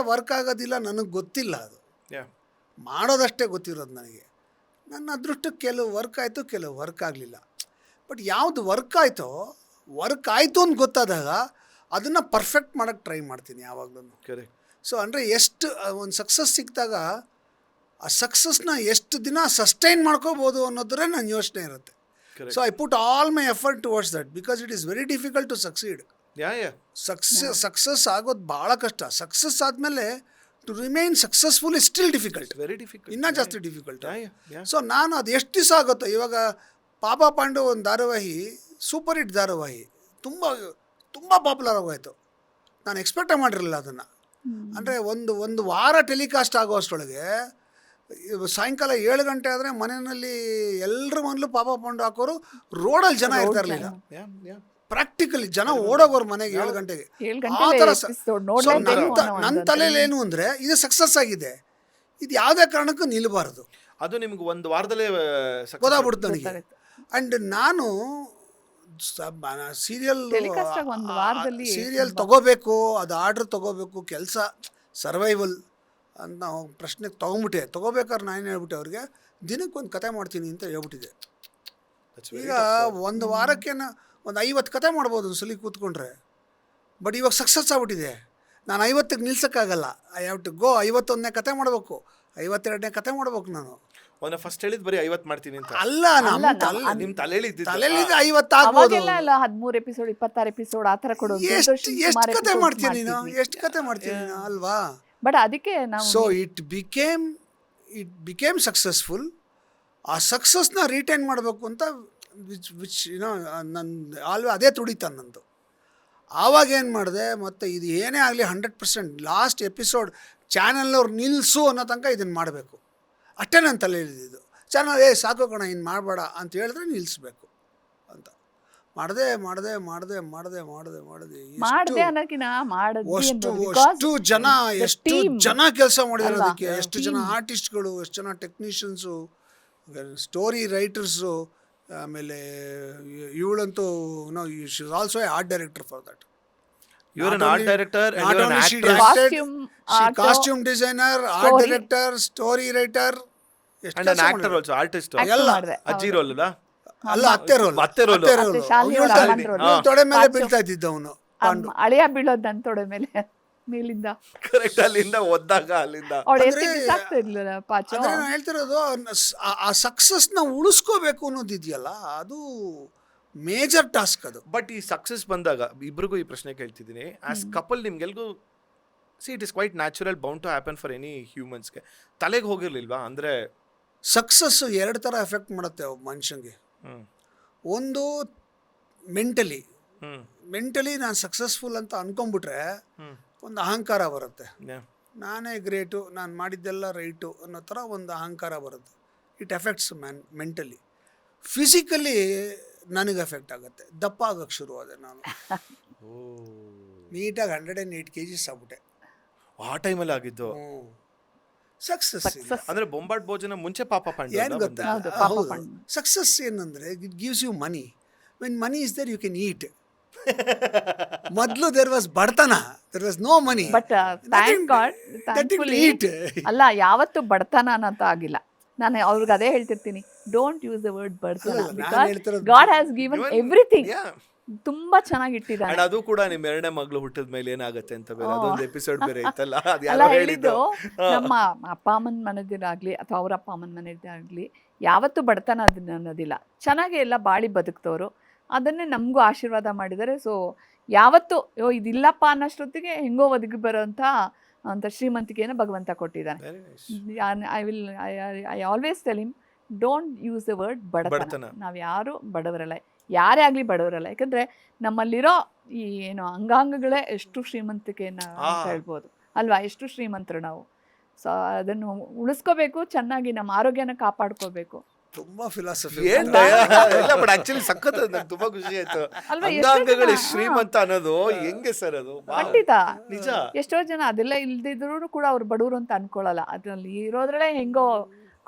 ಆಗೋದಿಲ್ಲ ನನಗೆ ಗೊತ್ತಿಲ್ಲ. ಅದು ಮಾಡೋದಷ್ಟೇ ಗೊತ್ತಿರೋದು ನನಗೆ. ನನ್ನ ಅದೃಷ್ಟಕ್ಕೆ ಕೆಲವು ವರ್ಕ್ ಆಯಿತು, ಕೆಲವು ವರ್ಕ್ ಆಗಲಿಲ್ಲ. ಬಟ್ ಯಾವುದು ವರ್ಕ್ ಆಯಿತು ಅಂತ ಗೊತ್ತಾದಾಗ ಅದನ್ನು ಪರ್ಫೆಕ್ಟ್ ಮಾಡೋಕ್ಕೆ ಟ್ರೈ ಮಾಡ್ತೀನಿ ಯಾವಾಗಲೂ. ಸೊ ಅಂದರೆ ಎಷ್ಟು ಒಂದು ಸಕ್ಸಸ್ ಸಿಕ್ಕಿದಾಗ ಆ ಸಕ್ಸಸ್ನ ಎಷ್ಟು ದಿನ ಸಸ್ಟೈನ್ ಮಾಡ್ಕೋಬೋದು ಅನ್ನೋದ್ರೆ ನನ್ನ ಯೋಚನೆ ಇರುತ್ತೆ. So I put all my effort towards that because it is very difficult to succeed. Success ಆಗೋದು ಭಾಳ ಕಷ್ಟ. ಸಕ್ಸಸ್ ಆದಮೇಲೆ to remain successful is still difficult, very difficult, ಇನ್ನೂ ಜಾಸ್ತಿ ಡಿಫಿಕಲ್ಟ್. ಸೊ ನಾನು ಅದು ಎಷ್ಟು ದಿವಸ ಆಗುತ್ತೋ. ಇವಾಗ ಪಾಪ ಪಾಂಡು ಒಂದು ಧಾರಾವಾಹಿ, ಸೂಪರ್ ಹಿಟ್ ಧಾರಾವಾಹಿ, ತುಂಬ ತುಂಬ ಪಾಪ್ಯುಲರ್ ಆಗೋಯ್ತು. ನಾನು ಎಕ್ಸ್ಪೆಕ್ಟೇ ಮಾಡಿರಲಿಲ್ಲ ಅದನ್ನು. ಅಂದರೆ ಒಂದು ವಾರ ಟೆಲಿಕಾಸ್ಟ್ ಆಗೋ ಅಷ್ಟರೊಳಗೆ ಸಾಯಂಕಾಲ 7 ಗಂಟೆ ಆದರೆ ಮನೆಯಲ್ಲಿ ಎಲ್ಲರ ಮನೇಲೂ ಪಾಪ ಪಾಂಡು ಹಾಕೋರು, ರೋಡಲ್ಲಿ ಜನ ಇರ್ತಾ ಇರಲಿಲ್ಲ. ಪ್ರಾಕ್ಟಿಕಲಿ ಜನ ಓಡೋಗೋರು ಮನೆಗೆ 7 ಗಂಟೆಗೆ. ಆ ಥರ. ಸೊ ನನ್ನ ತಲೆಯಲ್ಲಿ ಏನು ಅಂದರೆ ಇದು ಸಕ್ಸಸ್ ಆಗಿದೆ, ಇದು ಯಾವುದೇ ಕಾರಣಕ್ಕೂ ನಿಲ್ಲಬಾರ್ದು. ಅದು ನಿಮ್ಗೆ ಒಂದು ವಾರದಲ್ಲೇ ಗೊತ್ತಾಗ್ಬಿಡ್ತು ನನಗೆ. ಆ್ಯಂಡ್ ನಾನು ಸೀರಿಯಲ್ ತಗೋಬೇಕು, ಅದು ಆರ್ಡ್ರ್ ತಗೋಬೇಕು, ಕೆಲಸ ಸರ್ವೈವಲ್ ಅಂತ ನಾವು ಪ್ರಶ್ನೆಗೆ ತೊಗೋಬೇಕಾದ್ರೆ ನಾನು ಹೇಳ್ಬಿಟ್ಟೆ ಅವ್ರಿಗೆ, ದಿನಕ್ಕೊಂದು ಕತೆ ಮಾಡ್ತೀನಿ ಅಂತ ಹೇಳ್ಬಿಟ್ಟಿದೆ. ಈಗ ಒಂದು ವಾರಕ್ಕೆ ಒಂದು 50 ಕತೆ ಮಾಡ್ಬೋದು ಒಂದು ಸಲ ಕೂತ್ಕೊಂಡ್ರೆ. ಬಟ್ ಇವಾಗ ಸಕ್ಸಸ್ ಆಗ್ಬಿಟ್ಟಿದೆ. ನಾನು 50ಕ್ಕೆ ನಿಲ್ಸೋಕ್ಕಾಗಲ್ಲ. I have to go. 51ನೇ ಕತೆ ಮಾಡಬೇಕು, 52ನೇ ಕತೆ ಮಾಡ್ಬೇಕು ನಾನು. ಫಸ್ಟ್ ಹೇಳಿದ್ ಬರೀ 50 ಮಾಡ್ತೀನಿ ಅಂತ ಅಲ್ಲ, ನಿಮ್ಮ ತಲೆಯಲ್ಲಿ 50 ಆಗ್ಬೋದು. 13 ಎಪಿಸೋಡ್ 26 ಎಪಿಸೋಡ್ ಆ ಥರ ಕೊಡೋದು. ಎಷ್ಟು ಕತೆ ಮಾಡ್ತೀನಿ ನೀನು, ಎಷ್ಟು ಕತೆ ಮಾಡ್ತೀನಿ ನೀನು, ಅಲ್ವಾ? ಬಟ್ ಅದಕ್ಕೆ ನಾವು ಸೊ ಇಟ್ ಬಿಕೇಮ್ ಸಕ್ಸಸ್ಫುಲ್. ಆ ಸಕ್ಸಸ್ನ ರಿಟೈನ್ ಮಾಡಬೇಕು ಅಂತ ವಿಚ್ ನನ್ನ ಆಲ್ವೇ ಅದೇ ತುಡಿತ ನಂದು. ಆವಾಗ ಏನು ಮಾಡಿದೆ, ಮತ್ತು ಇದು ಏನೇ ಆಗಲಿ 100% ಲಾಸ್ಟ್ ಎಪಿಸೋಡ್ ಚಾನಲ್ನವ್ರು ನಿಲ್ಲಿಸು ಅನ್ನೋ ತನಕ ಇದನ್ನು ಮಾಡಬೇಕು, ಅಷ್ಟೇ ನನ್ನ ತಲೆಯಲ್ಲಿದ್ದು. ಚಾನಲ್ ಸಾಕು ಕಣ ಇನ್ನು ಮಾಡಬೇಡ ಅಂತ ಹೇಳಿದ್ರೆ ನಿಲ್ಲಿಸ್ಬೇಕು ಅಂತ ಮಾಡಿದೆ. ಅಷ್ಟು ಜನ ಕೆಲಸ ಮಾಡಿರೋದಕ್ಕೆ, ಎಷ್ಟು ಜನ ಆರ್ಟಿಸ್ಟ್ಗಳು, ಎಷ್ಟು ಜನ ಟೆಕ್ನಿಷಿಯನ್ಸು, ಸ್ಟೋರಿ ರೈಟರ್ಸು, ಆಮೇಲೆ ಇವಳಂತೂ she is also a art director for that. Costume designer, art director, story writer, ಅಲ್ಲ ಅತ್ತೆ ರೋಲ್ ತೊಡೆ ಮೇಲೆ ಬೀಳ್ತಾ ಇದ್ದಿದ್ದ ಅವನು. ಅಳಿಯ ಬೀಳೋದು ನನ್ನ ತೊಡೆ ಮೇಲೆ ಮೇಲಿಂದ ಕರೆಕ್ಟ್, ಅಲ್ಲಿಂದ ಒದ್ದಾಗ ಅಲ್ಲಿಂದ ನಾನು ಹೇಳ್ತಿರೋದು ಆ ಸಕ್ಸಸ್ನ ಉಳಿಸ್ಕೋಬೇಕು ಅನ್ನೋದಿದೆಯಲ್ಲ, ಅದು ಮೇಜರ್ ಟಾಸ್ಕ್ ಅದು. ಬಟ್ ಈ ಸಕ್ಸಸ್ ಬಂದಾಗ ಇಬ್ರಿಗೂ ಈ ಪ್ರಶ್ನೆ ಕೇಳ್ತಿದ್ದೀನಿ, ಆಸ್ ಕಪಲ್ ನಿಮ್ಗೆಲ್ಗೂ it is quite natural, bound to happen for any ಹ್ಯೂಮನ್ಸ್ಗೆ. ತಲೆಗೆ ಹೋಗಿರ್ಲಿಲ್ವಾ? ಅಂದರೆ ಸಕ್ಸಸ್ 2 ಥರ ಎಫೆಕ್ಟ್ ಮಾಡುತ್ತೆ ಒಬ್ಬ ಮನುಷ್ಯಂಗೆ. ಒಂದು ಮೆಂಟಲಿ ನಾನು ಸಕ್ಸಸ್ಫುಲ್ ಅಂತ ಅನ್ಕೊಂಡ್ಬಿಟ್ರೆ ಒಂದು ಅಹಂಕಾರ ಬರುತ್ತೆ, ನಾನೇ ಗ್ರೇಟು, ನಾನು ಮಾಡಿದ್ದೆಲ್ಲ ರೈಟು ಅನ್ನೋ ಥರ ಒಂದು ಅಹಂಕಾರ ಬರುತ್ತೆ. It effects mentally. ಫಿಸಿಕಲಿ ನನಗೆ ಎಫೆಕ್ಟ್ ಆಗುತ್ತೆ, ದಪ್ಪ ಆಗೋಕ್ಕೆ ಶುರು ಆದೆ ನಾನು. ನೀಟಾಗಿ 108 kgs ಆಗ್ಬಿಟ್ಟೆ ಆ ಟೈಮಲ್ಲಿ ಆಗಿದ್ದು. ಸಕ್ಸಸ್ ಅಂದ್ರೆ ಬೊಂಬಾಟ್ ಭೋಜನ ಮುಂಚೆ ಪಾಪ ಪಾಂಡು ಏನು ಗೊತ್ತಾ? ಸಕ್ಸಸ್ ಏನಂದ್ರೆ it gives you money. When money is there you can eat. ಮೊದಲು ದೇರ್ ವಾಸ್ ಬಡತನ, there was no money. But thank God, thankfully ಅಲ್ಲ, ಯಾವತ್ತು ಬಡತನ ಅನ್ನೋದು ಆಗಿಲ್ಲ. ನಾನು ಅವ್ರಿಗೆ ಅದೇ ಹೇಳ್ತಿರ್ತೀನಿ, ಡೋಂಟ್ ಯೂಸ್ ದ ವರ್ಡ್ ಬಡತನ, ಅಲ್ಲಲ್ಲ, ನಾನ್ ಬಿಕಾಸ್ ಹೇಳ್ತಿರೋದು God has given everything. Yeah. ತುಂಬಾ ಚೆನ್ನಾಗಿಟ್ಟಿದ್ದಾನೆ. And ಅದು ಕೂಡ ನಿಮ್ ಎರಡನೇ ಮಗಳು ಹುಟ್ಟಿದ ಮೇಲೆ ಏನಾಗತ್ತೆ ಅಂತ ಬೇರೆ ಅದೊಂದು ಎಪಿಸೋಡ್ ಬೇರೆ ಇತ್ತಲ್ಲ, ಅದು ಅಲ್ಲ ಯಾರೋ ಹೇಳಿದ್ದು, ಹೇಳಿದ್ದು. ನಮ್ಮ ಅಪ್ಪ ಅಮ್ಮನ ಮನೆದಿರಾಗ್ಲಿ ಅಥವಾ ಅವ್ರ ಅಪ್ಪ ಅಮ್ಮನ ಮನೆದಾಗ್ಲಿ ಯಾವತ್ತೂ ಬಡತನ ಅದನ್ನ ಅನ್ನೋದಿಲ್ಲ. ಚೆನ್ನಾಗಿ ಎಲ್ಲ ಬಾಳಿ ಬದುಕ್ತವ್ರು, ಅದನ್ನೇ ನಮಗೂ ಆಶೀರ್ವಾದ ಮಾಡಿದ್ದಾರೆ. ಸೊ ಯಾವತ್ತೂ ಇದಿಲ್ಲಪ್ಪ ಅನ್ನೋಷ್ಟೊತ್ತಿಗೆ ಹೆಂಗೋ ಒದಗಿ ಬರೋಂಥ ಅಂತ ಶ್ರೀಮಂತಿಕೆಯನ್ನು ಭಗವಂತ ಕೊಟ್ಟಿದ್ದಾನೆ. Very nice. I always tell him, don't use the word ಬಡತನ. ಬಡತನ. ನಾವು ಯಾರು ಬಡವರಲ್ಲ, ಯಾರೇ ಆಗಲಿ ಬಡವರಲ್ಲ. ಯಾಕಂದರೆ ನಮ್ಮಲ್ಲಿರೋ ಈ ಏನು ಅಂಗಾಂಗಗಳೇ ಎಷ್ಟು ಶ್ರೀಮಂತಿಕೆಯನ್ನು ಅಂತ ಹೇಳ್ಬೋದು ಅಲ್ವಾ, ಎಷ್ಟು ಶ್ರೀಮಂತರು ನಾವು. ಸೊ ಅದನ್ನು ಉಳಿಸ್ಕೋಬೇಕು, ಚೆನ್ನಾಗಿ ನಮ್ಮ ಆರೋಗ್ಯನ ಕಾಪಾಡ್ಕೋಬೇಕು ತುಂಬಾ ಫಿಲಾಸಫಿ. ಇಲ್ಲ ಬಟ್ ಆಕ್ಚುಲಿ ಸಖತ್ ನಂಗೆ ತುಂಬಾ ಖುಷಿ ಆಯ್ತು. ಅಲ್ವಾ, ಎಷ್ಟೋ ಅಂಗಾಂಗಗಳು ಜನ, ಶ್ರೀಮಂತ ಅನ್ನೋದು ಹೆಂಗೆ ಸರ್ ಅದು? Wow. ಖಂಡಿತ ನಿಜ. ಎಷ್ಟೋ ಜನ ಅದೆಲ್ಲ ಇಲ್ದಿದ್ರು ಕೂಡ ಅವ್ರು ಬಡವರು ಅಂತ ಅನ್ಕೊಳ್ಳಲ್ಲ. ಅದ್ರಲ್ಲಿ ಇರೋದ್ರಲ್ಲೇ ಹೆಂಗೋ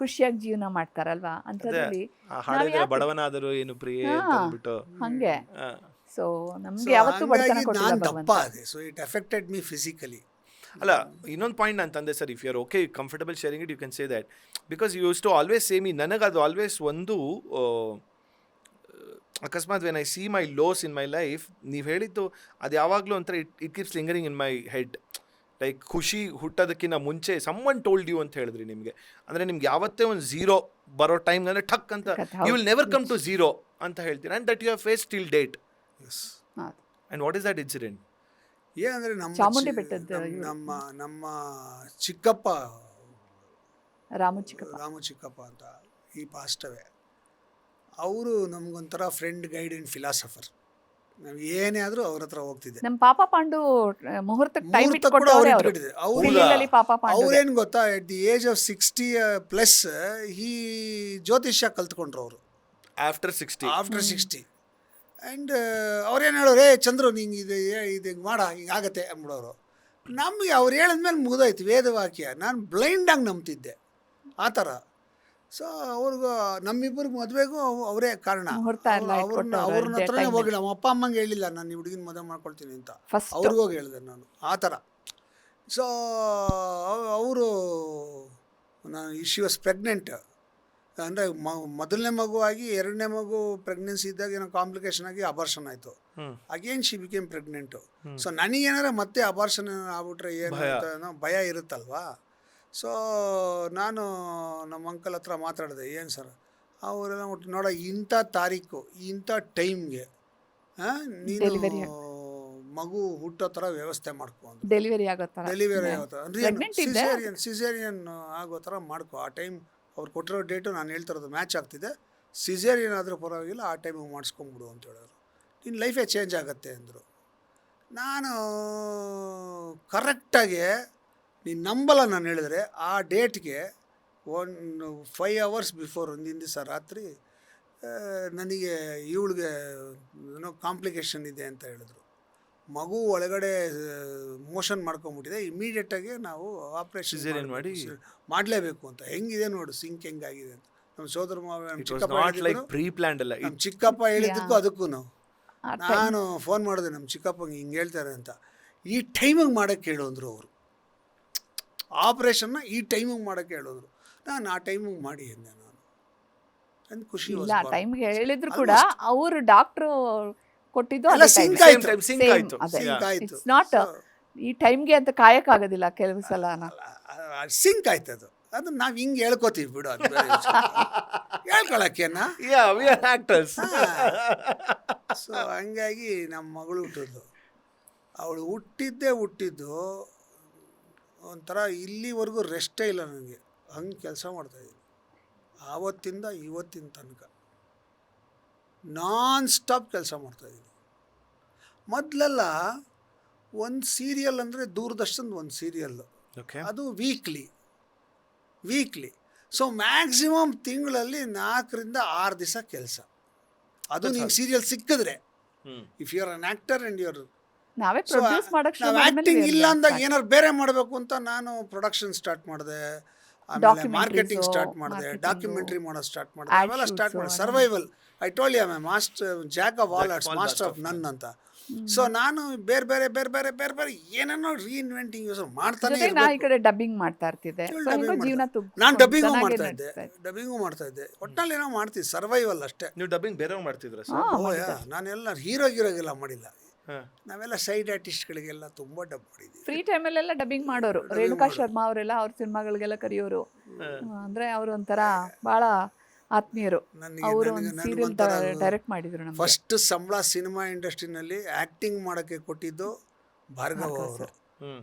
ಖುಷಿಯಾಗಿ ಜೀವನ ಮಾಡ್ತಾರಲ್ವಾ. ಅಂಥದ್ರಲ್ಲಿ ಆ ಹಾಡಿದ್ರೆ ಬಡವನಾದರೂ ಏನು ಪ್ರಿಯೆ ಅಂತ ಅಂದ್ಬಿಟ್ಟು. ಹಂಗೆ ಆ. ಸೊ ನಮ್ಗೆ ಯಾವತ್ತೂ ಬಡತನ ಕೊಟ್ಟಿಲ್ಲ ನಾನು ಭಗವಂತ. ದಪ್ಪ ಅದೇ, so it affected me physically. ಅಲ್ಲ ಇನ್ನೊಂದು ಪಾಯಿಂಟ್ ನಾನು ತಂದೆ sir, if you are okay comfortable sharing it you can say that, because you use to always say me. ನನಗದು ಆಲ್ವೇಸ್ ಒಂದು ಅಕಸ್ಮಾತ್ when I see my loss in my life, ನೀವು ಹೇಳಿದ್ದು ಅದು ಯಾವಾಗಲೂ ಒಂಥರ it keeps lingering in my head. Like Khushi ಹುಟ್ಟೋದಕ್ಕಿಂತ ಮುಂಚೆ ಸಮ್ವನ್ ಟೋಲ್ಡ್ ಯು ಅಂತ ಹೇಳಿದ್ರಿ ನಿಮಗೆ. ಅಂದರೆ ನಿಮ್ಗೆ ಯಾವತ್ತೇ ಒಂದು ಝೀರೋ ಬರೋ ಟೈಮ್ನಲ್ಲಿ ಟಕ್ ಅಂತ you will never come to zero ಅಂತ ಹೇಳ್ತೀನಿ. And that you have face till date. And what is that incident? ಏನಂದ್ರೆ ಚಾಮುಂಡಿ ಬೆಟ್ಟದ ನಮ್ಮ ನಮ್ಮ ಚಿಕ್ಕಪ್ಪ, ರಾಮು ಚಿಕ್ಕಪ್ಪ ಅಂತ, ಈ ಪಾಸ್ಟವೇ, ಅವರು ನಮ್ಗೊಂಥರ ಫ್ರೆಂಡ್, ಗೈಡ್ ಅಂಡ್ ಫಿಲಾಸಫರ್. ನಾವು ಏನೇ ಆದ್ರೂ ಅವ್ರ ಹತ್ರ ಹೋಗ್ತಿದ್ದೆ. ನಮ್ಮ ಪಾಪ ಪಾಂಡು ಮುಹೂರ್ತಕ್ಕೆ ಟೈಮ್ ಮುಹೂರ್ತ ಕೂಡ ಅವ್ರು ಇಟ್ಬಿಟ್ಟಿದೆ. ಪಾಪ ಪಾಂಡು ಅವ್ರೇನು ಗೊತ್ತಾ, ಎಟ್ ದಿ ಏಜ್ ಆಫ್ 60+ ಈ ಜ್ಯೋತಿಷ್ಯ ಕಲ್ತ್ಕೊಂಡ್ರು ಅವರು ಆಫ್ಟರ್ 60. ಆ್ಯಂಡ್ ಅವ್ರೇನು ಹೇಳೋರು, ಚಂದ್ರು ನಿಂಗೆ ಇದು ಹಿಂಗೆ ಮಾಡ, ಹಿಂಗಾಗತ್ತೆ ಅಂದ್ಬಿಡೋರು. ನಮಗೆ ಅವ್ರು ಹೇಳಿದ್ಮೇಲೆ ಮುಗಿದೋಯ್ತು ವೇದವಾಕ್ಯ. ನಾನು ಬ್ಲೈಂಡಾಗಿ ನಂಬ್ತಿದ್ದೆ ಆ ಥರ. ಸೊ ಅವ್ರಿಗೂ ನಮ್ಮಿಬ್ಬರಿಗೆ ಮದುವೆಗೂ ಅವರೇ ಕಾರಣ. ಅವ್ರನ್ನ ಹತ್ರನೇ ಹೋಗಿಲ್ಲ, ನಮ್ಮ ಅಪ್ಪ ಅಮ್ಮಂಗೆ ಹೇಳಿಲ್ಲ ನಾನು ಈ ಹುಡುಗಿನ ಮದುವೆ ಮಾಡ್ಕೊಳ್ತೀನಿ ಅಂತ, ಅವ್ರಿಗೋಗಿ ಹೇಳಿದೆ ನಾನು ಆ ಥರ. ಸೊ ಅವರು, ನಾನು ಶಿ ವಾಸ್ ಪ್ರೆಗ್ನೆಂಟ್, ಅಂದರೆ ಮೊದಲನೇ ಮಗುವಾಗಿ ಎರಡನೇ ಮಗು ಪ್ರೆಗ್ನೆನ್ಸಿ ಇದ್ದಾಗ ಏನೋ ಕಾಂಪ್ಲಿಕೇಶನ್ ಆಗಿ ಅಬಾರ್ಷನ್ ಆಯಿತು. Again she became pregnant. So ನನಗೇನಾರ ಮತ್ತೆ ಅಬಾರ್ಷನ್ ಆಗ್ಬಿಟ್ರೆ ಏನು ಅಂತ ಭಯ ಇರುತ್ತಲ್ವಾ. ಸೊ ನಾನು ನಮ್ಮ ಅಂಕಲ್ ಹತ್ರ ಮಾತಾಡಿದೆ, ಏನು ಸರ್ ಅವರೆಲ್ಲ ಒಟ್ಟು ನೋಡ, ಇಂಥ ತಾರೀಕು ಇಂಥ ಟೈಮ್ಗೆ ನೀನು ಮಗು ಹುಟ್ಟೋ ಥರ ವ್ಯವಸ್ಥೆ ಮಾಡ್ಕೊ ಅಂತ. ಡೆಲಿವರಿ ಆಗೋ ಥರ ಸಿಸೇರಿಯನ್ ಆಗೋ ಥರ ಮಾಡ್ಕೊ. ಆ ಟೈಮ್ ಅವ್ರು ಕೊಟ್ಟಿರೋ ಡೇಟು ನಾನು ಹೇಳ್ತಿರೋದು ಮ್ಯಾಚ್ ಆಗ್ತಿದೆ, ಸಿಸೇರಿಯನ್ ಆದರೂ ಪರವಾಗಿಲ್ಲ, ಆ ಟೈಮಿಗೆ ಮಾಡಿಸ್ಕೊಂಬಿಡು ಅಂತ ಹೇಳಿದ್ರು. ನಿನ್ನ ಲೈಫೇ ಚೇಂಜ್ ಆಗುತ್ತೆ ಅಂದರು. ನಾನು ಕರೆಕ್ಟಾಗಿ, ನೀನು ನಂಬಲ್ಲ, ನಾನು ಹೇಳಿದ್ರೆ ಆ ಡೇಟ್ಗೆ 5 hours ಬಿಫೋರ್, ಒಂದಿನ ದಿವಸ ರಾತ್ರಿ ನನಗೆ ಇವಳಿಗೆ ಏನೋ ಕಾಂಪ್ಲಿಕೇಶನ್ ಇದೆ ಅಂತ ಹೇಳಿದ್ರು. ಮಗು ಒಳಗಡೆ ಮೋಷನ್ ಮಾಡ್ಕೊಂಬಿಟ್ಟಿದೆ, ಇಮಿಡಿಯೇಟಾಗಿ ನಾವು ಆಪ್ರೇಷನ್ ಮಾಡಲೇಬೇಕು ಅಂತ. ಹೆಂಗಿದೆ ನೋಡು ಸಿಂಕ್ ಹೆಂಗಾಗಿದೆ ಅಂತ. ನಮ್ಮ ಸೋದರ ಮಾವ, ನಮ್ಮ ಚಿಕ್ಕಪ್ಪ ಹೇಳಿದ್ದಕ್ಕೂ ಅದಕ್ಕೂ ನಾನು ಫೋನ್ ಮಾಡಿದೆ ನಮ್ಮ ಚಿಕ್ಕಪ್ಪಂಗೆ ಹಿಂಗೆ ಹೇಳ್ತಾರೆ ಅಂತ. ಈ ಟೈಮಿಗೆ ಮಾಡೋಕ್ಕೆ ಹೇಳು ಅಂದರು ಅವರು. ಆಪ್ರೇಷನ್ನ ಈ ಟೈಮಿಗೆ ಮಾಡೋಕ್ಕೆ ಹೇಳಿದ್ರು. ನಾನು ಆ ಟೈಮಿಗೆ ಮಾಡಿ ಅಂದೆ ನಾನು. ಅಂದು ಖುಷಿ ಇಲ್ಲ, ಟೈಮ್ಗೆ ಹೇಳಿದ್ರು ಕೂಡ ಅವರು ಡಾಕ್ಟ್ರು ಕೊಟ್ಟಿದ್ದು ಸಿಂಕ್ ಆಯಿತು. ನಾಟ್ ಈ ಟೈಮ್ಗೆ ಅಂತ ಕಾಯಕ್ಕಾಗೋದಿಲ್ಲ ಕೆಲವು ಸಲ. ಸಿಂಕ್ ಆಯ್ತು ಅದು. ಅದನ್ನ ನಾವು ಹಿಂಗೆ ಹೇಳ್ಕೊತೀವಿ ಬಿಡು, ಅದು ಹೇಳ್ಕೊಳಕ್ಕೇನ. ಸೊ ಹಂಗಾಗಿ ನಮ್ಮ ಮಗಳು ಹುಟ್ಟಿದ್ಲು. ಅವಳು ಹುಟ್ಟಿದ್ದು ಒಂಥರ ಇಲ್ಲಿವರೆಗೂ ರೆಸ್ಟೇ ಇಲ್ಲ ನನಗೆ. ಹಂಗೆ ಕೆಲಸ ಮಾಡ್ತಾಯಿದ್ದೀನಿ ಆವತ್ತಿಂದ ಇವತ್ತಿನ ತನಕ. ನಾನ್ ಸ್ಟಾಪ್ ಕೆಲಸ ಮಾಡ್ತಾಯಿದ್ದೀನಿ. ಮೊದಲೆಲ್ಲ ಒಂದು ಸೀರಿಯಲ್ ಅಂದರೆ ದೂರದರ್ಶನದ ಒಂದು ಸೀರಿಯಲ್ಲು, ಅದು ವೀಕ್ಲಿ. ಸೊ ಮ್ಯಾಕ್ಸಿಮಮ್ ತಿಂಗಳಲ್ಲಿ 4ರಿಂದ 6 ದಿವಸ ಕೆಲಸ. ಅದು ನಿಂಗೆ ಸೀರಿಯಲ್ ಸಿಕ್ಕಿದ್ರೆ, if you are an actor and you are ನಾವೇ ಪ್ರೊಡ್ಯೂಸ್ ಮಾಡಕ್ಕೆ ನಾವು ಆ್ಯಕ್ಟಿಂಗ್ ಇಲ್ಲ ಅಂದಾಗ ಏನಾರು ಬೇರೆ ಮಾಡಬೇಕು ಅಂತ ನಾನು ಪ್ರೊಡಕ್ಷನ್ ಸ್ಟಾರ್ಟ್ ಮಾಡಿದೆ, ಆಮೇಲೆ ಮಾರ್ಕೆಟಿಂಗ್ ಸ್ಟಾರ್ಟ್ ಮಾಡಿದೆ, ಡಾಕ್ಯುಮೆಂಟ್ರಿ ಮಾಡೋದು ಸ್ಟಾರ್ಟ್ ಮಾಡಿದೆ, ಅವೆಲ್ಲ ಸ್ಟಾರ್ಟ್ ಮಾಡಿದೆ. Survival, I told you I am master, jack of all arts, master of none ಅಂತ. ಸೊ ನಾನು ಬೇರೆ ಬೇರೆ ಬೇರೆ ಬೇರೆ ಬೇರೆ ಬೇರೆ ಏನೇನೋ ರೀಇನ್ವೆಂಟಿಂಗ್ ಯೂಸ್ ಮಾಡ್ತಾನೆ ಜೊತೆಗೆ ನಾ ಈ ಕಡೆ ಡಬ್ಬಿಂಗ್ ಮಾಡ್ತಾ ಇರ್ತಿದ್ದೆ. ಇವ್ಳು So, dubbing ಹೆಂಗೋ ಜೀವನ ನಾನು ಡಬ್ಬಿಂಗು ಚೆನ್ನಾಗೇ ಮಾಡ್ತಾ ಇದ್ದೆ, ನಡೀತಾ ಇತ್ತು. ಡಬ್ಬಿಂಗು ಮಾಡ್ತಾ ಇದ್ದೆ. ಒಟ್ಟಿನಲ್ಲಿ ಏನೋ ಮಾಡ್ತೀವಿ, ಸರ್ವೈವಲ್ ಅಷ್ಟೇ. ನೀವು ಡಬ್ಬಿಂಗ್ ಬೇರೆಯವ್ರು ಮಾಡ್ತಿದ್ರ ಹಾ, ಸರ್? ಮಾಡಿದ್ದೆ. ನಾನೆಲ್ಲ ಹೀರೋಗಿರೋಗೆಲ್ಲ ಮಾಡಿಲ್ಲ. ಹಾ. ನಾವೆಲ್ಲ ಸೈಡ್ ಆರ್ಟಿಸ್ಟ್ಗಳಿಗೆಲ್ಲ ತುಂಬಾ ಡಬ್ ಮಾಡಿದ್ದೀವಿ. ಫ್ರೀ ಟೈಮಲ್ಲೆಲ್ಲ ಡಬ್ಬಿಂಗ್ ಮಾಡೋರು. Dubbing ರೇಣುಕಾ ಮಾಡೋರು. ಶರ್ಮಾ ಅವರೆಲ್ಲ ಅವ್ರ ಸಿನಿಮಾಗಳಿಗೆಲ್ಲ ಕರೆಯೋರು. ಹಾ. ಅಂದ್ರೆ ಅವರು ಒಂಥರ ಬಹಳ ಆತ್ಮೀಯರು. ಅವರು ಒಂದು ಸೀರಿಯಲ್ ಡೈರೆಕ್ಟ್ ಮಾಡಿದ್ರು ನಮ್ಗೆ. ಫಸ್ಟ್ ಸಂಬಳ ಸಿನಿಮಾ ಇಂಡಸ್ಟ್ರಿನಲ್ಲಿ ಆಕ್ಟಿಂಗ್ ಮಾಡಕ್ಕೆ ಕೊಟ್ಟಿದ್ದು ಭಾರ್ಗವ್ ಭಾರ್ಗವ್ ಅವರು, ಸರ್. ಹ್ಮ್.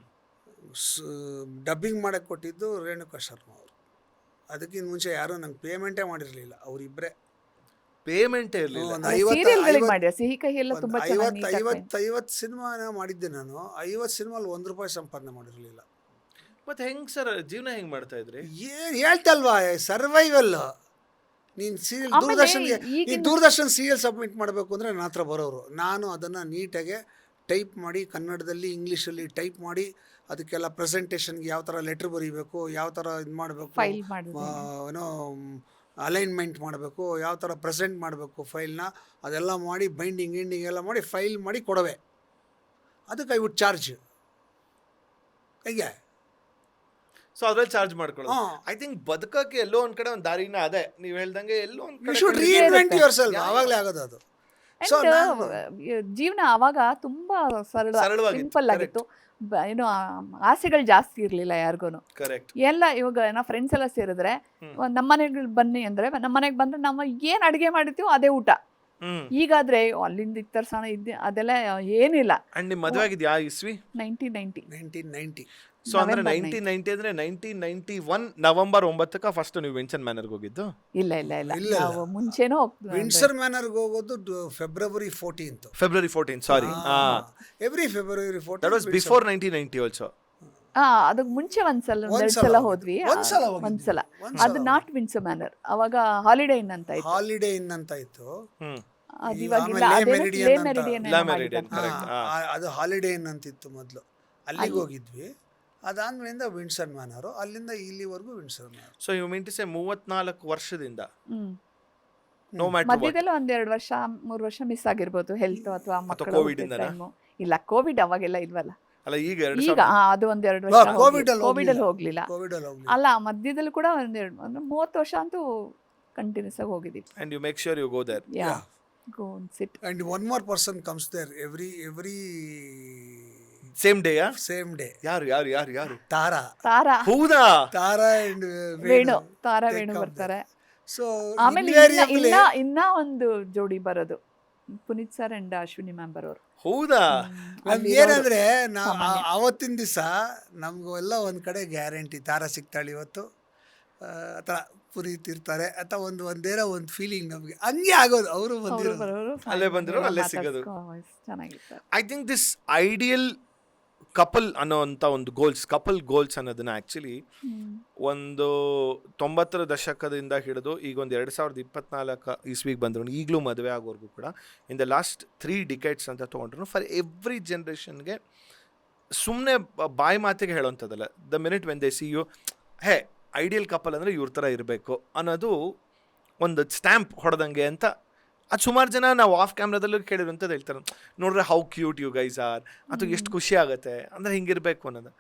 ಡಬ್ಬಿಂಗ್ ಮಾಡಕ್ಕೆ ಕೊಟ್ಟಿದ್ದು ರೇಣುಕಾ ಶರ್ಮಾ ಅವರು. ಅದಕ್ಕಿಂತ ಮುಂಚೆ ಯಾರೂ ನಂಗೆ ಪೇಮೆಂಟೇ ಮಾಡಿರಲಿಲ್ಲ, ಅವರಿಬ್ಬರೇ. ಪೇಮೆಂಟೇ ಇರ್ಲಿಲ್ಲ. ಒಂದು ಸೀರಿಯಲ್ಗಳಿಗೆ ಮಾಡಿದ್ರು. ಸಿಹಿ ಕಹಿ ಎಲ್ಲ ತುಂಬಾ ಚೆನ್ನಾಗಿ 50 ಸಿನಿಮಾನ ಮಾಡಿದ್ದೆ ನಾನು. 50 ಸಿನಿಮಾಲಿ ₹1 ಸಂಪಾದನೆ ಮಾಡಿರಲಿಲ್ಲ. ಮತ್ತೆ ಹೆಂಗ್ ಸರ್ ಜೀವನ ಹೆಂಗ್ ಮಾಡ್ತಾ ಇದ್ರಿ? ಏನ್ ಹೇಳ್ತಲ್ವಾ, ಸರ್ವೈವಲ್. ನೀನು ಸೀರಿಯಲ್ ದೂರದರ್ಶನ್ಗೆ ಈ ದೂರದರ್ಶನ್ ಸೀರಿಯಲ್ ಸಬ್ಮಿಟ್ ಮಾಡಬೇಕು ಅಂದರೆ ನನ್ನ ಹತ್ರ ಬರೋರು. ನಾನು ಅದನ್ನು ನೀಟಾಗಿ ಟೈಪ್ ಮಾಡಿ, ಕನ್ನಡದಲ್ಲಿ ಇಂಗ್ಲೀಷಲ್ಲಿ ಟೈಪ್ ಮಾಡಿ, ಅದಕ್ಕೆಲ್ಲ ಪ್ರೆಸೆಂಟೇಷನ್ಗೆ ಯಾವ ಥರ ಲೆಟ್ರ್ ಬರೀಬೇಕು, ಯಾವ ಥರ ಇದು ಮಾಡಬೇಕು, ಫೈಲ್ ಮಾಡಿದ್ರು. ಏನೋ ಅಲೈನ್ಮೆಂಟ್ ಮಾಡಬೇಕು, ಯಾವ ಥರ ಪ್ರೆಸೆಂಟ್ ಮಾಡಬೇಕು ಫೈಲ್ನ, ಅದೆಲ್ಲ ಮಾಡಿ ಬೈಂಡಿಂಗ್ ಎಲ್ಲ ಮಾಡಿ ಫೈಲ್ ಮಾಡಿ ಕೊಡವೆ. ಅದಕ್ಕೆ ಐ ವುಡ್ ಚಾರ್ಜ್. ಹೇಗೆ ಸೊ ಅದ್ರಲ್ಲಿ ಚಾರ್ಜ್ ಮಾಡ್ಕೊಳ್ಳೋದು. ಹಾಂ, ಐ ಥಿಂಕ್ ಬದುಕಕ್ಕೆ ಎಲ್ಲೋ ಒಂದ್ ಕಡೆ ಒಂದ್ ದಾರಿನ ಅದೇ ನೀವ್ ಹೇಳ್ದಂಗೆ ಎಲ್ಲೋ ಒಂದ್ ಯು ಕಡೆ ಶುಡ್ ರೀಇನ್ವೆಂಟ್ ಯುವರ್ ಸೆಲ್ಫ್. ಆವಾಗಲೇ ಆಗೋದು ಅದು. So, ಜೀವನ ಅವಾಗ ತುಂಬಾ ಸರಳವಾಗಿತ್ತು, ಸಿಂಪಲ್ ಆಗಿತ್ತು. ಏನೋ ಆಸೆಗಳು ಜಾಸ್ತಿ ಇರ್ಲಿಲ್ಲ ಯಾರಿಗೂನು. ಕರೆಕ್ಟ್. ಎಲ್ಲ ಇವಾಗ ಏನೋ ಫ್ರೆಂಡ್ಸ್ ಎಲ್ಲ ಸೇರಿದ್ರೆ ನಮ್ಮ ಮನೆಗೆ ಬನ್ನಿ ಅಂದ್ರೆ ನಮ್ಮ ಮನೆಗೆ ಬಂದ್ರೆ ನಾವು ಏನ್ ಅಡಿಗೆ ಮಾಡಿರ್ತೀವೋ ಅದೇ ಊಟ. ಈಗಾದ್ರೆ ಅಲ್ಲಿಂದ ಇತ್ತರ್ಸಣ ಅದೆಲ್ಲ ಏನಿಲ್ಲ. ಅಂಡ್ ನಿಮ್ ಮದ್ವೆ ಆಗಿದ್ ಯಾವ ಇಸ್ವಿ? 1990. ಸೊ ಅಂದ್ರೆ 1990 ಅಂದ್ರೆ 1991 ನವೆಂಬರ್ 9ಕ್ಕೆ ಫಸ್ಟ್ ನೀವು ವಿನ್ಸನ್ ಮ್ಯಾನರ್ಗೆ ಹೋಗಿದ್ದು? ಇಲ್ಲ ಇಲ್ಲ. ನಾವು ಮುಂಚೆನೋ ವಿಂಡ್ಸರ್ ಮ್ಯಾನರ್ಗೆ ಹೋಗೋದು February 14th. February 14 sorry. Every February that 14th. Was before 1990 also. ಅದಕ್ಕೆ ಮುಂಚೆ ಒಂದ್ಸಲ ಒಂದ್ಸಲ ಎರಡ್ ಸಲ ಹೋದ್ವಿ. ಒಂದ್ಸಲ ಹೋಗಿದ್ವಿ. ಒಂದ್ಸಲ ಒಂದ್ಸಲ ಅದು ನಾಟ್ ವಿನ್ಸರ್ ಮ್ಯಾನರ್, ಅವಾಗ ಹಾಲಿಡೇ ಇನ್ ಅಂತ ಇತ್ತು. ಹಾಲಿಡೇ ಇನ್ ಅಂತ ಇತ್ತು. ಅದು ಈ ಇವಾಗಿಲ್ಲ. ಆಮೇಲೆ ಅದೇನೋ ಮೆರಿಡಿಯನ್ ಲೇ ಅಂತ. ಮೆರಿಡಿಯನ್ ಲಾ ಏನೋ ಮೆರಿಡಿಯನ್, ಮಾಡಿದ್ದಾರೆ. ಕರೆಕ್ಟ್. ಅದು ಹಾಲಿಡೇ ಇನ್ ಅಂತಿತ್ತು ಮೊದಲು. ಅಲ್ಲಿಗೆ ಹೋಗಿದ್ವಿ. ಅದಾದ್ಮೇಲಿಂದ ವಿಂಡ್ಸರ್ ಮ್ಯಾನರು, ಅಲ್ಲಿಂದ ಇಲ್ಲಿವರೆಗೂ Windsor manor. So you mean to say 34 ವರ್ಷದಿಂದ ಹ್ಮ್. No matter what. ಮಧ್ಯದಲ್ಲಿ ಒಂದ್ 2 ವರ್ಷ 3 ವರ್ಷ ಮಿಸ್ ಆಗಿರ್ಬೋದು, ಹೆಲ್ತ್ ಅಥವಾ ಮಕ್ಕಳ COVID ಇಂದನಾ? ಟೈಮು. ಇಲ್ಲ, ಕೋವಿಡ್ ಅವಾಗೆಲ್ಲ ಇಲ್ವಲ್ಲ. ಅಲ್ಲ ಈಗ ಈಗ ಅದು ಒಂದ್ 2 ವರ್ಷ ಕೋವಿಡ್ ಅಲ್ಲಿ ಕೋವಿಡ್ ಅಲ್ಲಿ ಹೋಗ್ಲಿಲ್ಲ. ಕೋವಿಡ್ ಅಲ್ಲಿ ಹೋಗ್ಲಿ. ಅಲ್ಲ, ಮಧ್ಯದಲ್ಲಿ ಕೂಡ ಒಂದೆರಡು ಅಂದ್ರೆ 30 ವರ್ಷ ಅಂತೂ ಕಂಟಿನ್ಯೂಸ್ ಆಗಿ ಹೋಗಿದ್ದೀವಿ. And you make sure you go there. Yeah, go and sit. And one more person comes there every same ಡೇಯಾ? same day. ಯಾರು? Tara. ತಾರಾ ಹೌದಾ? Tara and Venu, Tara they Venu come ಬರ್ತಾರೆ. So ಆಮೇಲೆ invariably ಇನ್ನ ಒಂದು ಜೋಡಿ ಬರೋದು, Puneeth sir and Ashwini ma'am ಬರೋರು. ಹೌದಾ? ನಮ್ಗೆ ಏನಂದ್ರೆ ಅವತ್ತಿನ ದಿವಸ ನಮ್ಗೆಲ್ಲ ಒಂದ್ ಕಡೆ ಗ್ಯಾರಂಟಿ ತಾರಾ ಸಿಗ್ತಾಳೆ ಇವತ್ತು, ಅಥವಾ ಪುನೀತ್ ಇರ್ತಾರೆ, ಅಥವಾ ಒಂದೇನೋ ಒಂದು ಫೀಲಿಂಗ್ ನಮ್ಗೆ ಹಂಗೆ ಆಗೋದು. ಅವರು ಬಂದಿರೋದು ಬರೋರು, ಅಲ್ಲೇ ಬಂದ್ರು, ಅಲ್ಲೇ ಸಿಗೋದು. ಚೆನ್ನಾಗಿತ್ತು. I think this ideal couple ಅನ್ನೋಂಥ ಒಂದು ಕಪಲ್ ಗೋಲ್ಸ್ ಅನ್ನೋದನ್ನ ಆ್ಯಕ್ಚುಲಿ ಒಂದು 90ರ ದಶಕದಿಂದ ಹಿಡಿದು ಈಗ ಒಂದು 2024 ಇಸ್ವಿಗೆ ಬಂದ್ರು, ಈಗಲೂ ಮದುವೆ ಆಗೋರ್ಗೂ ಕೂಡ ಇನ್ ದ ಲಾಸ್ಟ್ 3 ಡಿಕೇಡ್ಸ್ ಅಂತ ತೊಗೊಂಡ್ರು ಫಾರ್ ಎವ್ರಿ ಜನ್ರೇಷನ್ಗೆ ಸುಮ್ಮನೆ ಬಾಯಿ ಮಾತಿಗೆ ಹೇಳೋಂಥದ್ದಲ್ಲ. The minute when they see you, hey ideal couple ಅಂದರೆ ಇವ್ರ ಥರ ಇರಬೇಕು ಅನ್ನೋದು ಒಂದು ಸ್ಟ್ಯಾಂಪ್ ಹೊಡೆದಂಗೆ ಅಂತ. ಅದು ಸುಮಾರು ಜನ ನಾವು ಆಫ್ ಕ್ಯಾಮ್ರಾದಲ್ಲೂ ಕೇಳಿರೋಂಥದ್ದು ಹೇಳ್ತಾರೆ, ನೋಡ್ರೆ how cute you guys are, ಅಥವಾ ಎಷ್ಟು ಖುಷಿ ಆಗುತ್ತೆ ಅಂದರೆ ಹಿಂಗಿರಬೇಕು ಅನ್ನೋದು.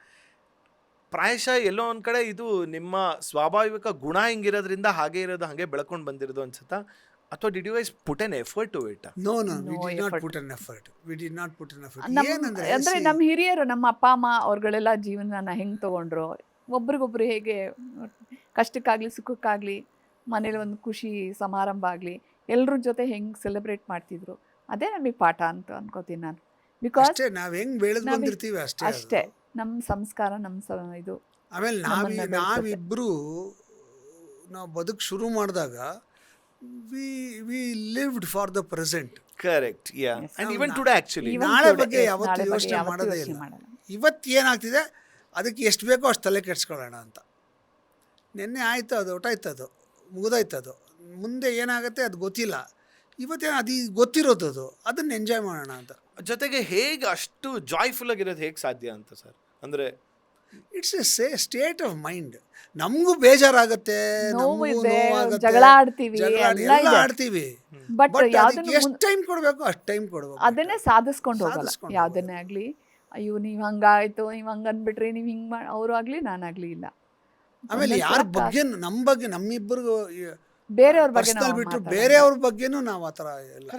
ಪ್ರಾಯಶಃ ಎಲ್ಲೋ ಒಂದು ಕಡೆ ಇದು ನಿಮ್ಮ ಸ್ವಾಭಾವಿಕ ಗುಣ ಹಿಂಗಿರೋದ್ರಿಂದ ಹಾಗೆ ಇರೋದು, ಹಾಗೆ ಬೆಳ್ಕೊಂಡು ಬಂದಿರೋದು ಅನ್ಸುತ್ತಾ, ಅಥವಾ did you guys put an effort to it? No, we did not put an effort. ಏನಂದ್ರೆ ಅಂದ್ರೆ ನಮ್ಮ ಹಿರಿಯರು, ನಮ್ಮ ಅಪ್ಪ ಅಮ್ಮ ಅವ್ರುಗಳೆಲ್ಲ ಜೀವನನ ಹೆಂಗ್ ತಗೊಂಡ್ರು, ಒಬ್ರಿಗೊಬ್ರು ಹೇಗೆ ಕಷ್ಟಕ್ಕಾಗ್ಲಿ ಸುಖಕ್ಕಾಗ್ಲಿ ಮನೇಲಿ ಒಂದು ಖುಷಿ ಸಮಾರಂಭ ಆಗಲಿ ಎಲ್ಲರ ಜೊತೆ ಹೆಂಗ್ ಸೆಲೆಬ್ರೇಟ್ ಮಾಡ್ತಿದ್ರು, ಅದೇ ನಮಗೆ ಪಾಠ ಅಂತ ಅನ್ಕೋತೀನಿ ನಾನು. ಬಿಕಾಸ್ ಅಷ್ಟೇ ನಾವ್ ಹೆಂಗ್ ಬೆಳೆದು ಬಂದಿರ್ತೀವಿ ಅಷ್ಟೇ ನಮ್ಮ ಸಂಸ್ಕಾರ, ನಮ್ಮ ಇದು. ಆಮೇಲೆ ನಾವಿಬ್ರು ನಾವು ಬದುಕು ಶುರು ಮಾಡಿದಾಗ we lived for the present. Correct. Yeah, and even today actually ನಾಳೆ ಬಗ್ಗೆ ಯಾವತ್ತೂ ಯೋಚನೆ ಮಾಡೋದೇ ಇಲ್ಲ. ಇವತ್ತು ಏನಾಗ್ತಿದೆ ಅದಕ್ಕೆ ಎಷ್ಟು ಬೇಕೋ ಅಷ್ಟು ತಲೆ ಕೆಡ್ಸ್ಕೊಳ್ಳೋಣ ಅಂತ. ನಿನ್ನೆ ಆಯ್ತು, ಅದು ಒಟ್ಟಾಯ್ತು, ಅದು ಮುಗಿದೋಯ್ತು, ಅದು ಮುಂದೆ ಏನಾಗುತ್ತೆ ಅದು ಗೊತ್ತಿಲ್ಲ. ಇವತ್ತೇನು ಅದು ಗೊತ್ತಿರೋದು, ಅದನ್ನು ಎಂಜಾಯ್ ಮಾಡೋಣ ಅಂತ. ಜೊತೆಗೆ ಹೇಗೆ ಅಷ್ಟು ಜಾಯ್ಫುಲ್ ಆಗಿರೋದು ಹೇಗೆ ಸಾಧ್ಯ ಅಂತ ಸರ್? ಅಂದರೆ it's A state of mind. ನಮಗೂ ಬೇಜಾರಾಗತ್ತೆ, ನೋವು ನಮಗೂ ಇದೆ, ನೋವಾಗತ್ತೆ, ಜಗಳ ಆಡ್ತೀವಿ, ಎಲ್ಲ ಎಲ್ಲ ಇದೆ. ಆಡ್ತೀವಿ. ಬಟ್ ಬಟ್ ಯಾವ್ದನ್ನು ಎಷ್ಟು ಟೈಮ್ ಕೊಡಬೇಕು ಅಷ್ಟು ಟೈಮ್ ಕೊಡಬೇಕು. ಅದನ್ನೇ ಸಾಧಿಸ್ಕೊಂಡು ಹೋಗಲ್ಲ. ಸಾಧಿಸ್ಕೊಂಡು ಯಾವ್ದನ್ನೇ ಆಗ್ಲಿ, ಅಯ್ಯೋ ನೀವ್ ಹಂಗಾಯ್ತು, ನೀವ್ ಹಂಗ ಅಂದ್ಬಿಟ್ರಿ, ನೀವ್ ಹಿಂಗ್ ಮಾಡಿ, ಅವರು ಆಗ್ಲಿ ನಾನಾಗ್ಲಿ ಇಲ್ಲ. ಆಮೇಲೆ ಯಾರ ಬಗ್ಗೆ ನಮ್ಮ ಬಗ್ಗೆ ನಮ್ಮಿಬ್ಬರಿಗೂ ಬೇರೆಯವ್ರ ಬಗ್ಗೆ ಪರ್ಸನಲ್ ಬಿಟ್ಟು ಬೇರೆಯವ್ರ ಬಗ್ಗೆನೂ ನಾವು ಆ ಥರ ಎಲ್ಲ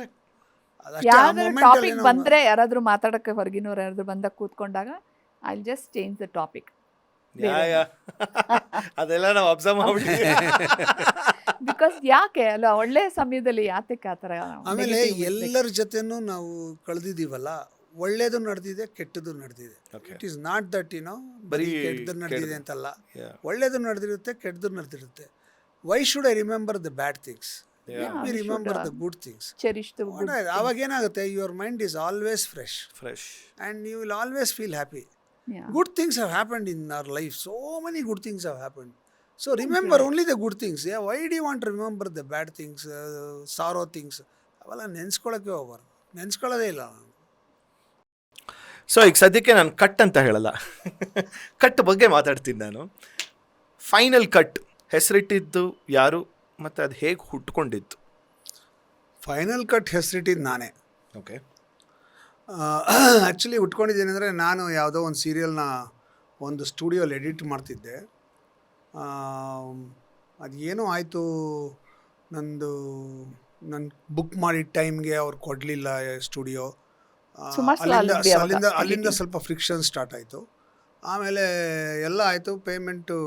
ಯಾವ್ದಾದ್ರು ಟಾಪಿಕ್ ಬಂದ್ರೆ, ಯಾರಾದ್ರೂ ಮಾತಾಡಕ್ಕೆ ಹೊರಗಿನವ್ರು ಯಾರಾದ್ರೂ ಬಂದಾಗ ಕೂತ್ಕೊಂಡಾಗ I just change the topic. ಅದೆಲ್ಲ ನಾವು ಅಬ್ಸರ್ವ್ ಮಾಡ್ಬಿಟ್ಟಿದ್ದೀವಿ. ಬಿಕಾಸ್ ಯಾಕೆ ಅಲ್ಲ, ಒಳ್ಳೆ ಸಮಯದಲ್ಲಿ ಯಾತಕ್ಕೆ ಆತರ. ಆಮೇಲೆ ಎಲ್ಲರ ಜೊತೆನೂ ನಾವು ಕಳೆದಿದ್ದೀವಲ್ಲ, ಒಳ್ಳೇದು ನಡೆದಿದೆ, ಕೆಟ್ಟದ್ದು ನಡೆದಿದೆ. ಇಟ್ ಈಸ್ ನಾಟ್ ದಟ್ ಬರೀ ಕೆಟ್ಟದ್ದು ನಡೆದಿದೆ ಅಂತಲ್ಲ, ಒಳ್ಳೇದು ನಡೆದಿರುತ್ತೆ, ಕೆಟ್ಟದ್ದು ನಡೆದಿರುತ್ತೆ. Why should I remember the bad things? We remember the good things. ಅವಾಗ ಏನಾಗುತ್ತೆ, your mind is always fresh and you will always feel happy. Good things have happened in our life. So many good things have happened. So remember only the good things. Yeah, why do you want to remember the bad things, sorrow things? ಅವೆಲ್ಲ ನೆನ್ಸ್ಕೊಳ್ಳೋಕ್ಕೆ ಹೋಗ್ಬಾರ್ದು, ನೆನ್ಸ್ಕೊಳ್ಳೋದೇ ಇಲ್ಲ. So ಈಗ ಸದ್ಯಕ್ಕೆ ನಾನು cut ಅಂತ ಹೇಳಲ್ಲ, cut ಬಗ್ಗೆ ಮಾತಾಡ್ತೀನಿ ನಾನು. ಫೈನಲ್ ಕಟ್ ಹೆಸರಿಟ್ಟಿದ್ದು ಯಾರು ಮತ್ತು ಅದು ಹೇಗೆ ಹುಟ್ಕೊಂಡಿತ್ತು? ಫೈನಲ್ ಕಟ್ ಹೆಸರಿಟ್ಟಿದ್ದು ನಾನೇ. ಓಕೆ. ಆ್ಯಕ್ಚುಲಿ ಉಟ್ಕೊಂಡಿದ್ದೇನೆ ಅಂದರೆ, ನಾನು ಯಾವುದೋ ಒಂದು ಸೀರಿಯಲ್ನ ಒಂದು ಸ್ಟುಡಿಯೋಲಿ ಎಡಿಟ್ ಮಾಡ್ತಿದ್ದೆ. ಅದು ಏನೋ ಆಯಿತು, ನನ್ನ ಬುಕ್ ಮಾಡಿದ ಟೈಮ್ಗೆ ಅವ್ರು ಕೊಡಲಿಲ್ಲ ಸ್ಟುಡಿಯೋ. ಅಲ್ಲಿಂದ ಸ್ವಲ್ಪ ಫ್ರಿಕ್ಷನ್ ಸ್ಟಾರ್ಟ್ ಆಯಿತು. ಆಮೇಲೆ ಎಲ್ಲ ಆಯಿತು, ಪೇಮೆಂಟು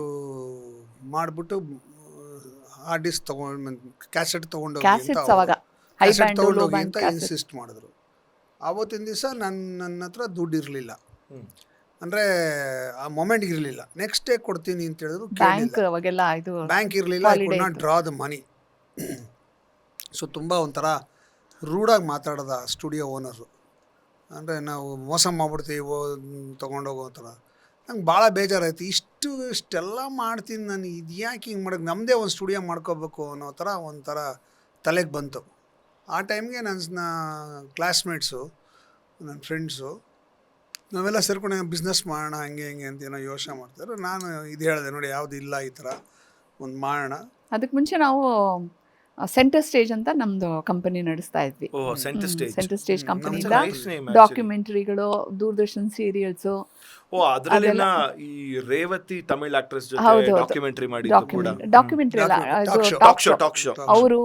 ಮಾಡಿಬಿಟ್ಟು ಹಾರ್ಡ್ ಡಿಸ್ಕ್ ತೊಗೊಂಡು ಕ್ಯಾಸೆಟ್ ತೊಗೊಂಡೋಗಿ ಅಂತ ಇನ್ಸಿಸ್ಟ್ ಮಾಡಿದ್ರು. ಆವತ್ತಿನ ದಿವಸ ನನ್ನ ಹತ್ರ ದುಡ್ಡು ಇರಲಿಲ್ಲ, ಅಂದರೆ ಆ ಮೊಮೆಂಟ್ಗೆ ಇರಲಿಲ್ಲ. ನೆಕ್ಸ್ಟ್ ಡೇ ಕೊಡ್ತೀನಿ ಅಂತ ಹೇಳಿದ್ರು, ಬ್ಯಾಂಕ್ ಇರಲಿಲ್ಲ, I could not draw the money. So ತುಂಬ ಒಂಥರ ರೂಡಾಗಿ ಮಾತಾಡೋದ ಸ್ಟುಡಿಯೋ ಓನರು, ಅಂದರೆ ನಾವು ಮೋಸ ಮಾಡ್ಬಿಡ್ತೀವಿ ತೊಗೊಂಡೋಗೋ ಥರ. ನಂಗೆ ಭಾಳ ಬೇಜಾರಾಯ್ತು. ಇಷ್ಟೆಲ್ಲ ಮಾಡ್ತೀನಿ ನಾನು, ಇದು ಯಾಕೆ ಹಿಂಗೆ ಮಾಡೋದು, ನಮ್ಮದೇ ಒಂದು ಸ್ಟುಡಿಯೋ ಮಾಡ್ಕೋಬೇಕು ಅನ್ನೋ ಥರ ಒಂಥರ ತಲೆಗೆ ಬಂತು. ಆ ಟೈಮ್ಗೆ ನನ್ನ ಕ್ಲಾಸ್ಮೇಟ್ಸು, ನನ್ನ ಫ್ರೆಂಡ್ಸು, ನಾವೆಲ್ಲ ಸೇರ್ಕೊಂಡು ಬಿಸ್ನೆಸ್ ಮಾಡೋಣ ಹಂಗೆ ಹಿಂಗೆ ಅಂತ ಏನೋ ಯೋಚನೆ ಮಾಡ್ತಾರೆ. ನಾನು ಇದು ಹೇಳಿದೆ, ನೋಡಿ ಯಾವುದು ಇಲ್ಲ ಈ ಥರ ಒಂದು ಮಾಡೋಣ. ಅದಕ್ಕೆ ಮುಂಚೆ ನಾವು ಸೆಂಟರ್ ಸ್ಟೇಜ್ ಅಂತ ನಮ್ದು ಕಂಪನಿ ನಡೆಸ್ತಾ ಇದ್ವಿ. ಸೆಂಟರ್ ಸ್ಟೇಜ್ ಕಂಪನಿಯಿಂದ ಡಾಕ್ಯುಮೆಂಟರಿಗಳು, ದೂರದರ್ಶನ್ ಸೀರಿಯಲ್ಸು. ಅದರಲ್ಲಿನ ಈ ರೇವತಿ ತಮಿಳ್ ಆಕ್ಟ್ರೆಸ್ ಜೊತೆ ಡಾಕ್ಯುಮೆಂಟರಿ ಮಾಡಿದ್ದು ಕೂಡ. ಡಾಕ್ಯುಮೆಂಟರಿ ಅಲ್ಲ, ಟಾಕ್ ಶೋ. ಅವರು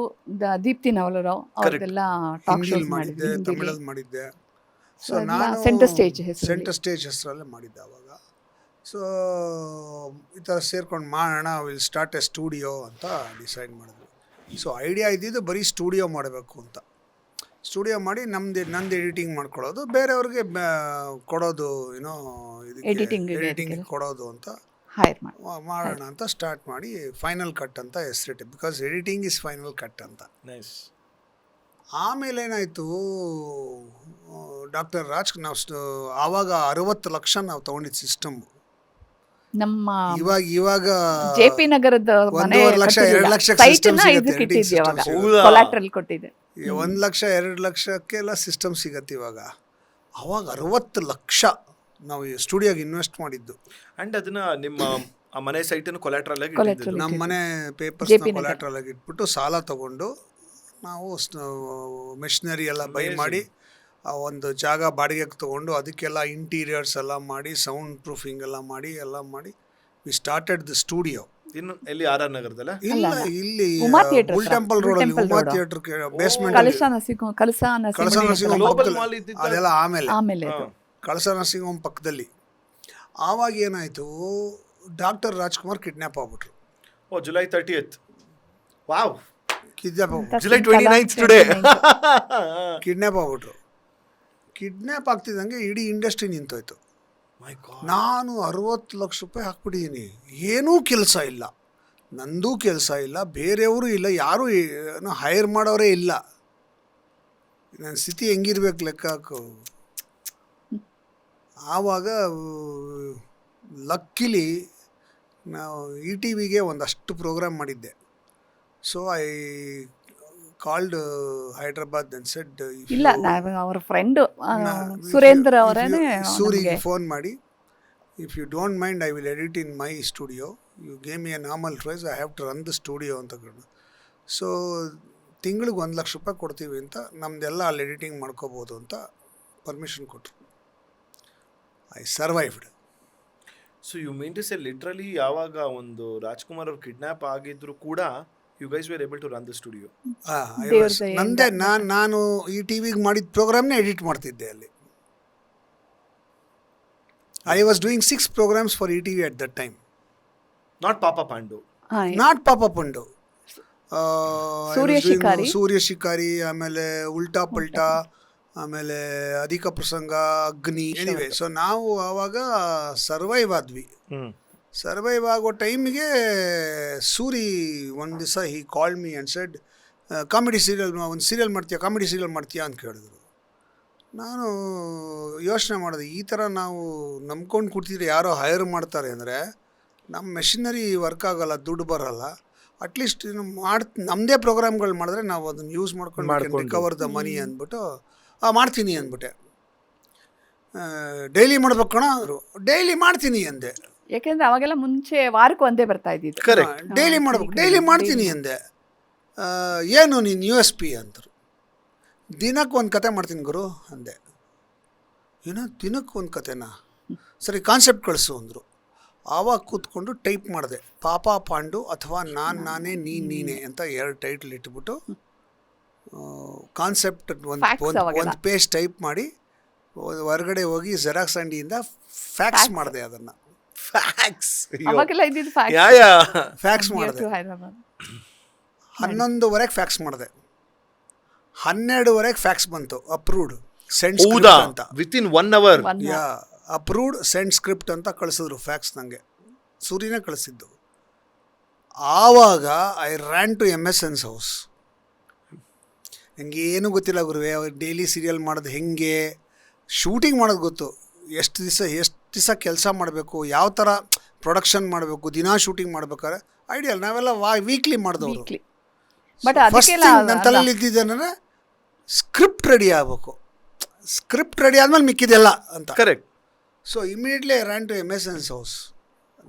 ದೀಪ್ತಿ ನವಲರಾವ್ ಅವ್ರದೆಲ್ಲ ಟಾಕ್ ಶೋಸ್ ಮಾಡಿದ್ದೆ, ತಮಿಳಲ್ಲಿ ಮಾಡಿದ್ದೆ. ಸೊ ನಾನು ಸೆಂಟರ್ ಸ್ಟೇಜ್ ಹೆಸರಲ್ಲೇ ಮಾಡಿದ್ದೆ ಅವಾಗ. ಸೊ ಈ ಥರ ಸೇರ್ಕೊಂಡು ಮಾಡೋಣ, ವಿಲ್ ಸ್ಟಾರ್ಟ್ ಎ ಸ್ಟುಡಿಯೋ ಅಂತ ಡಿಸೈಡ್ ಮಾಡಿದ್ವಿ. ಸೊ ಐಡಿಯಾ ಇದ್ದಿದ್ದು ಬರೀ ಸ್ಟುಡಿಯೋ ಮಾಡಬೇಕು ಅಂತ. ಸ್ಟುಡಿಯೋ ಮಾಡಿ ನಂದು ಎಡಿಟಿಂಗ್ ಮಾಡ್ಕೊಳ್ಳೋದು, ಬೇರೆಯವ್ರಿಗೆ ಕೊಡೋದು, ಎಡಿಟಿಂಗ್ ಕೊಡೋದು ಅಂತ ಮಾಡೋಣ ಅಂತ ಸ್ಟಾರ್ಟ್ ಮಾಡಿ ಫೈನಲ್ ಕಟ್ ಅಂತ ಹೆಸರಿಟ್ಟೆ. Because editing is final cut ಅಂತ. ಆಮೇಲೆ ಏನಾಯಿತು, ಡಾಕ್ಟರ್ ರಾಜ್ ನಾವು ಆವಾಗ 60 ಲಕ್ಷ ನಾವು ತೊಗೊಂಡಿದ್ದು ಸಿಸ್ಟಮ್. ನಮ್ಮ ಇವಾಗ ಜೆಪಿ ನಗರದ 1.5 ಲಕ್ಷ 2 ಲಕ್ಷ ಸೈಟ್ನ ಇದಕ್ಕೆ ಇಟ್ಟಿದ್ವಿ, ಅವಾಗ ಕೊಲಾಟ್ರಲ್ ಕೊಟ್ಟಿದ್ದೆ. 1 ಲಕ್ಷ 2 ಲಕ್ಷಕ್ಕೆಲ್ಲ ಸಿಸ್ಟಮ್ ಸಿಗತ್ತೆ ಇವಾಗ. ಅವಾಗ 60 ಲಕ್ಷ ನಾವು ಸ್ಟುಡಿಯೋಗೆ ಇನ್ವೆಸ್ಟ್ ಮಾಡಿದ್ದು. ಅಂಡ್ ಅದನ್ನ ನಿಮ್ಮ ಮನೆ ಸೈಟನ್ನು ಕೊಲಾಟ್ರಲ್ ಆಗಿ ಇಟ್ಟಿದ್ದು. ನಮ್ಮ ಮನೆ ಪೇಪರ್ಸ್ ಕೊಲಾಟ್ರಲ್ ಆಗಿ ಇಟ್ಬಿಟ್ಟು ಸಾಲ ತಗೊಂಡು ನಾವು ಮೆಷಿನರಿ ಎಲ್ಲ ಬೈ ಮಾಡಿ ಒಂದು ಜಾಗ ಬಾಡಿಗೆಗೆ ತೊಗೊಂಡು ಅದಕ್ಕೆಲ್ಲ ಇಂಟೀರಿಯರ್ಸ್ ಎಲ್ಲ ಮಾಡಿ, ಸೌಂಡ್ ಪ್ರೂಫಿಂಗ್ ಎಲ್ಲ ಮಾಡಿ ವಿ ಸ್ಟಾರ್ಟೆಡ್ ದ ಸ್ಟುಡಿಯೋ. ಇನ್ನು ಎಲ್ಲಿ ಆರ್ ನಗರದಲ್ಲ? ಇಲ್ಲ, ಇಲ್ಲಿ ಬುಲ್ ಟೆಂಪಲ್ ರೋಡ್ ಅಲ್ಲಿ ಉಮಾ ಥಿಯೇಟರ್ ಬೇಸ್ಮೆಂಟ್, ಅದೆಲ್ಲ ಆಮೇಲೆ ಕಳಸ ನರ್ಸಿಂಗ್ ಹೋಮ್ ಪಕ್ಕದಲ್ಲಿ. ಆವಾಗ ಏನಾಯ್ತು, ಡಾಕ್ಟರ್ ರಾಜ್ಕುಮಾರ್ ಕಿಡ್ನಾಪ್ ಆಗ್ಬಿಟ್ರು. July 30th. Wow, July 29th today. Kidnap ಆಗ್ಬಿಟ್ರು. ಕಿಡ್ನ್ಯಾಪ್ ಆಗ್ತಿದ್ದಂಗೆ ಇಡೀ ಇಂಡಸ್ಟ್ರಿ ನಿಂತೋಯ್ತು. ನಾನು 60 ಲಕ್ಷ ರೂಪಾಯಿ ಹಾಕ್ಬಿಟ್ಟಿದ್ದೀನಿ, ಏನೂ ಕೆಲಸ ಇಲ್ಲ, ನಂದೂ ಕೆಲಸ ಇಲ್ಲ, ಬೇರೆಯವರು ಇಲ್ಲ, ಯಾರೂ ಹೈರ್ ಮಾಡೋರೇ ಇಲ್ಲ. ನನ್ನ ಸ್ಥಿತಿ ಹೆಂಗಿರ್ಬೇಕು ಲೆಕ್ಕ ಹಾಕು. ಆವಾಗ ಲಕ್ಕಿಲಿ ನಾವು ETVಗೆ ಒಂದಷ್ಟು ಪ್ರೋಗ್ರಾಮ್ ಮಾಡಿದ್ದೆ. So I called Hyderabad and said, ಇಲ್ಲ, ಅವರ ಫ್ರೆಂಡ್ ಸುರೇಂದ್ರ ಅವರೇ ಸೂರಿಗೆ ಫೋನ್ ಮಾಡಿ, if you don't mind I will edit in my studio, you gave me a normal price, I have to run the studio ಅಂತ. ಸೊ ತಿಂಗಳಿಗೆ 1 ಲಕ್ಷ ರೂಪಾಯಿ ಕೊಡ್ತೀವಿ ಅಂತ, ನಮ್ಮದೆಲ್ಲ ಅಲ್ಲಿ ಎಡಿಟಿಂಗ್ ಮಾಡ್ಕೋಬೋದು ಅಂತ ಪರ್ಮಿಷನ್ ಕೊಟ್ಟರು. I survived. So you mean to say literally ಯಾವಾಗ ಒಂದು ರಾಜ್ಕುಮಾರ್ ಅವ್ರು ಕಿಡ್ನಾಪ್ ಆಗಿದ್ರು ಕೂಡ you guys were able to run the studio? ನಂದೇ ನಾನು ಈ ಟಿವಿಗೆ ಮಾಡಿದ ಪ್ರೋಗ್ರಾಮ್ನೇ ಎಡಿಟ್ ಮಾಡ್ತಿದ್ದೆ ಅಲ್ಲಿ. I was doing 6 programs for ETV at that time. Not Papa Pandu, not ಪಾಪ ಪಂಡು, ಸೂರ್ಯ ಶಿಕಾರಿ, ಸೂರ್ಯ ಶಿಕಾರಿ, ಆಮೇಲೆ ಉಲ್ಟಾ ಪಲ್ಟಾ, ಆಮೇಲೆ ಅಧಿಕ ಪ್ರಸಂಗ, ಅಗ್ನಿ. ಎನಿವೆ, ಸೊ ನಾವು ಆವಾಗ ಸರ್ವೈವ್ ಆದ್ವಿ. ಸರ್ವೈವ್ ಆಗೋ ಟೈಮಿಗೆ ಸೂರಿ ಒಂದು ದಿವಸ he called me and said, comedy serial, ಒಂದು ಸೀರಿಯಲ್ ಮಾಡ್ತೀಯಾ, ಕಾಮಿಡಿ ಸೀರಿಯಲ್ ಮಾಡ್ತೀಯಾ ಅಂತ ಕೇಳಿದ್ರು. ನಾನು ಯೋಚನೆ ಮಾಡಿದೆ, ಈ ಥರ ನಾವು ನಂಬ್ಕೊಂಡು ಕೂತಿದ್ರೆ ಯಾರೋ ಹೈರ್ ಮಾಡ್ತಾರೆ ಅಂದರೆ ನಮ್ಮ ಮೆಷಿನರಿ ವರ್ಕ್ ಆಗೋಲ್ಲ, ದುಡ್ಡು ಬರೋಲ್ಲ. ಅಟ್ಲೀಸ್ಟ್ ನಮ್ಮದೇ ಪ್ರೋಗ್ರಾಮ್ಗಳು ಮಾಡಿದ್ರೆ ನಾವು ಅದನ್ನು ಯೂಸ್ ಮಾಡ್ಕೊಂಡು ರಿಕವರ್ ದ ಮನಿ ಅಂದ್ಬಿಟ್ಟು ಮಾಡ್ತೀನಿ ಅಂದ್ಬಿಟ್ಟೆ. ಡೈಲಿ ಮಾಡ್ಬೇಕು ಕಣ ಅಂದರು. ಡೈಲಿ ಮಾಡ್ತೀನಿ ಅಂದೆ. ಯಾಕೆಂದ್ರೆ ಅವಾಗೆಲ್ಲ ಮುಂಚೆ ವಾರಕ್ಕೆ ಒಂದೇ ಬರ್ತಾ ಇದ್ದಿದ್ದು. ಡೈಲಿ ಮಾಡ್ಬೇಕು, ಡೈಲಿ ಮಾಡ್ತೀನಿ ಅಂದೆ. ಏನು ನೀನು USP ಅಂದರು. ದಿನಕ್ಕೆ ಒಂದು ಕತೆ ಮಾಡ್ತೀನಿ ಗುರು ಅಂದೆ. ಏನೋ ದಿನಕ್ಕೆ ಒಂದು ಕತೆನಾ? ಸರಿ, ಕಾನ್ಸೆಪ್ಟ್ ಕಳಿಸು ಅಂದರು. ಆವಾಗ ಕೂತ್ಕೊಂಡು ಟೈಪ್ ಮಾಡಿದೆ, ಪಾಪ ಪಾಂಡು ಅಥವಾ ನಾನೇ ನೀನೇ ಅಂತ 2 ಟೈಟ್ಲ್ ಇಟ್ಬಿಟ್ಟು ಕಾನ್ಸೆಪ್ಟ್ ಒಂದು ಪೇಜ್ ಟೈಪ್ ಮಾಡಿ ಹೊರಗಡೆ ಹೋಗಿ ಜೆರಾಕ್ಸ್ ಅಂಗಡಿಯಿಂದ ಫ್ಯಾಕ್ಸ್ ಮಾಡಿದೆ. ಅದನ್ನು ಫ್ಯಾಕ್ಸ್ ಮಾಡಿದೆ. 11:00 ಫ್ಯಾಕ್ಸ್ ಮಾಡಿದೆ. 12:00 ಫ್ಯಾಕ್ಸ್ ಬಂತು, ಅಪ್ರೂವ್ಡ್ ಸೆಂಡ್ ಸ್ಕ್ರಿಪ್ಟ್ ಅಂತ. Within 1 hour approved send script ಅಂತ ಕಳಿಸಿದ್ರು ಫ್ಯಾಕ್ಸ್. ನನಗೆ ಸೂರ್ಯನೇ ಕಳಿಸಿದ್ದು. ಆವಾಗ I ran to MSN's house. ನನಗೆ ಏನೂ ಗೊತ್ತಿಲ್ಲ ಗುರುವೆ, ಡೈಲಿ ಸೀರಿಯಲ್ ಮಾಡೋದು ಹೆಂಗೆ, ಶೂಟಿಂಗ್ ಮಾಡೋದು ಗೊತ್ತು, ಎಷ್ಟು ದಿವಸ ಕೆಲಸ ಮಾಡಬೇಕು, ಯಾವ ಥರ ಪ್ರೊಡಕ್ಷನ್ ಮಾಡಬೇಕು, ದಿನ ಶೂಟಿಂಗ್ ಮಾಡ್ಬೇಕಾದ್ರೆ ಐಡಿಯಲ್. ನಾವೆಲ್ಲ ವೀಕ್ಲಿ ಮಾಡಿದವರು. ಫಸ್ಟ್ ಥಿಂಗ್ ನನ್ನ ತಲೆಯಲ್ಲಿ ಇದ್ದಿದ್ದೇನೆ, ಸ್ಕ್ರಿಪ್ಟ್ ರೆಡಿ ಆಗಬೇಕು. ಸ್ಕ್ರಿಪ್ಟ್ ರೆಡಿ ಆದಮೇಲೆ ಮಿಕ್ಕಿದೆಲ್ಲ ಅಂತ. Correct. So immediately I ran to MSN's house.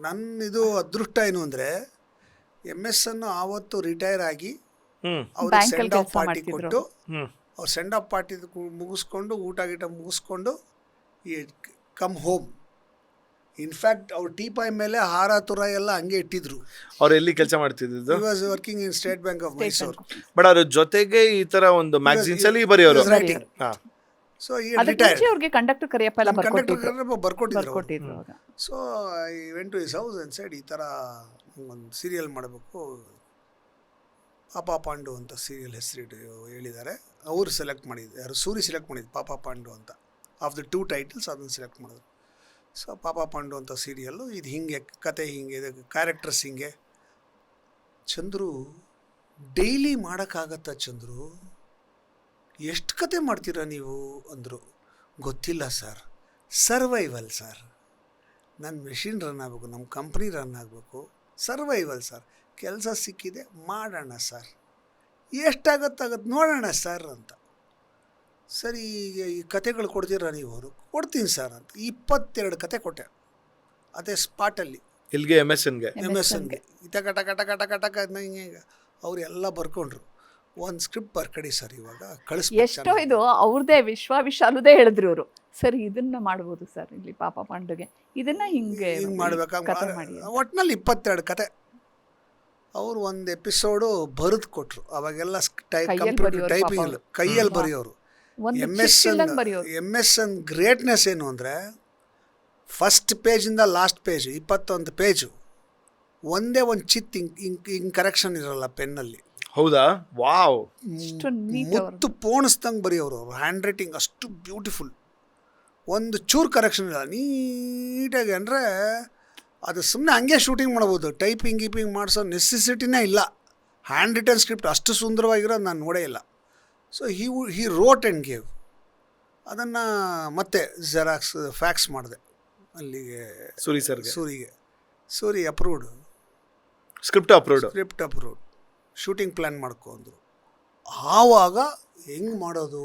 ನನ್ನ ಇದು ಅದೃಷ್ಟ ಏನು ಅಂದರೆ, MSN ಆವತ್ತು ರಿಟೈರ್ ಆಗಿ ಅವ್ರಿಗೆ ಸೆಂಡ್ ಆಫ್ ಪಾರ್ಟಿ ಕೊಟ್ಟು, ಅವ್ರು ಸೆಂಡ್ ಆಫ್ ಪಾರ್ಟಿ ಮುಗಿಸ್ಕೊಂಡು ಊಟ ಗೀಟ ಮುಗಿಸ್ಕೊಂಡು ಕಮ್ ಹೋಮ್. ಇನ್ಫ್ಯಾಕ್ಟ್ ಅವ್ರು ಟೀಪಾಯ್ ಮೇಲೆ ಹಾರ ತುರ ಎಲ್ಲ ಹಂಗೆ ಇಟ್ಟಿದ್ರು. ಅವ್ರು ಎಲ್ಲಿ ಕೆಲಸ ಮಾಡ್ತಿದ್ದು? Was working in State Bank of Mysuru. But ಅವ್ರ ಜೊತೆಗೆ ಈ ತರ ಒಂದು ಮ್ಯಾಗಝಿನ್ಸ್ ಅಲ್ಲಿ ಬರೆಯೋರು. ಸೊ ಅವ್ರಿಗೆ ಕಂಡಕ್ಟರ್ ಕರಿಯಪ್ಪ ಎಲ್ಲ ಬರ್ಕೊಟ್ಟಿದ್ರು. So I went to his house and said, ಈ ಥರ ಒಂದು ಸೀರಿಯಲ್ ಮಾಡಬೇಕು, ಪಾಪ ಪಾಂಡು ಅಂತ ಸೀರಿಯಲ್ ಹೆಸರಿಟ್ಟು ಹೇಳಿದ್ದಾರೆ. ಅವರು ಸೆಲೆಕ್ಟ್ ಮಾಡಿದ್ದು, ಯಾರು ಸೂರಿ ಸೆಲೆಕ್ಟ್ ಮಾಡಿದ್ದು ಪಾಪ ಪಾಂಡು ಅಂತ. ಆಫ್ ದ 2 ಟೈಟಲ್ಸ್ ಅದನ್ನು ಸೆಲೆಕ್ಟ್ ಮಾಡಿದ್ರು. ಸೊ ಪಾಪ ಪಾಂಡು ಅಂತ ಸೀರಿಯಲ್ಲು, ಇದು ಹಿಂಗೆ ಕತೆ, ಹಿಂಗೆ ಇದು ಕ್ಯಾರೆಕ್ಟರ್ಸ್ ಹಿಂಗೆ. ಚಂದ್ರು, ಡೈಲಿ ಮಾಡೋಕ್ಕಾಗತ್ತಾ ಚಂದ್ರು? ಎಷ್ಟು ಕತೆ ಮಾಡ್ತೀರಾ ನೀವು ಅಂದರು. ಗೊತ್ತಿಲ್ಲ ಸರ್, ಸರ್ವೈವಲ್ ಸರ್. ನನ್ನ ಮೆಷಿನ್ ರನ್ ಆಗಬೇಕು, ನಮ್ಮ ಕಂಪ್ನಿ ರನ್ ಆಗಬೇಕು, ಸರ್ವೈವಲ್ ಸರ್. ಕೆಲಸ ಸಿಕ್ಕಿದೆ, ಮಾಡೋಣ ಸರ್, ಎಷ್ಟಾಗತ್ತಾಗತ್ತೆ ನೋಡೋಣ ಸರ್ ಅಂತ. ಸರಿ, ಈ ಕತೆಗಳು ಕೊಡ್ತೀರಾ ನೀವು? ಅವರು ಕೊಡ್ತೀನಿ ಸರ್ ಅಂತ 22 ಕತೆ ಕೊಟ್ಟೆ ಅದೇ ಸ್ಪಾಟಲ್ಲಿ. ಇಲ್ಲಿಗೆ MSNಗೆ ಟಕ ಟಕ ಟಕ ಟಕ ಟಕ ಹಿಂಗೆ ಅವ್ರು ಎಲ್ಲ ಬರ್ಕೊಂಡ್ರು. ಒಂದು ಸ್ಕ್ರಿಪ್ಟ್ ಬರ್ಕಡಿ ಸರ್, ಇವಾಗ ಕಳಿಸ್ಬೇಕು. ಎಷ್ಟೋ ಇದು ಅವ್ರದ್ದೇ ವಿಶ್ವಾಲುದೇ ಹೇಳಿದ್ರು ಅವರು, ಸರಿ ಇದನ್ನ ಮಾಡ್ಬೋದು ಸರ್ ಇಲ್ಲಿ ಪಾಪ ಪಾಂಡುಗೆ, ಇದನ್ನ ಹಿಂಗೆ ಮಾಡ್ಬೇಕಾಗಿ ಒಟ್ಟಿನಲ್ಲಿ 22 ಕತೆ ಅವರು ಒಂದು ಎಪಿಸೋಡು ಬರೆದು ಕೊಟ್ಟರು. ಅವಾಗೆಲ್ಲ ಟೈಪಿಂಗ್ ಕೈಯಲ್ಲಿ ಬರೆಯೋರು. MSN ಗ್ರೇಟ್ನೆಸ್ ಏನು ಅಂದರೆ, ಫಸ್ಟ್ ಪೇಜಿಂದ ಲಾಸ್ಟ್ ಪೇಜ್ 21 ಪೇಜು ಒಂದೇ ಒಂದು ಚಿತ್ ಹಿಂಗೆ ಕರೆಕ್ಷನ್ ಇರಲ್ಲ ಪೆನ್ನಲ್ಲಿ. ಹೌದಾ? ವಾವ್! ಮುತ್ತು ಪೋಣಿಸ್ದಂಗೆ ಬರೆಯೋರು. ಅವ್ರ ಹ್ಯಾಂಡ್ ರೈಟಿಂಗ್ ಅಷ್ಟು ಬ್ಯೂಟಿಫುಲ್, ಒಂದು ಚೂರು ಕರೆಕ್ಷನ್ ಇಲ್ಲ, ನೀಟಾಗಿ. ಅಂದರೆ ಅದು ಸುಮ್ಮನೆ ಹಂಗೆ ಶೂಟಿಂಗ್ ಮಾಡ್ಬೋದು, ಟೈಪಿಂಗ್ ಗೀಪಿಂಗ್ ಮಾಡಿಸೋ ನೆಸೆಸಿಟಿನೇ ಇಲ್ಲ. ಹ್ಯಾಂಡ್ ರಿಟನ್ ಸ್ಕ್ರಿಪ್ಟ್ ಅಷ್ಟು ಸುಂದರವಾಗಿರೋದು ನಾನು ನೋಡೇ ಇಲ್ಲ. So he wrote and gave. ಅದನ್ನು ಮತ್ತೆ ಜೆರಾಕ್ಸ್ ಫ್ಯಾಕ್ಸ್ ಮಾಡಿದೆ ಅಲ್ಲಿಗೆ ಸೂರಿಗೆ. Suri approved, script approved, shooting plan ಮಾಡ್ಕೊ ಅಂದರು. ಆವಾಗ ಹೆಂಗೆ ಮಾಡೋದು,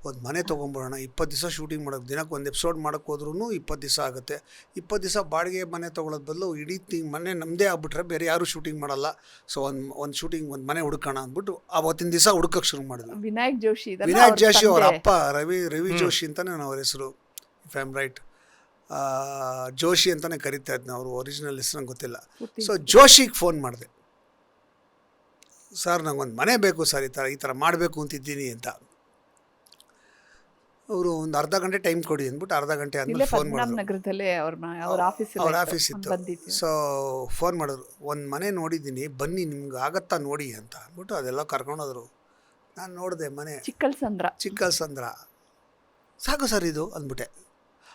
ಒಂದು ಮನೆ ತೊಗೊಂಬಿಡೋಣ, 20 ದಿವಸ ಶೂಟಿಂಗ್ ಮಾಡೋದು, ದಿನಕ್ಕೆ ಒಂದು ಎಪಿಸೋಡ್ ಮಾಡೋಕ್ಕೆ ಹೋದ್ರೂ 20 ದಿವಸ ಆಗುತ್ತೆ. 20 ದಿವಸ ಬಾಡಿಗೆ ಮನೆ ತೊಗೊಳೋದು ಬದಲು ಇಡೀ ಮನೆ ನಮ್ಮದೇ ಆಗ್ಬಿಟ್ರೆ ಬೇರೆ ಯಾರೂ ಶೂಟಿಂಗ್ ಮಾಡಲ್ಲ. ಸೊ ಒಂದು ಶೂಟಿಂಗ್ ಒಂದು ಮನೆ ಹುಡುಕೋಣ ಅಂದ್ಬಿಟ್ಟು ಆವತ್ತಿನ ದಿವಸ ಹುಡುಕಕ್ಕೆ ಶುರು ಮಾಡಿದ್ವಿ. ವಿನಾಯಕ್ ಜೋಶಿ ವಿನಾಯಕ್ ಜೋಶಿ ಅವ್ರ ಅಪ್ಪ ರವಿ ಜೋಶಿ ಅಂತಲೇ ಅವ್ರ ಹೆಸರು, if I am right. Joshi ಅಂತಲೇ ಕರಿತಾ ಇದ್ನ, ಅವರು ಒರಿಜಿನಲ್ ಹೆಸರು ನಂಗೆ ಗೊತ್ತಿಲ್ಲ. ಸೊ ಜೋಶಿಗೆ ಫೋನ್ ಮಾಡಿದೆ, ಸರ್ ನಂಗೊಂದು ಮನೆ ಬೇಕು ಸರ್, ಈ ಥರ ಮಾಡಬೇಕು ಅಂತಿದ್ದೀನಿ ಅಂತ. ಅವರು ಒಂದು ಅರ್ಧ ಗಂಟೆ ಟೈಮ್ ಕೊಡಿ ಅಂದ್ಬಿಟ್ಟು ಅರ್ಧ ಗಂಟೆ ಆದಮೇಲೆ ಫೋನ್ ಮಾಡಿದ್ರು. ನಗರದಲ್ಲೇ ಅವ್ರ ಆಫೀಸ್ ಇತ್ತು. ಸೊ ಫೋನ್ ಮಾಡಿದ್ರು, ಒಂದು ಮನೆ ನೋಡಿದ್ದೀನಿ ಬನ್ನಿ ನಿಮ್ಗೆ ಆಗತ್ತಾ ನೋಡಿ ಅಂತ ಅಂದ್ಬಿಟ್ಟು ಅದೆಲ್ಲ ಕರ್ಕೊಂಡೋದ್ರು. ನಾನು ನೋಡಿದೆ ಮನೆ, ಚಿಕ್ಕಲ್ಸಂದ್ರ. ಸಾಕು ಸರ್ ಇದು ಅಂದ್ಬಿಟ್ಟೆ.